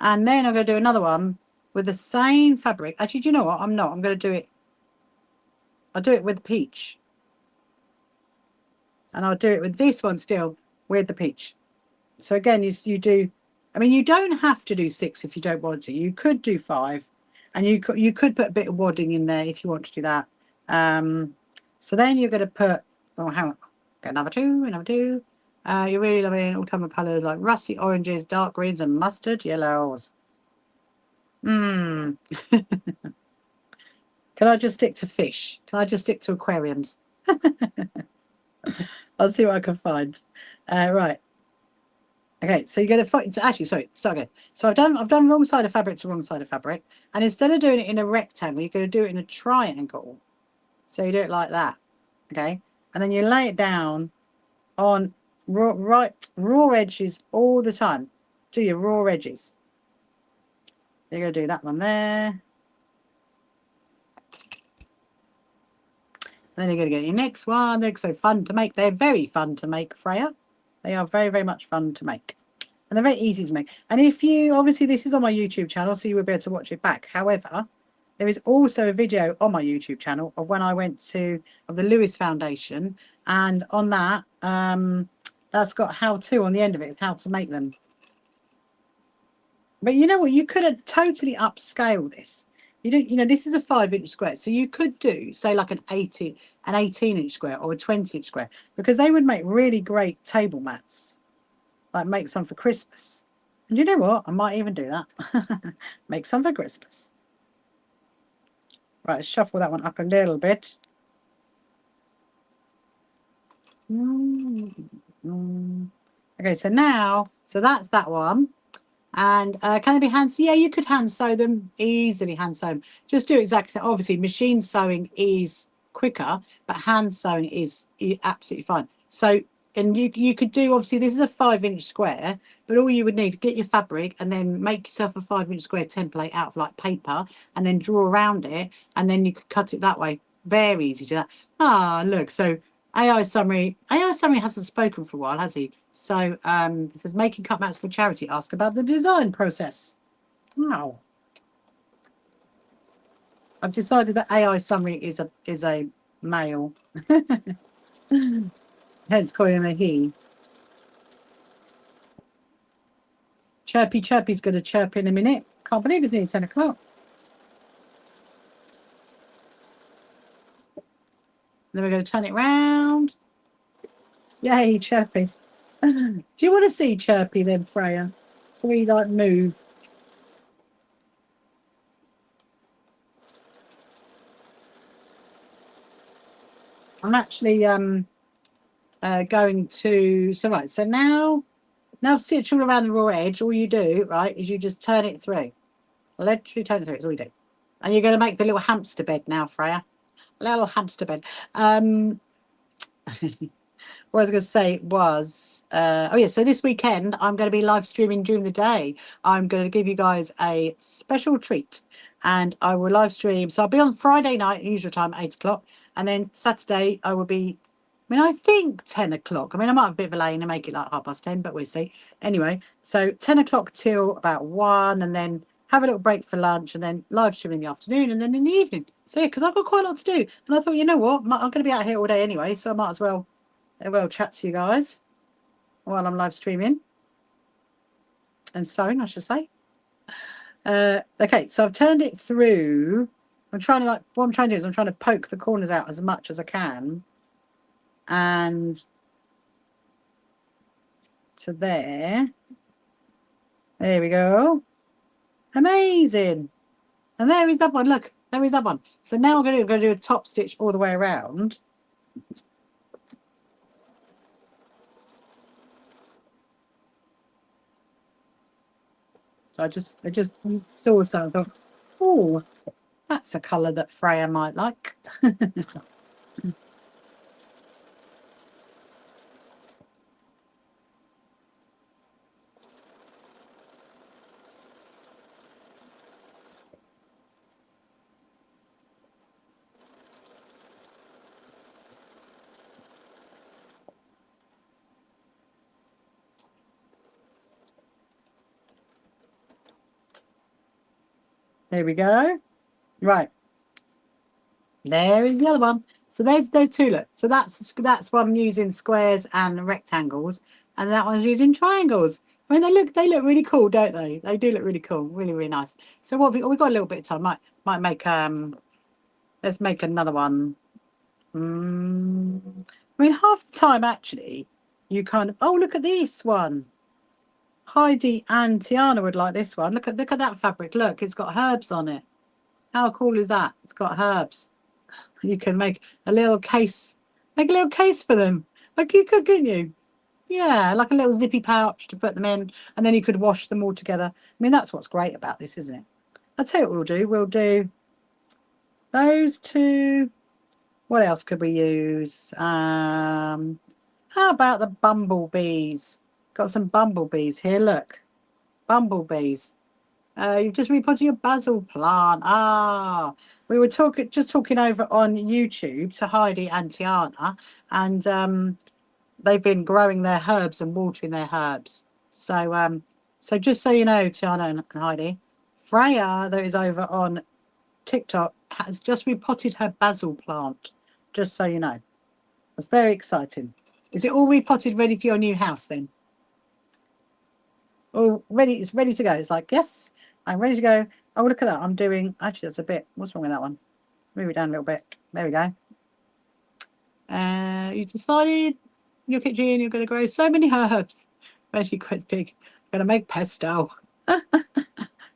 And then I'm going to do another one with the same fabric. Actually, do you know what? I'm not. I'm going to do it. I'll do it with peach. And I'll do it with this one still with the peach. So again, you do, I mean, you don't have to do 6 if you don't want to. You could do 5, and you could put a bit of wadding in there if you want to do that. So then you're going to put, oh, hang on, get another 2, another 2. You're really loving autumnal colours like rusty oranges, dark greens, and mustard yellows. Can I just stick to fish? Can I just stick to aquariums? I'll see what I can find. Right. Okay, so you're going to actually, sorry, start again. So I've done wrong side of fabric to wrong side of fabric, and instead of doing it in a rectangle, you're going to do it in a triangle. So you do it like that, okay, and then you lay it down on raw edges all the time. Do your raw edges. You're going to do that one there. Then you're going to get your next one. They're so fun to make. They're very fun to make, Freya. They are very, very much fun to make. And they're very easy to make. And if you, obviously this is on my YouTube channel, so you will be able to watch it back. However, there is also a video on my YouTube channel of when I went to, of the Lewis Foundation. And on that, that's got how to on the end of it, how to make them. But you know what? You could have totally upscale this. You don't, you know, this is a 5-inch square. So you could do, say, like an 18-inch square or a 20-inch square, because they would make really great table mats. Like make some for Christmas. And you know what? I might even do that. Make some for Christmas. Right, let's shuffle that one up a little bit. Okay, so now, so that's that one. And can they be hand sewn? Yeah, you could hand sew them, easily hand sew them. Just do exactly, obviously machine sewing is quicker, but hand sewing is absolutely fine. So, and you could do, obviously this is a 5-inch square, but all you would need to get your fabric and then make yourself a 5-inch square template out of like paper and then draw around it, and then you could cut it that way. Very easy to do that. Ah, look, so AI summary hasn't spoken for a while, has he? So it says making cut mats for charity. Ask about the design process. Wow. I've decided that AI summary is a male. Hence calling him a he. Chirpy's going to chirp in a minute. Can't believe it's nearly 10 o'clock. Then we're going to turn it round. Yay, Chirpy. Do you want to see Chirpy then, Freya? Or you like move? I'm actually going to, so right, so now stitch all around the raw edge. All you do, right, is you just turn it through. Literally turn it through, it's all you do. And you're going to make the little hamster bed now, Freya. A little hamster bed. What I was going to say was, oh yeah, so this weekend I'm going to be live streaming during the day. I'm going to give you guys a special treat, and I will live stream. So I'll be on Friday night, usual time, 8 o'clock, and then Saturday I will be, I mean, I think 10 o'clock. I mean, I might have a bit of a lane and make it like 10:30, but we'll see. Anyway, so 10 o'clock till about 1, and then have a little break for lunch, and then live stream in the afternoon, and then in the evening. So yeah, because I've got quite a lot to do. And I thought, you know what, I'm going to be out here all day anyway, so I might as well chat to you guys while I'm live streaming and sewing, I should say. Okay, so I've turned it through. I'm trying to what I'm trying to do is I'm trying to poke the corners out as much as I can. And to there. There we go. Amazing. And there is that one. Look, there is that one. So now I'm going to do a top stitch all the way around. So I just saw something. Thought, oh, that's a colour that Freya might like. There we go. Right. There is the other one. So there's two. Look. So that's one using squares and rectangles, and that one's using triangles. I mean, they look really cool, don't they? They do look really cool, really, really nice. So what we got a little bit of time. Might make let's make another one. I mean, half the time actually, you kind of, oh, look at this one. Heidi and Tiana would like this one. Look at that fabric. Look, it's got herbs on it. How cool is that? It's got herbs. You can make a little case. Make a little case for them. Like you could, couldn't you? Yeah, like a little zippy pouch to put them in, and then you could wash them all together. I mean, that's what's great about this, isn't it? I'll tell you what we'll do. We'll do those two. What else could we use? How about the bumblebees? Got some bumblebees here. Look, bumblebees. You've just repotted your basil plant. Ah, we were just talking over on YouTube to Heidi and Tiana, and they've been growing their herbs and watering their herbs. So just so you know, Tiana and Heidi, Freya, that is over on TikTok, has just repotted her basil plant. Just so you know, it's very exciting. Is it all repotted, ready for your new house then? All ready? It's ready to go. It's like, yes, I'm ready to go. Oh, look at that! I'm doing. Actually, that's a bit. What's wrong with that one? Move it down a little bit. There we go. You decided in your kitchen you're going to grow so many herbs. Actually, quite big. Going to make pesto.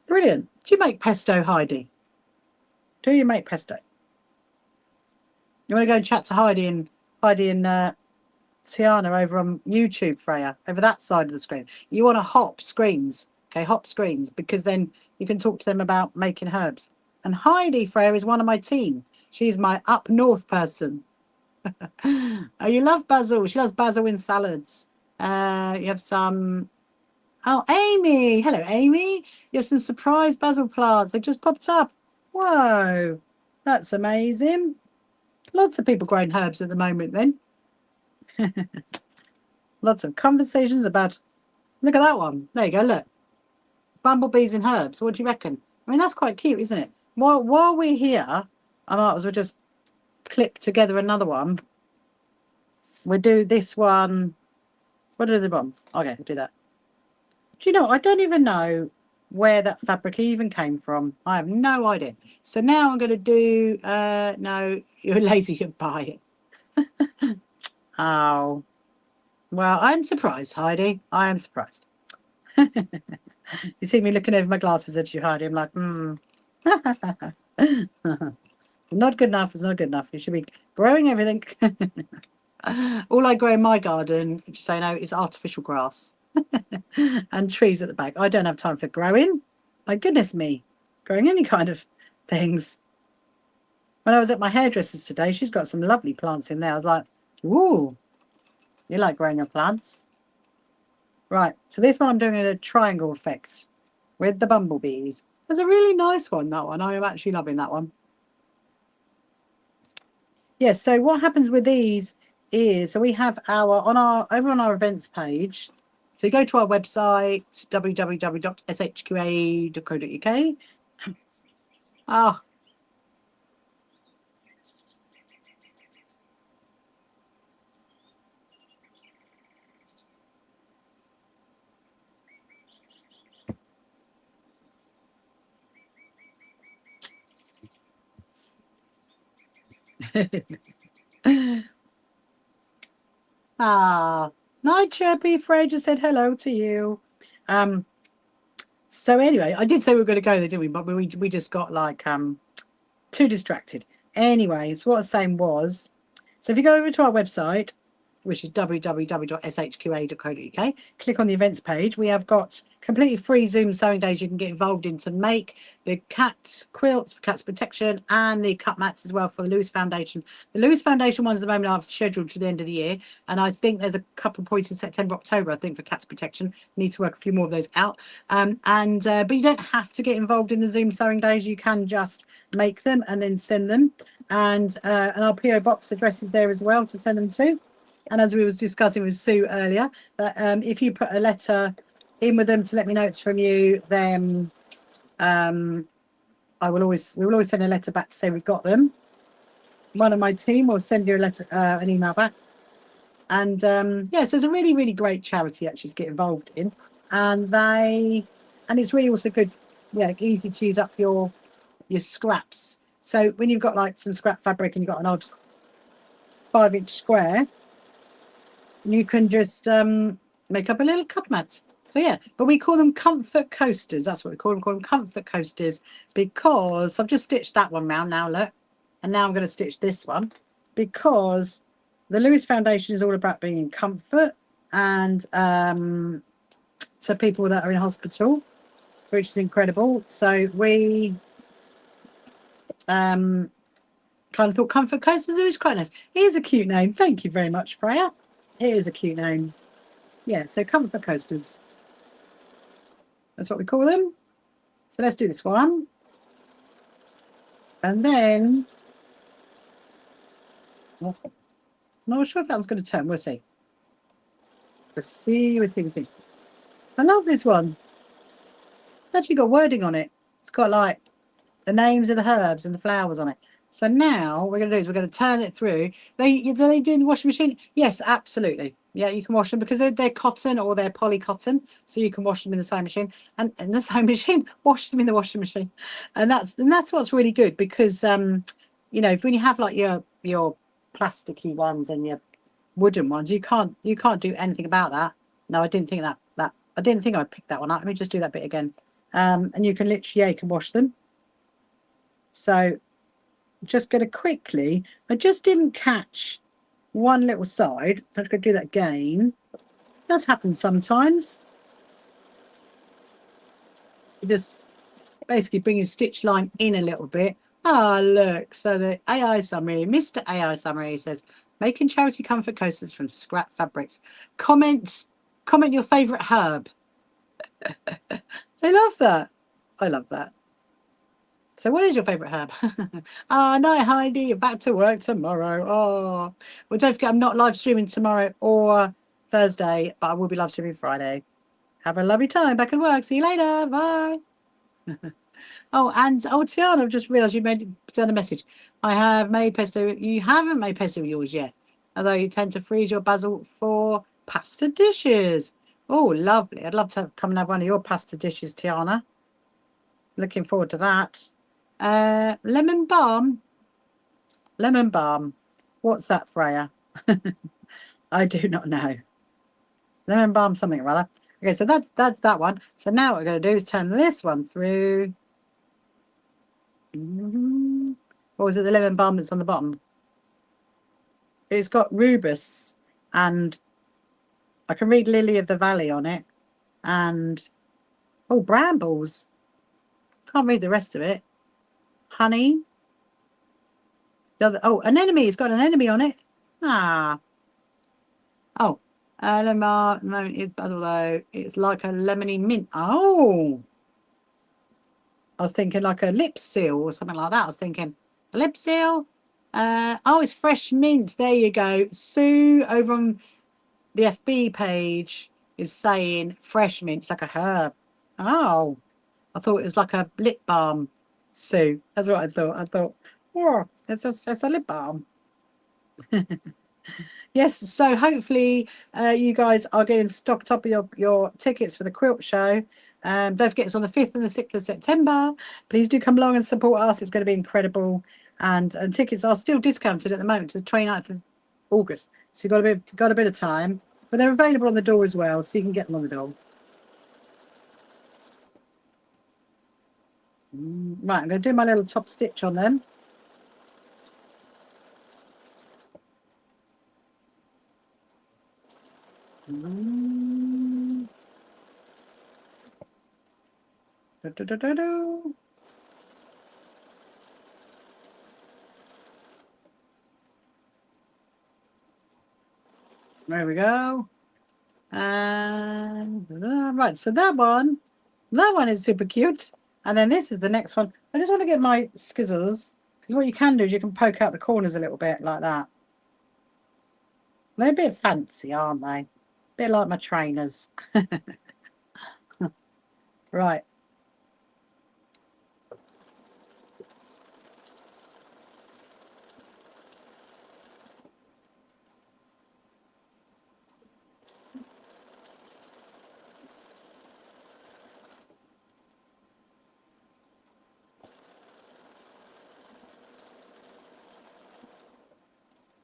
Brilliant. Do you make pesto, Heidi? Do you make pesto? You want to go and chat to Heidi and Tiana over on YouTube, Freya, over that side of the screen. You want to hop screens, okay? Hop screens, because then you can talk to them about making herbs. And Heidi, Freya, is one of my team. She's my up north person. Oh, you love basil. She loves basil in salads. You have some. Oh, Amy. Hello, Amy. You have some surprise basil plants. They just popped up. Whoa, that's amazing. Lots of people growing herbs at the moment then. Lots of conversations about, look at that one. There you go, look. Bumblebees and herbs. What do you reckon? I mean, that's quite cute, isn't it? While we're here, I might as well just clip together another one. We'll do this one. What is the one? Okay, we'll do that. Do you know, I don't even know where that fabric even came from. I have no idea. So now I'm going to do, no, you're lazy to buy it. Oh, well, I'm surprised, Heidi. I am surprised. You see me looking over my glasses at you, Heidi. I'm like, not good enough. It's not good enough. You should be growing everything. All I grow in my garden, just so you know, is artificial grass and trees at the back. I don't have time for growing. My goodness me, growing any kind of things. When I was at my hairdresser's today, she's got some lovely plants in there. I was like, ooh, you like growing your plants? Right, so this one I'm doing a triangle effect with the bumblebees. It's a really nice one, that one. I am actually loving that one. Yes, so what happens with these is, so we have over on our events page. So you go to our website, www.shqa.co.uk. Ah. Ah, night chirpy. Frey just said hello to you. So anyway, I did say we were going to go there, didn't we? But we just got like too distracted. Anyway, so what I was saying was, so if you go over to our website, which is www.shqa.co.uk, click on the events page. We have got completely free Zoom sewing days you can get involved in to make the cat quilts for cats protection and the cut mats as well for the Lewis Foundation. The Lewis Foundation ones at the moment I've scheduled to the end of the year, and I think there's a couple of points in September, October, I think, for cats protection. Need to work a few more of those out. But you don't have to get involved in the Zoom sewing days. You can just make them and then send them. And our PO box address is there as well to send them to. And as we was discussing with Sue earlier, that if you put a letter in with them to let me know it's from you, then we will always send a letter back to say we've got them. One of my team will send you a letter, an email back. And yeah, so it's a really, really great charity actually to get involved in. And it's really also good, yeah, easy to use up your scraps. So when you've got like some scrap fabric and you've got an odd 5-inch square, you can just make up a little cup mat. So yeah, but we call them comfort coasters. That's what we call them. We call them comfort coasters because I've just stitched that one round now, look. And now I'm going to stitch this one because the Lewis Foundation is all about being in comfort and to people that are in hospital, which is incredible. So we kind of thought comfort coasters is quite nice. It is a cute name. Thank you very much, Freya. It is a cute name. Yeah, so comfort coasters. That's what we call them. So let's do this one. And then, not sure if that one's going to turn. We'll see. We'll see. I love this one. It's actually got wording on it. It's got like the names of the herbs and the flowers on it. So now what we're going to do is we're going to turn it through. Do they do in the washing machine? Yes, absolutely. Yeah, you can wash them because they're cotton or they're poly cotton. So you can wash them in the sewing machine and in the sewing machine, wash them in the washing machine. And that's what's really good because you know, when you have like your plasticky ones and your wooden ones, you can't do anything about that. No, I didn't think that I didn't think I'd pick that one up. Let me just do that bit again. And you can literally, yeah, you can wash them. So just going to quickly, I just didn't catch one little side. So I'm going to do that again. It does happen sometimes. You just basically bring your stitch line in a little bit. Ah, look. So the AI summary, Mr. AI summary says, making charity comfort coasters from scrap fabrics. Comment your favourite herb. I love that. I love that. So what is your favourite herb? Oh, no, Heidi, you're back to work tomorrow. Oh, well, don't forget, I'm not live streaming tomorrow or Thursday, but I will be live streaming Friday. Have a lovely time back at work. See you later. Bye. Oh, and Tiana, I've just realised you done a message. I have made pesto. You haven't made pesto with yours yet, although you tend to freeze your basil for pasta dishes. Oh, lovely. I'd love to come and have one of your pasta dishes, Tiana. Looking forward to that. Lemon balm. Lemon balm. What's that, Freya? I do not know. Lemon balm something or other. Okay, so that's that one. So now what we're going to do is turn this one through. What was it? The lemon balm that's on the bottom. It's got rubus and I can read lily of the valley on it. And oh, brambles. Can't read the rest of it. Honey. Oh, anemone. It's got an anemone on it. Ah. Oh, lemon is basil though. It's like a lemony mint. Oh. I was thinking like a lip seal or something like that. I was thinking a lip seal. Oh, it's fresh mint. There you go. Sue over on the FB page is saying fresh mint. It's like a herb. Oh, I thought it was like a lip balm. Sue, that's what I thought. I thought, oh, it's a lip balm. Yes, so hopefully you guys are getting stocked up with your tickets for the quilt show. Don't forget it's on the 5th and the 6th of September. Please do come along and support us. It's going to be incredible. And tickets are still discounted at the moment to the 29th of August. So you've got a bit of time. But they're available on the door as well, so you can get them on the door. Right, I'm going to do my little top stitch on them. There we go. And right, so that one is super cute. And then this is the next one. I just want to get my scissors because what you can do is you can poke out the corners a little bit like that. They're a bit fancy, aren't they? A bit like my trainers. Right.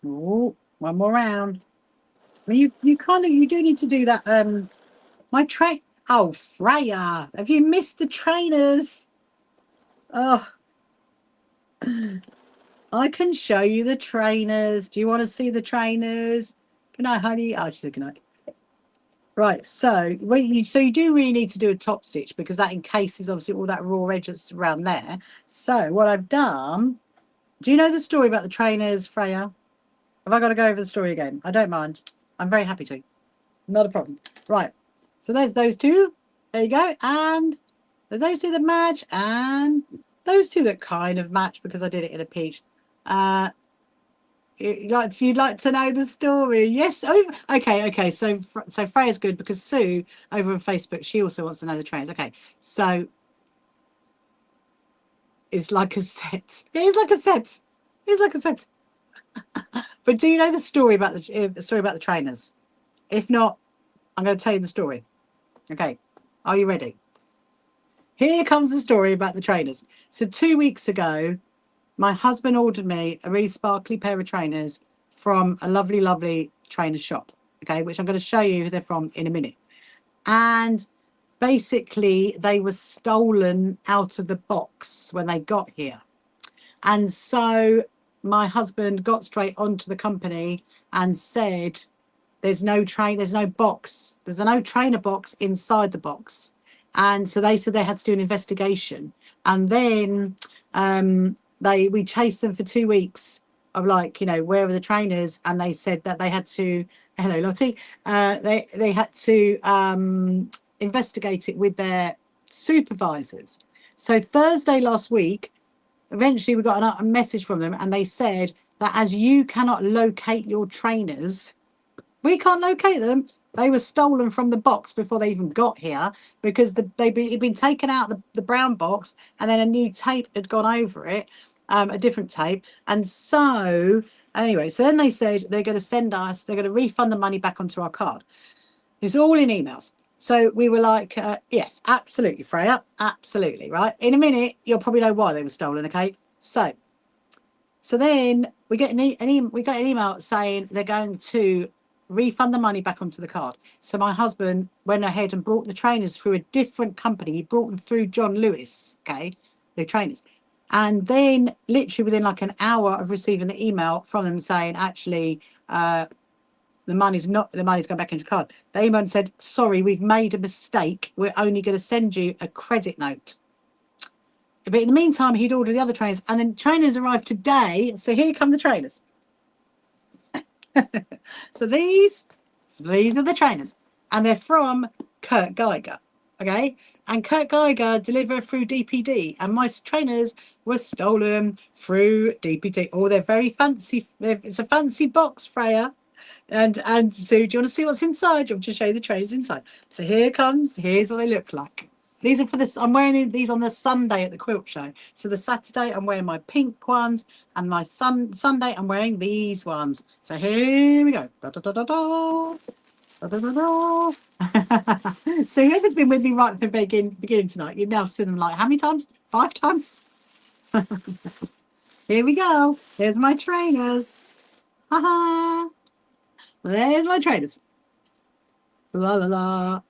Oh, one more round. I mean, you do need to do that. My train. Oh, Freya, have you missed the trainers? Oh, I can show you the trainers. Do you want to see the trainers? Good night, honey. Oh, she said good night. Right, so you do really need to do a top stitch because that encases obviously all that raw edge that's around there. So what I've done, do you know the story about the trainers, Freya? Have I got to go over the story again? I don't mind. I'm very happy to. Not a problem. Right, so there's those two. There you go. And There's those two that match, and those two that kind of match because I did it in a peach. You'd like to know the story? Yes. Oh, okay. So Freya's good because Sue over on Facebook, she also wants to know the trains. Okay, so it's like a set. It is like a set. It's like a set. But do you know the story about the trainers? If not, I'm going to tell you the story. Okay, are you ready? Here comes the story about the trainers. So 2 weeks ago, my husband ordered me a really sparkly pair of trainers from a lovely, lovely trainer shop, okay, which I'm going to show you who they're from in a minute. And basically, they were stolen out of the box when they got here. And so my husband got straight onto the company and said, there's no box. There's no trainer box inside the box. And so they said they had to do an investigation. And then we chased them for 2 weeks of like, where are the trainers? And they said that they had to, hello Lottie, they had to investigate it with their supervisors. So Thursday last week, eventually we got a message from them and they said that as you cannot locate your trainers, we can't locate them. They were stolen from the box before they even got here because it'd been taken out the brown box and then a new tape had gone over it, a different tape. And so anyway, so then they said they're going to refund the money back onto our card. It's all in emails. So we were like, yes, absolutely, Freya, absolutely, right? In a minute, you'll probably know why they were stolen, okay? So then we get an email saying they're going to refund the money back onto the card. So my husband went ahead and brought the trainers through a different company. He brought them through John Lewis, okay, the trainers. And then literally within like an hour of receiving the email from them saying, actually, the money's gone back into the card. They emailed and said, sorry, we've made a mistake. We're only going to send you a credit note. But in the meantime, he'd ordered the other trainers, and then trainers arrived today. So here come the trainers. So these are the trainers, and they're from Kurt Geiger, okay? And Kurt Geiger deliver through DPD, and my trainers were stolen through DPD. Oh, they're very fancy. It's a fancy box, Freya. And so, do you want to see what's inside? Do you want to show you the trainers inside? So here's what they look like. These are for this. I'm wearing these on the Sunday at the quilt show. So the Saturday I'm wearing my pink ones, and my Sunday I'm wearing these ones. So here we go. Da, da, da, da, da. Da, da, da, da. So whoever's been with me right from the beginning tonight, you've now seen them like how many times? 5 times. Here we go. Here's my trainers. Ha ha. There's my trainers. La la la.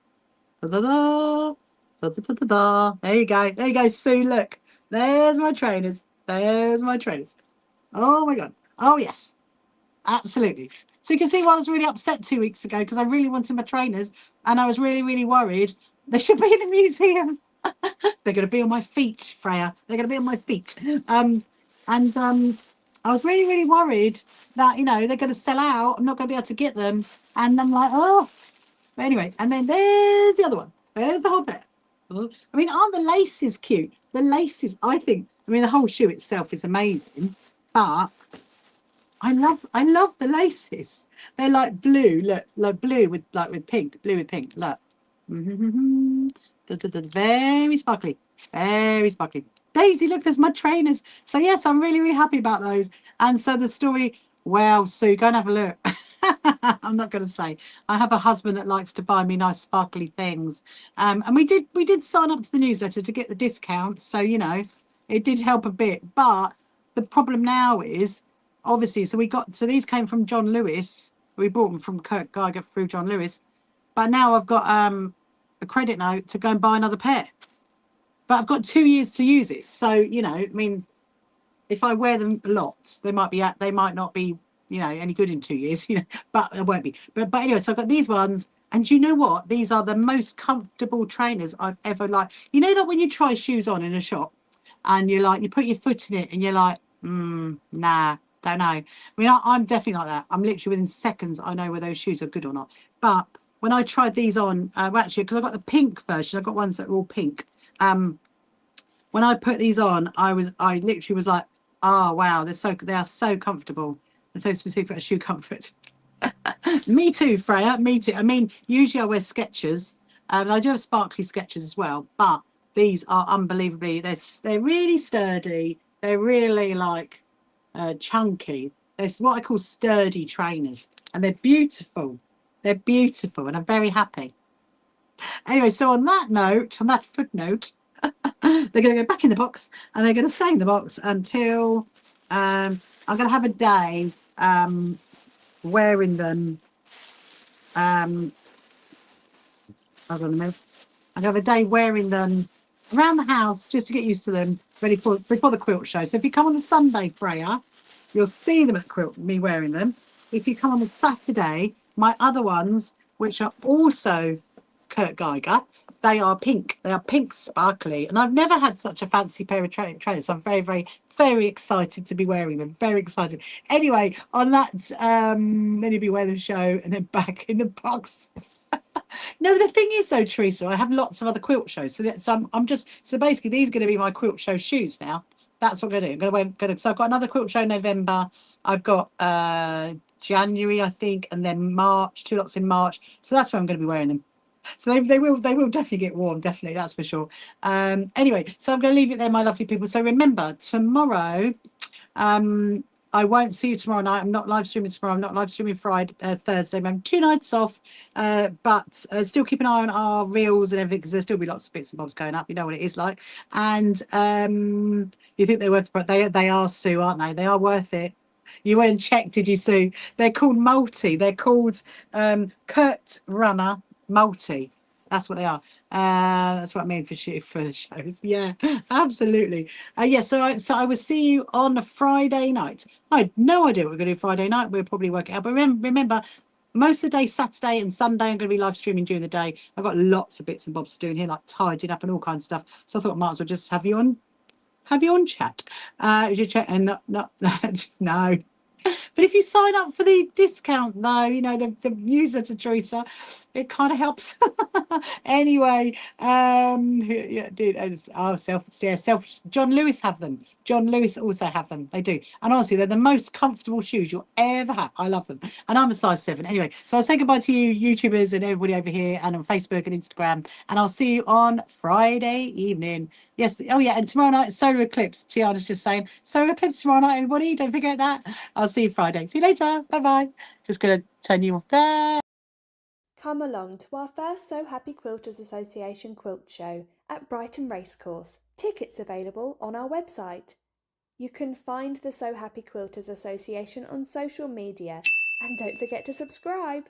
Da da da. Da, da, da, da, da. There you go. There you go, Sue. Look. There's my trainers. There's my trainers. Oh my god. Oh yes. Absolutely. So you can see why I was really upset 2 weeks ago because I really wanted my trainers and I was really, really worried. They should be in a museum. They're going to be on my feet, Freya. They're going to be on my feet. I was really, really worried that, they're going to sell out. I'm not going to be able to get them. And I'm like, oh. But anyway, and then there's the other one. There's the whole pair. I mean, aren't the laces cute? The laces, the whole shoe itself is amazing. But I love the laces. They're like blue. Look, like blue with pink. Blue with pink. Look. Very sparkly. Very sparkly. Daisy, look, there's my trainers. So yes, I'm really, really happy about those. And so the story, well, Sue, go and have a look. I'm not going to say. I have a husband that likes to buy me nice sparkly things. And we did sign up to the newsletter to get the discount. So, it did help a bit. But the problem now is, obviously, so these came from John Lewis. We bought them from Kurt Geiger through John Lewis. But now I've got a credit note to go and buy another pair. But I've got 2 years to use it. So, if I wear them lots, they might not be, any good in 2 years, but it won't be. But anyway, so I've got these ones. And you know what? These are the most comfortable trainers I've ever liked. That when you try shoes on in a shop and you put your foot in it and you're like, nah, don't know. I'm definitely like that. I'm literally within seconds, I know whether those shoes are good or not. But when I tried these on, actually, because I've got the pink version, I've got ones that are all pink. When I put these on, I literally was like, oh wow, they are so comfortable. They're so specific for shoe comfort. Me too, Freya. Me too. I mean, usually I wear Skechers. I do have sparkly Skechers as well, but these are unbelievably. They're really sturdy. They're really like chunky. They're what I call sturdy trainers, and they're beautiful. They're beautiful, and I'm very happy. Anyway, so on that note, on that footnote, they're going to go back in the box, and they're going to stay in the box until I'm going to have a day wearing them. Hold on a minute. I'm going to have a day wearing them around the house just to get used to them, ready for before the quilt show. So if you come on the Sunday, Freya, you'll see them at quilt, me wearing them. If you come on the Saturday, my other ones, which are also Kurt Geiger, they are pink. They are pink sparkly. And I've never had such a fancy pair of trainers. So I'm very, very, very excited to be wearing them. Very excited. Anyway, on that, then you'll be wearing the show and then back in the box. No, the thing is though, Teresa, I have lots of other quilt shows. So I'm just, so basically these are going to be my quilt show shoes now. That's what I'm going to do. So I've got another quilt show in November. I've got January, I think, and then March, 2 lots in March. So that's where I'm going to be wearing them. So they will definitely get warm, definitely, that's for sure. Anyway, so I'm going to leave it there, my lovely people. So remember, tomorrow, I won't see you tomorrow night. I'm not live streaming tomorrow. I'm not live streaming Friday, Thursday. I'm having 2 nights off, but still keep an eye on our reels and everything because there'll still be lots of bits and bobs going up. You know what it is like. And you think they're worth it? They are, Sue, aren't they? They are worth it. You went and checked, did you, Sue? They're called multi. They're called Kurt Runner multi. That's what they are. That's what I mean for the shows. Yeah, absolutely. Yeah, so I will see you on a Friday night. I had no idea what we're going to do Friday night. We'll probably work it out. But remember, most of the day, Saturday and Sunday, I'm going to be live streaming during the day. I've got lots of bits and bobs to do in here, like tidying up and all kinds of stuff. So I thought I might as well just have you on chat. You chat and not no. But if you sign up for the discount, though, you know, the user to Teresa, it kind of helps. Anyway, yeah, dude, selfish. John Lewis have them. John Lewis also have them. They do. And honestly, they're the most comfortable shoes you'll ever have. I love them. And I'm a size 7. Anyway, so I'll say goodbye to you, YouTubers, and everybody over here, and on Facebook and Instagram. And I'll see you on Friday evening. Yes. Oh, yeah. And tomorrow night, solar eclipse. Tiana's just saying solar eclipse tomorrow night, everybody. Don't forget that. I'll see you Friday. See you later. Bye-bye. Just going to turn you off there. Come along to our first So Happy Quilters Association quilt show at Brighton Racecourse. Tickets available on our website. You can find the So Happy Quilters Association on social media, and don't forget to subscribe.